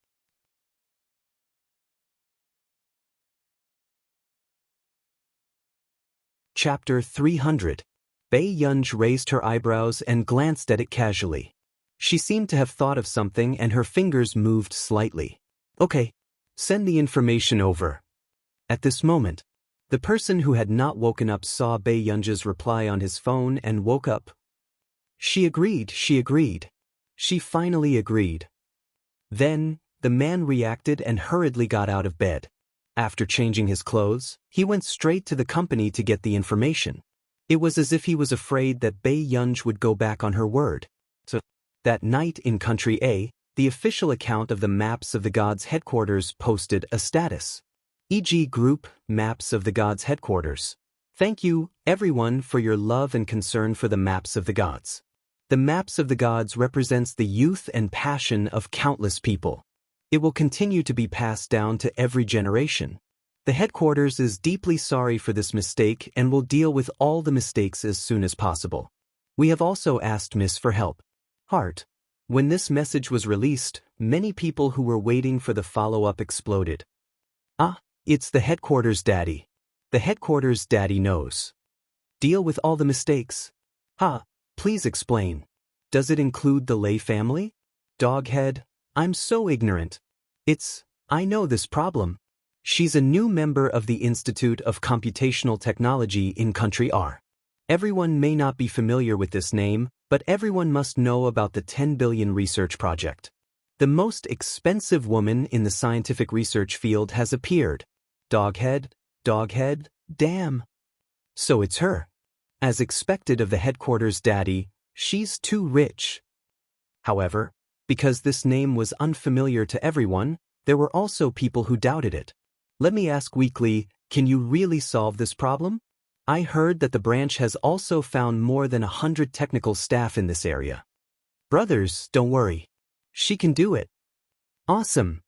Chapter 300. Bei Yunj raised her eyebrows and glanced at it casually. She seemed to have thought of something and her fingers moved slightly. Okay, send the information over. At this moment, the person who had not woken up saw Bei Yunj's reply on his phone and woke up. She agreed. She finally agreed. Then, the man reacted and hurriedly got out of bed. After changing his clothes, he went straight to the company to get the information. It was as if he was afraid that Bei Yunj would go back on her word. So, that night in Country A, the official account of the Maps of the Gods headquarters posted a status. E.g. Group, Maps of the Gods headquarters. Thank you, everyone, for your love and concern for the Maps of the Gods. The Maps of the Gods represents the youth and passion of countless people. It will continue to be passed down to every generation. The headquarters is deeply sorry for this mistake and will deal with all the mistakes as soon as possible. We have also asked Miss for help. Heart. When this message was released, many people who were waiting for the follow-up exploded. Ah, It's the headquarters daddy. The headquarters daddy knows. Deal with all the mistakes. Please explain. Does it include the Lay family? Doghead, I'm so ignorant. I know this problem. She's a new member of the Institute of Computational Technology in Country R. Everyone may not be familiar with this name, but everyone must know about the 10 billion research project. The most expensive woman in the scientific research field has appeared. Doghead, damn. So it's her. As expected of the headquarters daddy, she's too rich. However, because this name was unfamiliar to everyone, there were also people who doubted it. Let me ask weakly, can you really solve this problem? I heard that the branch has also found more than 100 technical staff in this area. Brothers, don't worry. She can do it. Awesome.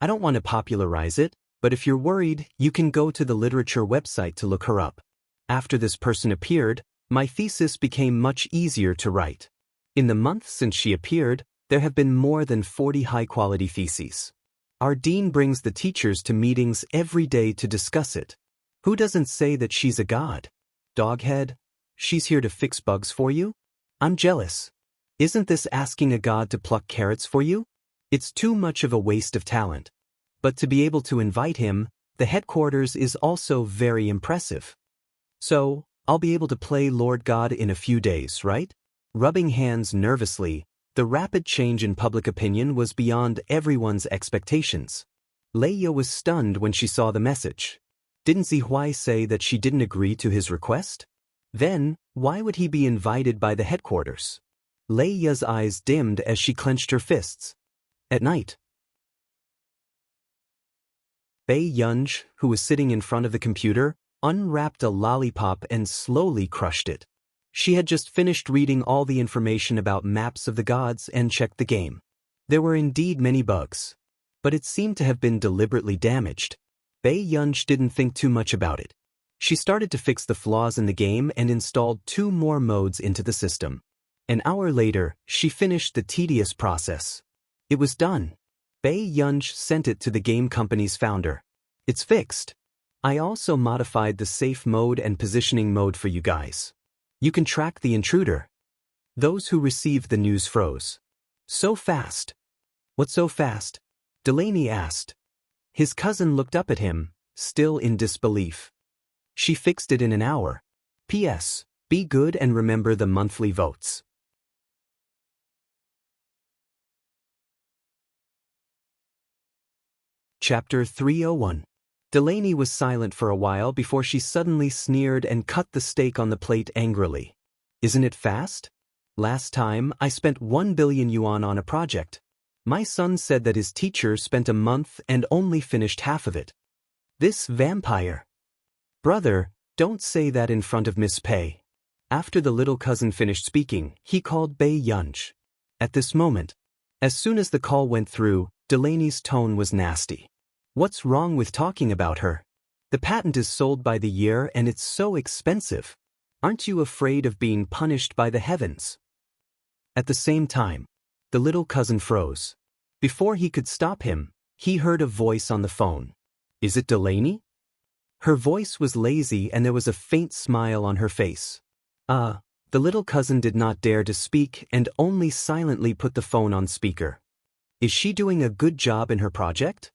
I don't want to popularize it, but if you're worried, you can go to the literature website to look her up. After this person appeared, my thesis became much easier to write. In the month since she appeared, there have been more than 40 high-quality theses. Our dean brings the teachers to meetings every day to discuss it. Who doesn't say that she's a god? Doghead, she's here to fix bugs for you? I'm jealous. Isn't this asking a god to pluck carrots for you? It's too much of a waste of talent. But to be able to invite him, the headquarters is also very impressive. So, I'll be able to play Lord God in a few days, right? Rubbing hands nervously, the rapid change in public opinion was beyond everyone's expectations. Leia was stunned when she saw the message. Didn't Zihui say that she didn't agree to his request? Then, why would he be invited by the headquarters? Leia's eyes dimmed as she clenched her fists. At night, Bei Yunj, who was sitting in front of the computer, unwrapped a lollipop and slowly crushed it. She had just finished reading all the information about maps of the gods and checked the game. There were indeed many bugs, but it seemed to have been deliberately damaged. Bei Yunj didn't think too much about it. She started to fix the flaws in the game and installed 2 more modes into the system. An hour later, she finished the tedious process. It was done. Bei Yunj sent it to the game company's founder. It's fixed. I also modified the safe mode and positioning mode for you guys. You can track the intruder. Those who received the news froze. So fast. What's so fast? Delaney asked. His cousin looked up at him, still in disbelief. She fixed it in an hour. P.S. Be good and remember the monthly votes. Chapter 301. Delaney was silent for a while before she suddenly sneered and cut the steak on the plate angrily. Isn't it fast? Last time, I spent 1 billion yuan on a project. My son said that his teacher spent a month and only finished half of it. This vampire. Brother, don't say that in front of Miss Pei. After the little cousin finished speaking, he called Bei Yunj. At this moment, as soon as the call went through, Delaney's tone was nasty. What's wrong with talking about her? The patent is sold by the year and it's so expensive. Aren't you afraid of being punished by the heavens? At the same time, the little cousin froze. Before he could stop him, he heard a voice on the phone. Is it Delaney? Her voice was lazy and there was a faint smile on her face. The little cousin did not dare to speak and only silently put the phone on speaker. Is she doing a good job in her project?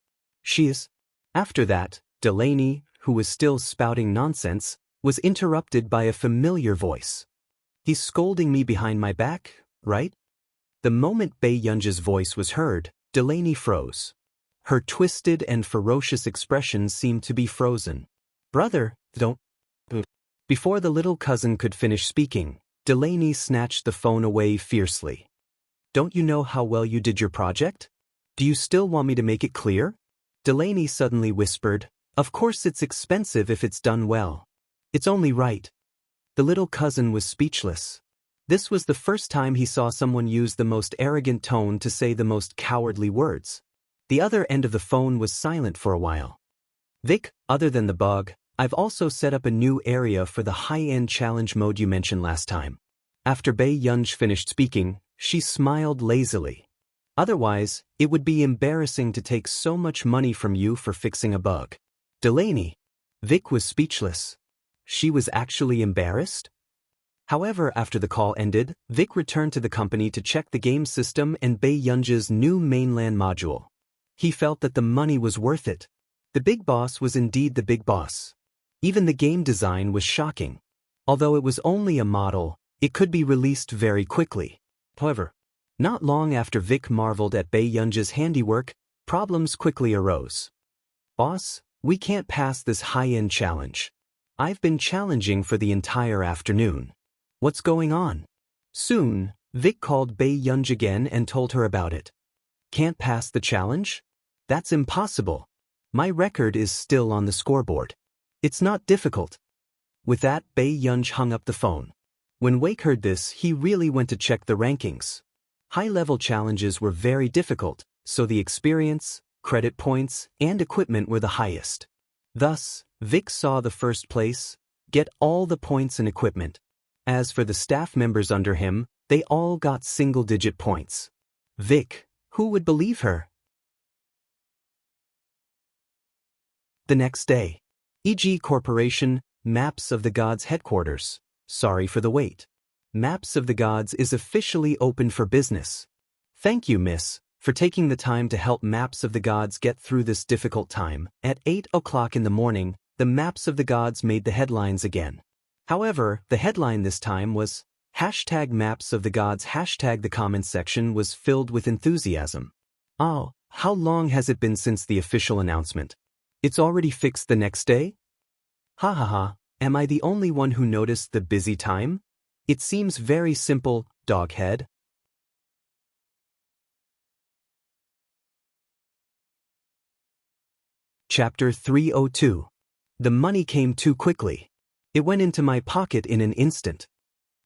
She is. After that, Delaney, who was still spouting nonsense, was interrupted by a familiar voice. He's scolding me behind my back, right? The moment Bei Yunj's voice was heard, Delaney froze. Her twisted and ferocious expression seemed to be frozen. Brother, don't. Before the little cousin could finish speaking, Delaney snatched the phone away fiercely. Don't you know how well you did your project? Do you still want me to make it clear? Delaney suddenly whispered, Of course it's expensive if it's done well. It's only right. The little cousin was speechless. This was the first time he saw someone use the most arrogant tone to say the most cowardly words. The other end of the phone was silent for a while. Vic, other than the bug, I've also set up a new area for the high-end challenge mode you mentioned last time. After Bei Yunj finished speaking, she smiled lazily. Otherwise, it would be embarrassing to take so much money from you for fixing a bug. Delaney. Vic was speechless. She was actually embarrassed? However, after the call ended, Vic returned to the company to check the game system and Bae Yunja's new mainland module. He felt that the money was worth it. The big boss was indeed the big boss. Even the game design was shocking. Although it was only a model, it could be released very quickly. However, not long after Vic marveled at Bae Yunja's handiwork, problems quickly arose. Boss, we can't pass this high-end challenge. I've been challenging for the entire afternoon. What's going on? Soon, Vic called Bae Yunja again and told her about it. Can't pass the challenge? That's impossible. My record is still on the scoreboard. It's not difficult. With that, Bae Yunja hung up the phone. When Wake heard this, he really went to check the rankings. High-level challenges were very difficult, so the experience, credit points, and equipment were the highest. Thus, Vic saw the first place get all the points and equipment. As for the staff members under him, they all got single-digit points. Vic, who would believe her? The next day. E.g. Corporation, Maps of the Gods headquarters. Sorry for the wait. Maps of the Gods is officially open for business. Thank you, miss, for taking the time to help Maps of the Gods get through this difficult time. At 8 o'clock in the morning, the Maps of the Gods made the headlines again. However, the headline this time was, #Maps of the Gods. The comment section was filled with enthusiasm. Oh, how long has it been since the official announcement? It's already fixed the next day? Ha ha ha, am I the only one who noticed the busy time? It seems very simple, doghead. Chapter 302. The money came too quickly. It went into my pocket in an instant.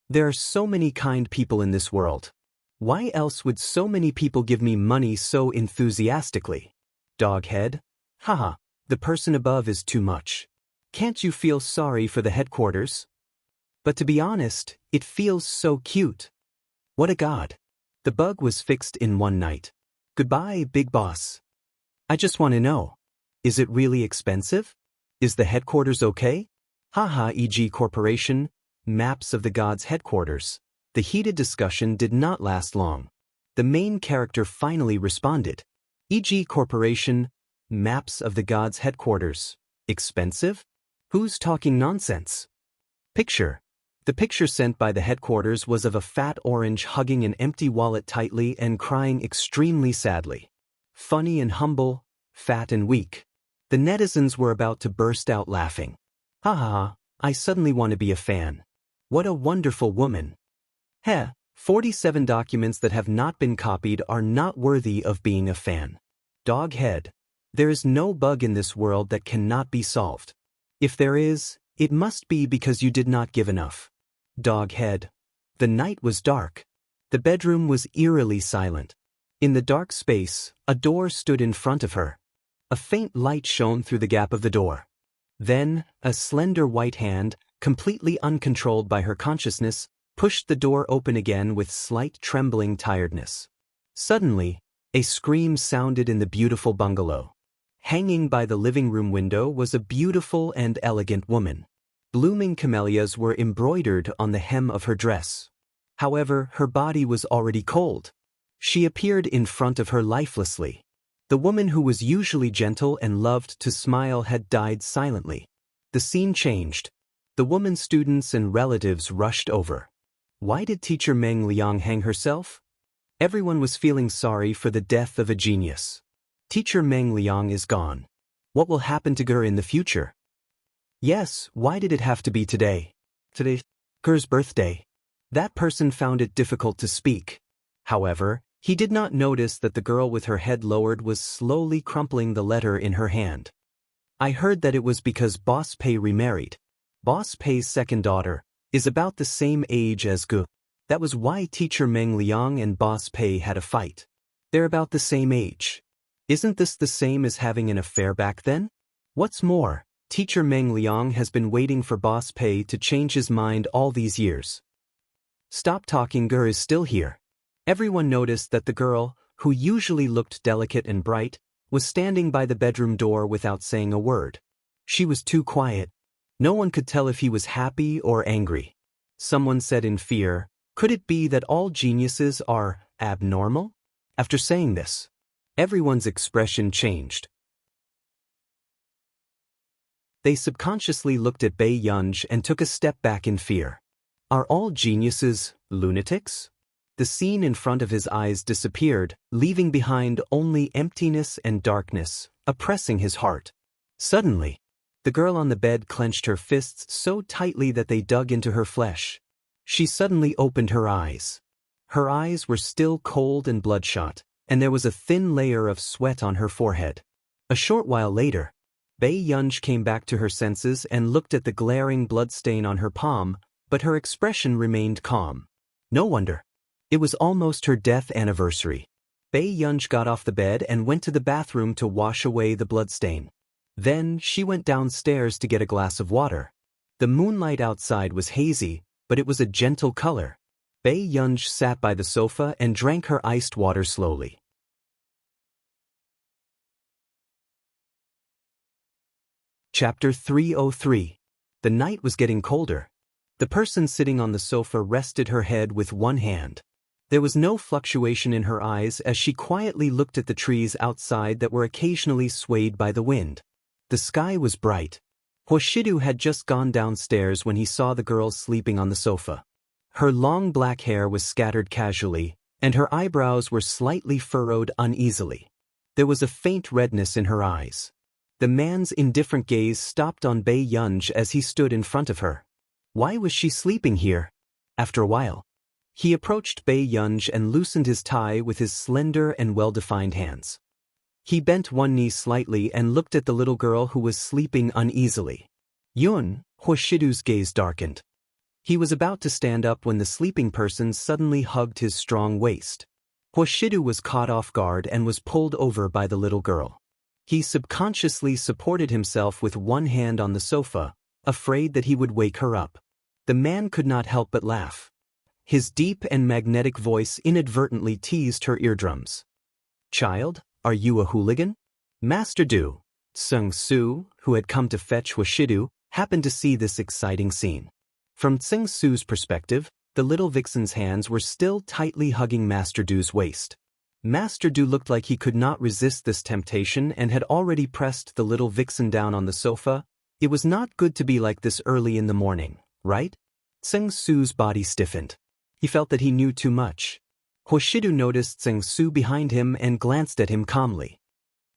There are so many kind people in this world. Why else would so many people give me money so enthusiastically? Doghead. Haha, the person above is too much. Can't you feel sorry for the headquarters? But to be honest, it feels so cute. What a god. The bug was fixed in one night. Goodbye, big boss. I just want to know. Is it really expensive? Is the headquarters okay? Haha, e.g. Corporation, Maps of the Gods headquarters. The heated discussion did not last long. The main character finally responded. E.g. Corporation, Maps of the Gods headquarters. Expensive? Who's talking nonsense? Picture. The picture sent by the headquarters was of a fat orange hugging an empty wallet tightly and crying extremely sadly. Funny and humble, fat and weak. The netizens were about to burst out laughing. Ha ha ha, I suddenly want to be a fan. What a wonderful woman. 47 documents that have not been copied are not worthy of being a fan. Doghead. There is no bug in this world that cannot be solved. If there is, it must be because you did not give enough. Doghead. The night was dark. The bedroom was eerily silent. In the dark space, a door stood in front of her. A faint light shone through the gap of the door. Then, a slender white hand, completely uncontrolled by her consciousness, pushed the door open again with slight trembling tiredness. Suddenly, a scream sounded in the beautiful bungalow. Hanging by the living room window was a beautiful and elegant woman. Blooming camellias were embroidered on the hem of her dress. However, her body was already cold. She appeared in front of her lifelessly. The woman who was usually gentle and loved to smile had died silently. The scene changed. The woman's students and relatives rushed over. Why did teacher Meng Liang hang herself? Everyone was feeling sorry for the death of a genius. Teacher Meng Liang is gone. What will happen to Ger in the future? Yes, why did it have to be today? Today, Ger's birthday. That person found it difficult to speak. However, he did not notice that the girl with her head lowered was slowly crumpling the letter in her hand. I heard that it was because Boss Pei remarried. Boss Pei's second daughter is about the same age as Gu. That was why teacher Meng Liang and Boss Pei had a fight. They're about the same age. Isn't this the same as having an affair back then? What's more, teacher Meng Liang has been waiting for Boss Pei to change his mind all these years. Stop talking, Ger is still here. Everyone noticed that the girl, who usually looked delicate and bright, was standing by the bedroom door without saying a word. She was too quiet. No one could tell if he was happy or angry. Someone said in fear, "Could it be that all geniuses are abnormal?" After saying this, everyone's expression changed. They subconsciously looked at Bae Yunj and took a step back in fear. Are all geniuses lunatics? The scene in front of his eyes disappeared, leaving behind only emptiness and darkness, oppressing his heart. Suddenly, the girl on the bed clenched her fists so tightly that they dug into her flesh. She suddenly opened her eyes. Her eyes were still cold and bloodshot, and there was a thin layer of sweat on her forehead. A short while later, Bae Yunj came back to her senses and looked at the glaring bloodstain on her palm, but her expression remained calm. No wonder. It was almost her death anniversary. Bae Yunj got off the bed and went to the bathroom to wash away the bloodstain. Then she went downstairs to get a glass of water. The moonlight outside was hazy, but it was a gentle color. Bae Yunj sat by the sofa and drank her iced water slowly. Chapter 303. The night was getting colder. The person sitting on the sofa rested her head with one hand. There was no fluctuation in her eyes as she quietly looked at the trees outside that were occasionally swayed by the wind. The sky was bright. Hoshidu had just gone downstairs when he saw the girl sleeping on the sofa. Her long black hair was scattered casually, and her eyebrows were slightly furrowed uneasily. There was a faint redness in her eyes. The man's indifferent gaze stopped on Bae Yunj as he stood in front of her. Why was she sleeping here? After a while, he approached Bae Yunj and loosened his tie with his slender and well-defined hands. He bent one knee slightly and looked at the little girl who was sleeping uneasily. Yun, Hoshidu's gaze darkened. He was about to stand up when the sleeping person suddenly hugged his strong waist. Hoshidu was caught off guard and was pulled over by the little girl. He subconsciously supported himself with one hand on the sofa, afraid that he would wake her up. The man could not help but laugh. His deep and magnetic voice inadvertently teased her eardrums. "Child, are you a hooligan?" Master Du, Tseng-Su, who had come to fetch Hoshidu, happened to see this exciting scene. From Tseng-Su's perspective, the little vixen's hands were still tightly hugging Master Du's waist. Master Du looked like he could not resist this temptation and had already pressed the little vixen down on the sofa. It was not good to be like this early in the morning, right? Tseng-Su's body stiffened. He felt that he knew too much. Hoshidu noticed Tseng-Su behind him and glanced at him calmly.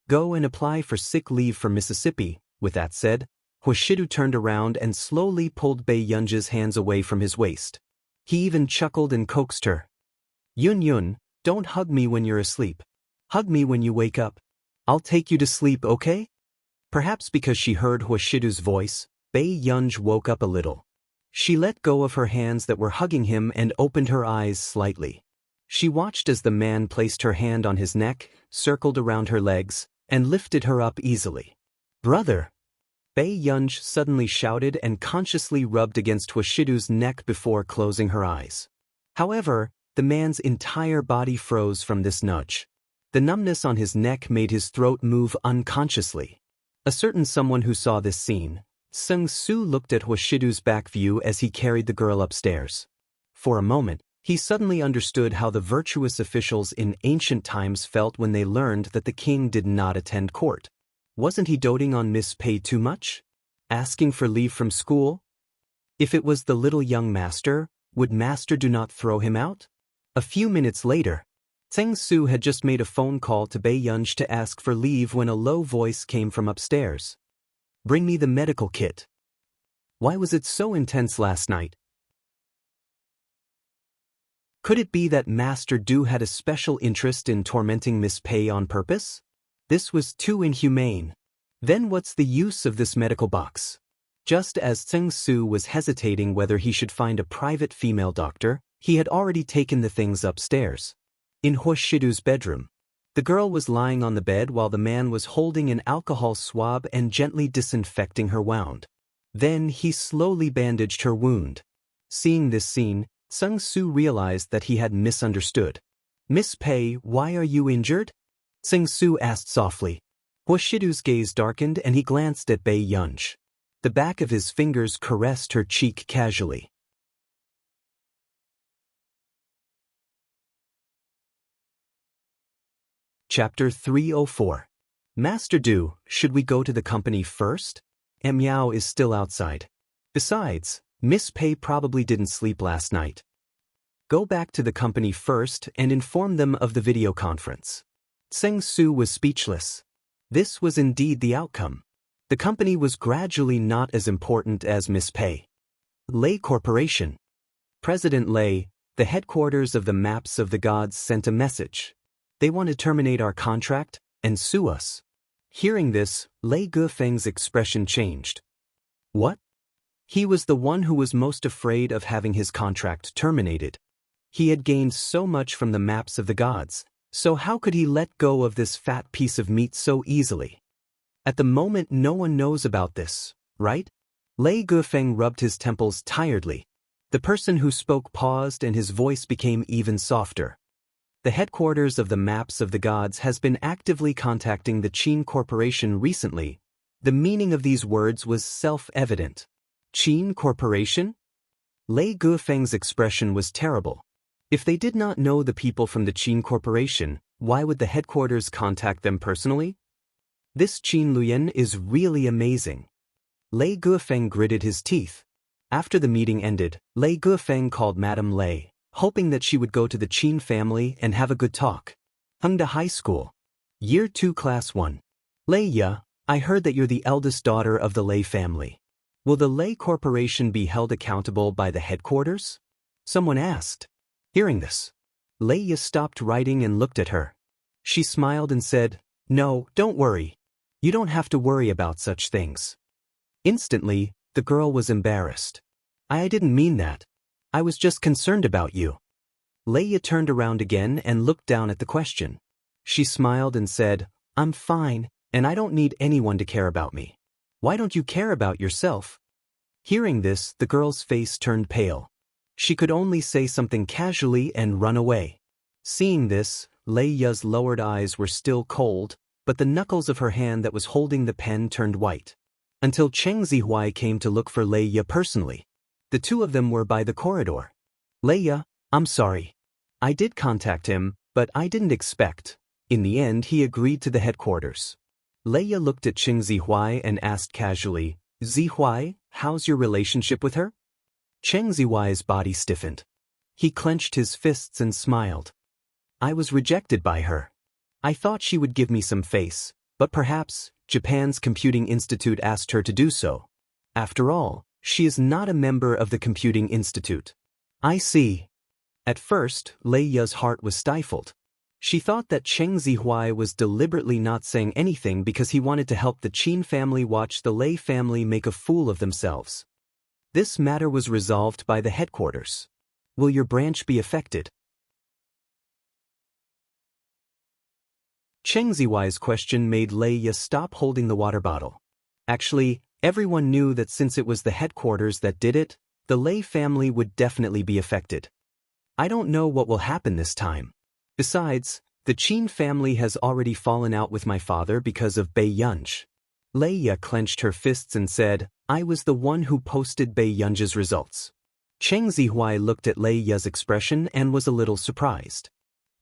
"Go and apply for sick leave from Mississippi." With that said, Hoshidu turned around and slowly pulled Bae Yunj's hands away from his waist. He even chuckled and coaxed her. Yun, don't hug me when you're asleep. Hug me when you wake up. I'll take you to sleep, okay?" Perhaps because she heard Hoshidu's voice, Bae Yunj woke up a little. She let go of her hands that were hugging him and opened her eyes slightly. She watched as the man placed her hand on his neck, circled around her legs, and lifted her up easily. "Brother!" Bae Yunj suddenly shouted and consciously rubbed against Hoshidu's neck before closing her eyes. However, the man's entire body froze from this nudge. The numbness on his neck made his throat move unconsciously. A certain someone who saw this scene, Tseng-Su, looked at Hoshidu's back view as he carried the girl upstairs. For a moment, he suddenly understood how the virtuous officials in ancient times felt when they learned that the king did not attend court. Wasn't he doting on Miss Pei too much? Asking for leave from school? If it was the little young master, would Master Do not throw him out? A few minutes later, Tseng-Su had just made a phone call to Bae Yunj to ask for leave when a low voice came from upstairs. "Bring me the medical kit." Why was it so intense last night? Could it be that Master Du had a special interest in tormenting Miss Pei on purpose? This was too inhumane. Then what's the use of this medical box? Just as Tseng-Su was hesitating whether he should find a private female doctor, he had already taken the things upstairs. In Hoshidu's bedroom, the girl was lying on the bed while the man was holding an alcohol swab and gently disinfecting her wound. Then he slowly bandaged her wound. Seeing this scene, Tseng-Su realized that he had misunderstood. Miss Pei, why are you injured? Sing Su asked softly. Huashidu's gaze darkened and he glanced at Bei Yunj. The back of his fingers caressed her cheek casually. Chapter 304. Master Du, should we go to the company first? Miao is still outside. Besides, Miss Pei probably didn't sleep last night. Go back to the company first and inform them of the video conference. Seng Su was speechless. This was indeed the outcome. The company was gradually not as important as Miss Pei. Lei Corporation. President Lei, the headquarters of the Maps of the Gods, sent a message. They want to terminate our contract and sue us. Hearing this, Lei Gufeng's expression changed. What? He was the one who was most afraid of having his contract terminated. He had gained so much from the Maps of the Gods, so how could he let go of this fat piece of meat so easily? At the moment no one knows about this, right? Lei Gufeng rubbed his temples tiredly. The person who spoke paused and his voice became even softer. The headquarters of the Maps of the Gods has been actively contacting the Qin Corporation recently. The meaning of these words was self-evident. Qin Corporation? Lei Gufeng's expression was terrible. If they did not know the people from the Qin Corporation, why would the headquarters contact them personally? This Qin Luyan is really amazing. Lei Gufeng gritted his teeth. After the meeting ended, Lei Gufeng called Madame Lei, hoping that she would go to the Qin family and have a good talk. Hengda High School. Year 2 Class 1. Lei Ya, I heard that you're the eldest daughter of the Lei family. Will the Lei Corporation be held accountable by the headquarters? Someone asked. Hearing this, Lei Ya stopped writing and looked at her. She smiled and said, No, don't worry. You don't have to worry about such things. Instantly, the girl was embarrassed. I didn't mean that. I was just concerned about you. Lei Ya turned around again and looked down at the question. She smiled and said, I'm fine, and I don't need anyone to care about me. Why don't you care about yourself? Hearing this, the girl's face turned pale. She could only say something casually and run away. Seeing this, Lei Ya's lowered eyes were still cold, but the knuckles of her hand that was holding the pen turned white. Until Cheng Zihuai came to look for Lei Ya personally. The two of them were by the corridor. Lei Ya, I'm sorry. I did contact him, but I didn't expect. In the end, he agreed to the headquarters. Lei Ya looked at Cheng Zihuai and asked casually, Zihuai, how's your relationship with her? Cheng Zihuai's body stiffened. He clenched his fists and smiled. I was rejected by her. I thought she would give me some face, but perhaps Japan's Computing Institute asked her to do so. After all, she is not a member of the Computing Institute. I see. At first, Lei Ya's heart was stifled. She thought that Cheng Zihuai was deliberately not saying anything because he wanted to help the Qin family watch the Lei family make a fool of themselves. This matter was resolved by the headquarters. Will your branch be affected? Cheng Zihuai's question made Lei Ya stop holding the water bottle. Actually, everyone knew that since it was the headquarters that did it, the Lei family would definitely be affected. I don't know what will happen this time. Besides, the Qin family has already fallen out with my father because of Bei Yunj. Lei Ya clenched her fists and said, I was the one who posted Bei Yunj's results. Cheng Zihuai looked at Lei Ya's expression and was a little surprised.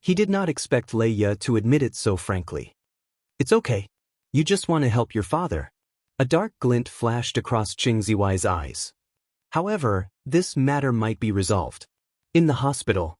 He did not expect Lei Ya to admit it so frankly. It's okay. You just want to help your father. A dark glint flashed across Cheng Zihuai's eyes. However, this matter might be resolved. In the hospital.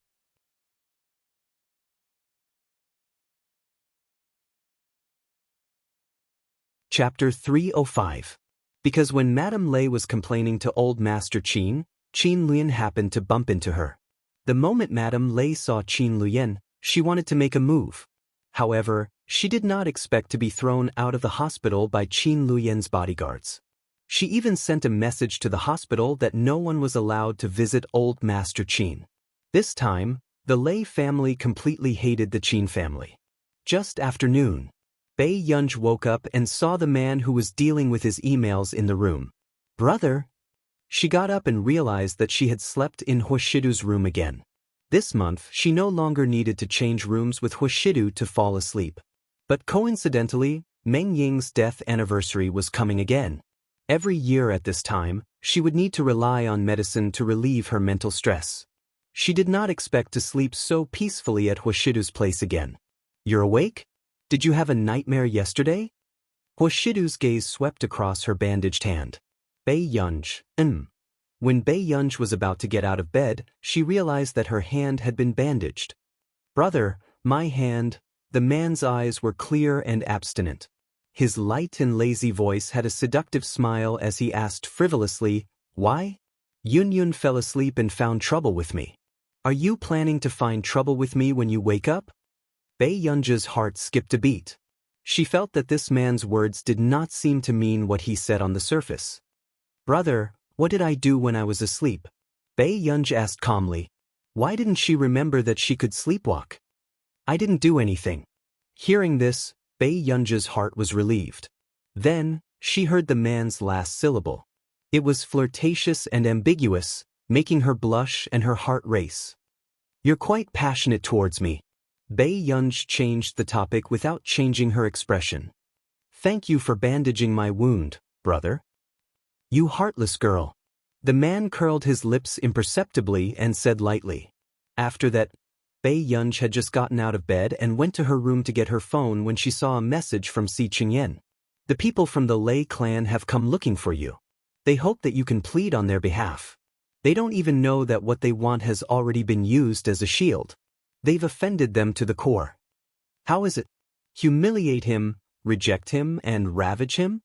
Chapter 305. Because when Madame Lei was complaining to old Master Qin, Qin Luyan happened to bump into her. The moment Madame Lei saw Qin Luyan, she wanted to make a move. However, she did not expect to be thrown out of the hospital by Qin Luyan's bodyguards. She even sent a message to the hospital that no one was allowed to visit old Master Qin. This time, the Lei family completely hated the Qin family. Just after noon, Bei Yunj woke up and saw the man who was dealing with his emails in the room. Brother? She got up and realized that she had slept in Huashidu's room again. This month, she no longer needed to change rooms with Huashidu to fall asleep. But coincidentally, Meng Ying's death anniversary was coming again. Every year at this time, she would need to rely on medicine to relieve her mental stress. She did not expect to sleep so peacefully at Huashidu's place again. "You're awake? Did you have a nightmare yesterday?" Huashidu's gaze swept across her bandaged hand. Bei Yunj, When Bei Yunj was about to get out of bed, she realized that her hand had been bandaged. "Brother, my hand." The man's eyes were clear and abstinent. His light and lazy voice had a seductive smile as he asked frivolously, "Why?" "Yun fell asleep and found trouble with me." "Are you planning to find trouble with me when you wake up?" Bei Yunja's heart skipped a beat. She felt that this man's words did not seem to mean what he said on the surface. "Brother, what did I do when I was asleep?" Bei Yunj asked calmly. Why didn't she remember that she could sleepwalk? "I didn't do anything." Hearing this, Bei Yunja's heart was relieved. Then, she heard the man's last syllable. It was flirtatious and ambiguous, making her blush and her heart race. "You're quite passionate towards me." Bei Yunj changed the topic without changing her expression. "Thank you for bandaging my wound, brother." "You heartless girl." The man curled his lips imperceptibly and said lightly. After that, Bei Yunj had just gotten out of bed and went to her room to get her phone when she saw a message from Si Qingyan. "The people from the Lei clan have come looking for you. They hope that you can plead on their behalf. They don't even know that what they want has already been used as a shield. They've offended them to the core." "How is it?" "Humiliate him, reject him, and ravage him?"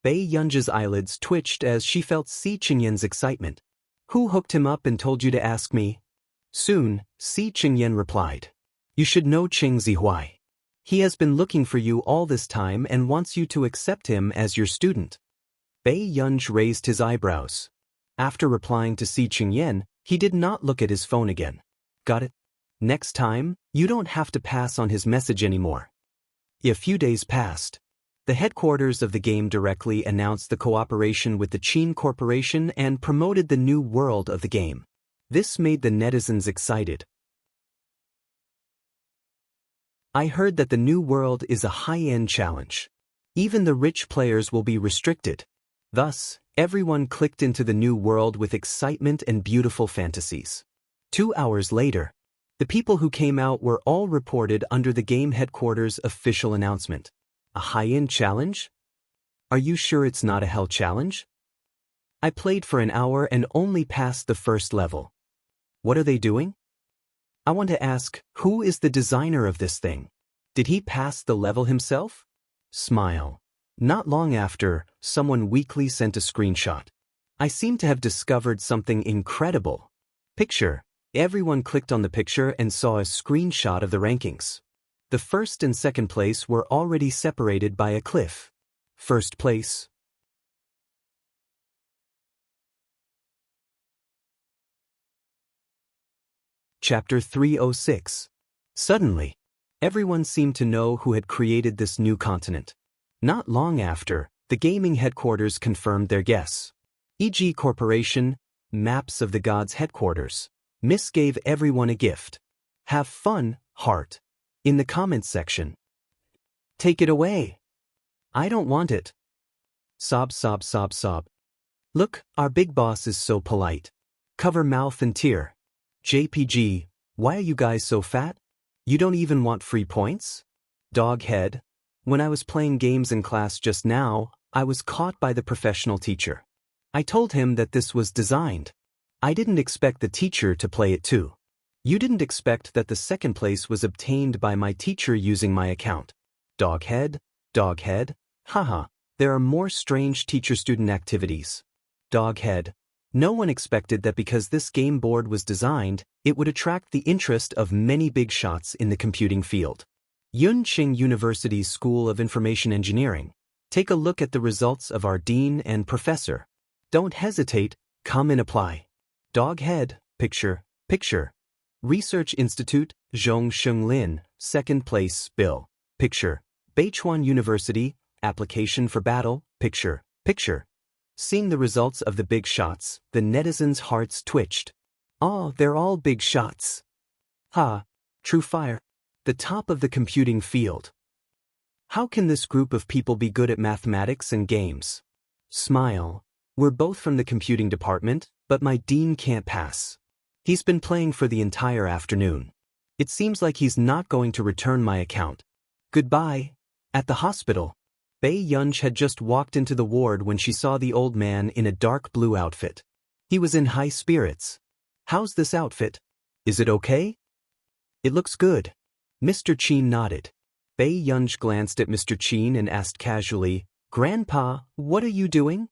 Bei Yunja's eyelids twitched as she felt Si Qingyan's excitement. "Who hooked him up and told you to ask me?" Soon, Si Qingyan replied. "You should know Qing Zihuai. He has been looking for you all this time and wants you to accept him as your student." Bei Yunj raised his eyebrows. After replying to Si Qingyan, he did not look at his phone again. "Got it? Next time, you don't have to pass on his message anymore." A few days passed. The headquarters of the game directly announced the cooperation with the Qin Corporation and promoted the new world of the game. This made the netizens excited. "I heard that the new world is a high-end challenge. Even the rich players will be restricted." Thus, everyone clicked into the new world with excitement and beautiful fantasies. 2 hours later, the people who came out were all reported under the game headquarters' official announcement. "A high-end challenge? Are you sure it's not a hell challenge? I played for an hour and only passed the first level. What are they doing? I want to ask, who is the designer of this thing? Did he pass the level himself?" Smile. Not long after, someone weakly sent a screenshot. "I seem to have discovered something incredible." Picture. Everyone clicked on the picture and saw a screenshot of the rankings. The first and second place were already separated by a cliff. First place. Chapter 306. Suddenly, everyone seemed to know who had created this new continent. Not long after, the gaming headquarters confirmed their guess. E.g. Corporation, Maps of the Gods headquarters. Miss gave everyone a gift. Have fun, heart. In the comments section. Take it away. I don't want it. Sob, sob, sob, sob. Look, our big boss is so polite. Cover mouth and tear. JPG, why are you guys so fat? You don't even want free points? Dog head. When I was playing games in class just now, I was caught by the professional teacher. I told him that this was designed. I didn't expect the teacher to play it too. You didn't expect that the second place was obtained by my teacher using my account. Dog head, haha, there are more strange teacher-student activities. Dog head. No one expected that because this game board was designed, it would attract the interest of many big shots in the computing field. Yunqing University's School of Information Engineering. Take a look at the results of our dean and professor. Don't hesitate, come and apply. Dog head, picture. Research Institute, Zhongsheng Lin, second place, Bill. Picture. Beichuan University, application for battle, picture. Seeing the results of the big shots, the netizens' hearts twitched. Oh, they're all big shots. Ha! True fire. The top of the computing field. How can this group of people be good at mathematics and games? Smile. We're both from the computing department, but my dean can't pass. He's been playing for the entire afternoon. It seems like he's not going to return my account. Goodbye. At the hospital. Bei Yunj had just walked into the ward when she saw the old man in a dark blue outfit. He was in high spirits. How's this outfit? Is it okay? It looks good. Mr. Qin nodded. Bei Yunj glanced at Mr. Qin and asked casually, Grandpa, what are you doing?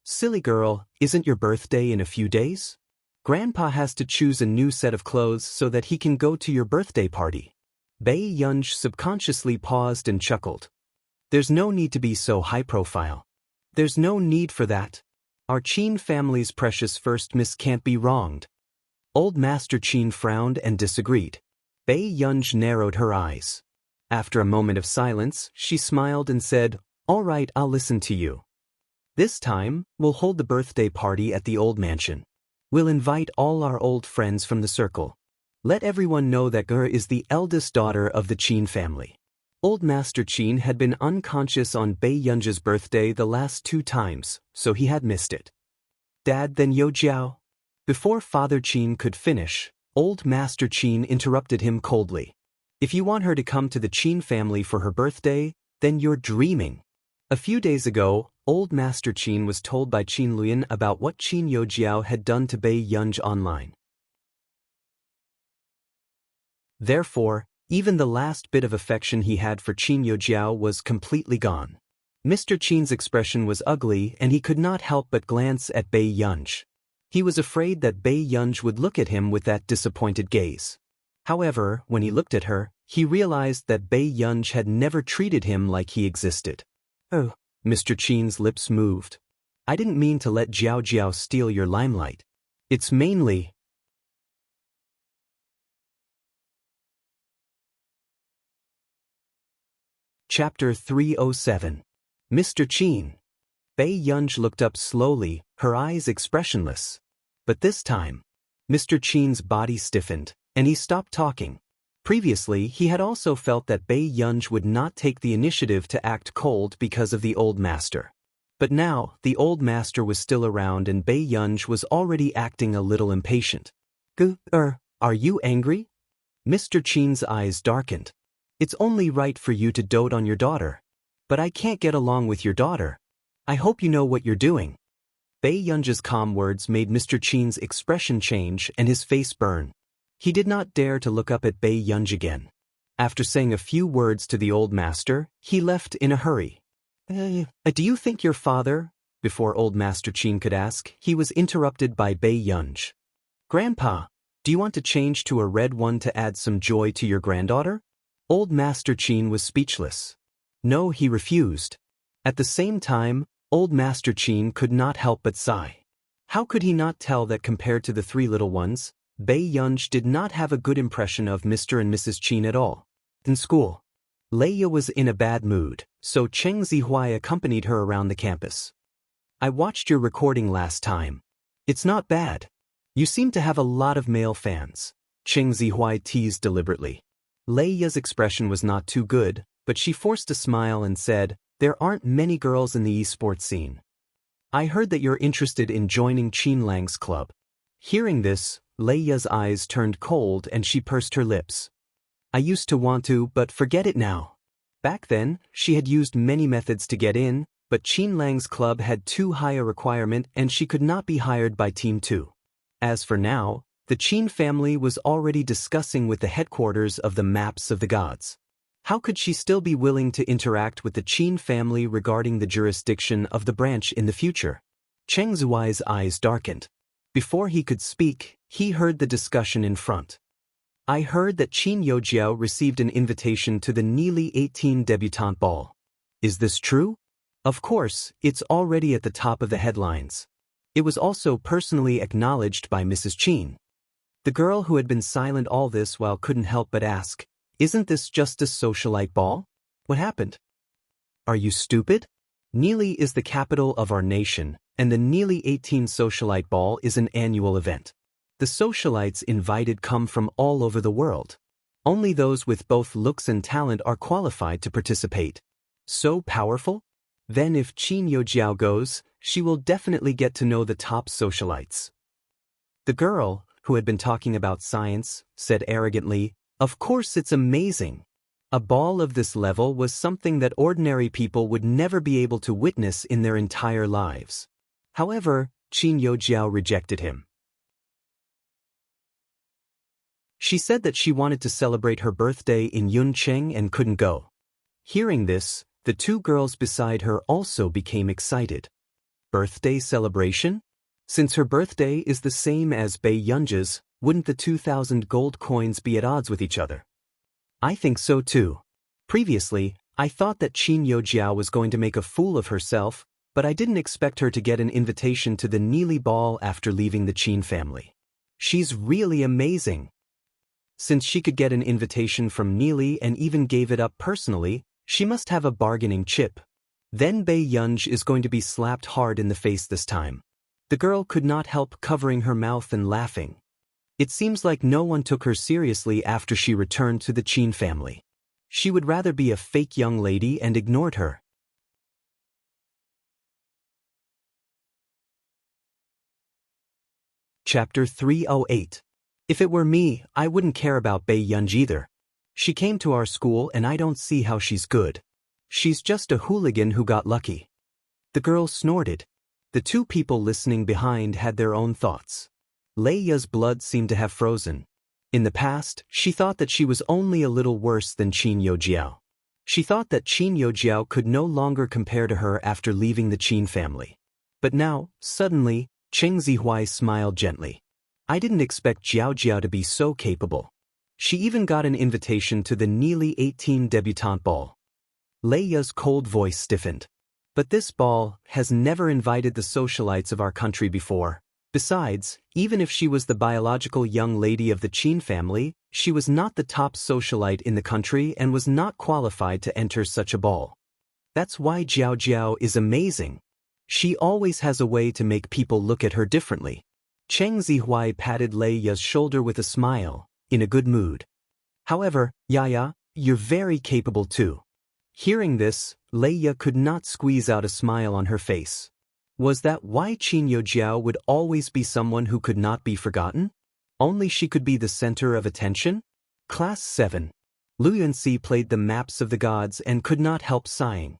Silly girl, isn't your birthday in a few days? Grandpa has to choose a new set of clothes so that he can go to your birthday party. Bei Yunj subconsciously paused and chuckled. There's no need to be so high profile. There's no need for that. Our Qin family's precious first miss can't be wronged. Old Master Qin frowned and disagreed. Bei Yunj narrowed her eyes. After a moment of silence, she smiled and said, All right, I'll listen to you. This time, we'll hold the birthday party at the old mansion. We'll invite all our old friends from the circle. Let everyone know that Ger is the eldest daughter of the Qin family. Old Master Qin had been unconscious on Bei Yunj's birthday the last 2 times, so he had missed it. Dad, then Yo Jiao. Before Father Qin could finish, Old Master Qin interrupted him coldly. If you want her to come to the Qin family for her birthday, then you're dreaming. A few days ago, Old Master Qin was told by Qin Luyan about what Qin Yojiao had done to Bei Yunj online. Therefore, even the last bit of affection he had for Qin Yojiao was completely gone. Mr. Qin's expression was ugly and he could not help but glance at Bei Yunj. He was afraid that Bei Yunj would look at him with that disappointed gaze. However, when he looked at her, he realized that Bei Yunj had never treated him like he existed. Oh, Mr. Qin's lips moved. I didn't mean to let Jiao Jiao steal your limelight. It's mainly... Chapter 307. Mr. Qin. Bei Yunj looked up slowly, her eyes expressionless. But this time, Mr. Qin's body stiffened, and he stopped talking. Previously, he had also felt that Bei Yunj would not take the initiative to act cold because of the old master. But now, the old master was still around and Bei Yunj was already acting a little impatient. Are you angry? Mr. Qin's eyes darkened. It's only right for you to dote on your daughter. But I can't get along with your daughter. I hope you know what you're doing. Bei Yunj's calm words made Mr. Qin's expression change and his face burn. He did not dare to look up at Bei Yunj again. After saying a few words to the old master, he left in a hurry. Do you think your father? Before old Master Qin could ask, he was interrupted by Bei Yunj. Grandpa, do you want to change to a red one to add some joy to your granddaughter? Old Master Qin was speechless. No, he refused. At the same time, old Master Qin could not help but sigh. How could he not tell that compared to the 3 little ones, Bei Yunj did not have a good impression of Mr. and Mrs. Qin at all. In school, Leia was in a bad mood, so Cheng Zihuai accompanied her around the campus. I watched your recording last time. It's not bad. You seem to have a lot of male fans, Cheng Zihuai teased deliberately. Leia's expression was not too good, but she forced a smile and said, There aren't many girls in the esports scene. I heard that you're interested in joining Qin Lang's club. Hearing this, Leia's eyes turned cold and she pursed her lips. I used to want to, but forget it now. Back then, she had used many methods to get in, but Qin Lang's club had too high a requirement and she could not be hired by Team 2. As for now, the Qin family was already discussing with the headquarters of the Maps of the Gods. How could she still be willing to interact with the Qin family regarding the jurisdiction of the branch in the future? Cheng Zihuai's eyes darkened. Before he could speak, he heard the discussion in front. I heard that Qin Yojiao received an invitation to the Neely 18 debutante ball. Is this true? Of course, it's already at the top of the headlines. It was also personally acknowledged by Mrs. Qin. The girl who had been silent all this while couldn't help but ask, Isn't this just a socialite ball? What happened? Are you stupid? Neely is the capital of our nation, and the Neely 18 socialite ball is an annual event. The socialites invited come from all over the world. Only those with both looks and talent are qualified to participate. So powerful? Then if Qin Yojiao goes, she will definitely get to know the top socialites. The girl, who had been talking about science, said arrogantly, "Of course it's amazing. A ball of this level was something that ordinary people would never be able to witness in their entire lives." However, Qin Yojiao rejected him. She said that she wanted to celebrate her birthday in Yuncheng and couldn't go. Hearing this, the two girls beside her also became excited. Birthday celebration? Since her birthday is the same as Bei Yunji's, wouldn't the 2,000 gold coins be at odds with each other? I think so too. Previously, I thought that Qin Yojiao was going to make a fool of herself, but I didn't expect her to get an invitation to the Neely ball after leaving the Qin family. She's really amazing. Since she could get an invitation from Neely and even gave it up personally, she must have a bargaining chip. Then Bei Yunj is going to be slapped hard in the face this time. The girl could not help covering her mouth and laughing. It seems like no one took her seriously after she returned to the Qin family. She would rather be a fake young lady and ignored her. Chapter 308. If it were me, I wouldn't care about Bei Yunj either. She came to our school and I don't see how she's good. She's just a hooligan who got lucky. The girl snorted. The two people listening behind had their own thoughts. Leia's blood seemed to have frozen. In the past, she thought that she was only a little worse than Qin Yojiao. She thought that Qin Yojiao could no longer compare to her after leaving the Qin family. But now, suddenly, Cheng Zihuai smiled gently. I didn't expect Jiao Jiao to be so capable. She even got an invitation to the Neely 18 debutante ball. Leia's cold voice stiffened. But this ball has never invited the socialites of our country before. Besides, even if she was the biological young lady of the Qin family, she was not the top socialite in the country and was not qualified to enter such a ball. That's why Jiao Jiao is amazing. She always has a way to make people look at her differently. Cheng Zihuai patted Leia's shoulder with a smile, in a good mood. However, Yaya, you're very capable too. Hearing this, Leia could not squeeze out a smile on her face. Was that why Qin Yojiao would always be someone who could not be forgotten? Only she could be the center of attention? Class 7. Lu Yunci played the maps of the gods and could not help sighing.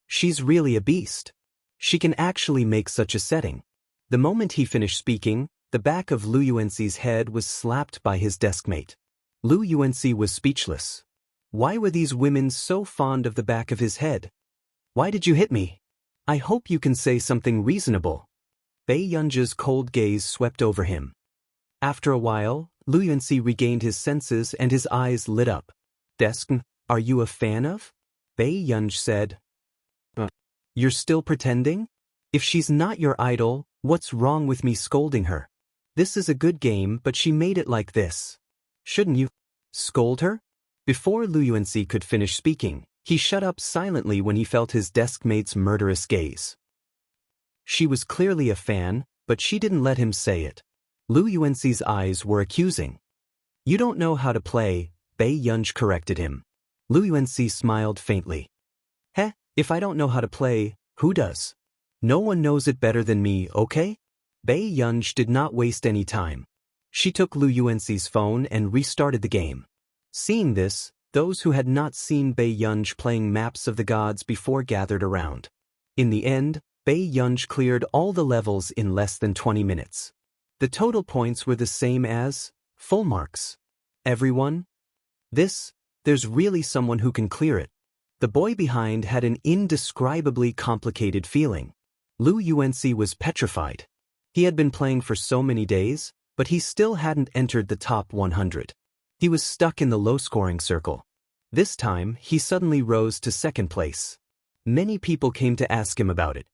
She's really a beast. She can actually make such a setting. The moment he finished speaking, the back of Lu Yuenci's head was slapped by his deskmate. Lu Yuenci was speechless. Why were these women so fond of the back of his head? Why did you hit me? I hope you can say something reasonable. Bei Yunji's cold gaze swept over him. After a while, Lu Yuenci regained his senses and his eyes lit up. Desk, are you a fan of? Bei Yunj said. You're still pretending? If she's not your idol, what's wrong with me scolding her? This is a good game, but she made it like this. Shouldn't you scold her? Before Lu Yuenci could finish speaking, he shut up silently when he felt his deskmate's murderous gaze. She was clearly a fan, but she didn't let him say it. Lu Yuenci's eyes were accusing. You don't know how to play, Bei Yunj corrected him. Lu Yuenci smiled faintly. Heh, if I don't know how to play, who does? No one knows it better than me, okay? Bei Yunj did not waste any time. She took Lu Yuenci's phone and restarted the game. Seeing this, those who had not seen Bei Yunj playing maps of the gods before gathered around. In the end, Bei Yunj cleared all the levels in less than 20 minutes. The total points were the same as full marks. Everyone? There's really someone who can clear it. The boy behind had an indescribably complicated feeling. Lu Yuenci was petrified. He had been playing for so many days, but he still hadn't entered the top 100. He was stuck in the low-scoring circle. This time, he suddenly rose to second place. Many people came to ask him about it.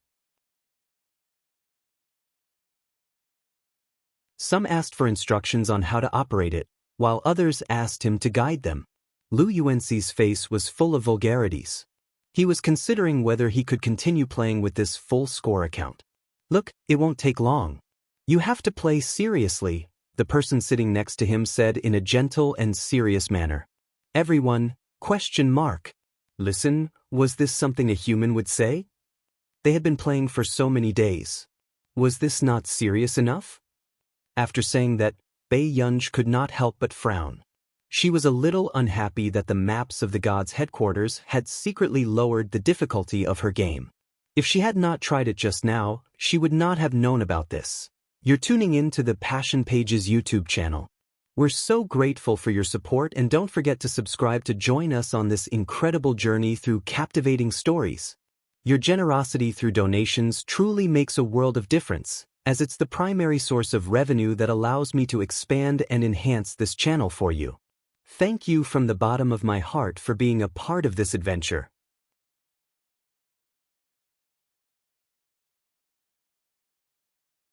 Some asked for instructions on how to operate it, while others asked him to guide them. Lu Yuenci's face was full of vulgarities. He was considering whether he could continue playing with this full-score account. Look, it won't take long. You have to play seriously, the person sitting next to him said in a gentle and serious manner. Everyone, ? Listen, was this something a human would say? They had been playing for so many days. Was this not serious enough? After saying that, Bei Yunj could not help but frown. She was a little unhappy that the maps of the gods' headquarters had secretly lowered the difficulty of her game. If she had not tried it just now, she would not have known about this. You're tuning in to the Passion Pages YouTube channel. We're so grateful for your support, and don't forget to subscribe to join us on this incredible journey through captivating stories. Your generosity through donations truly makes a world of difference, as it's the primary source of revenue that allows me to expand and enhance this channel for you. Thank you from the bottom of my heart for being a part of this adventure.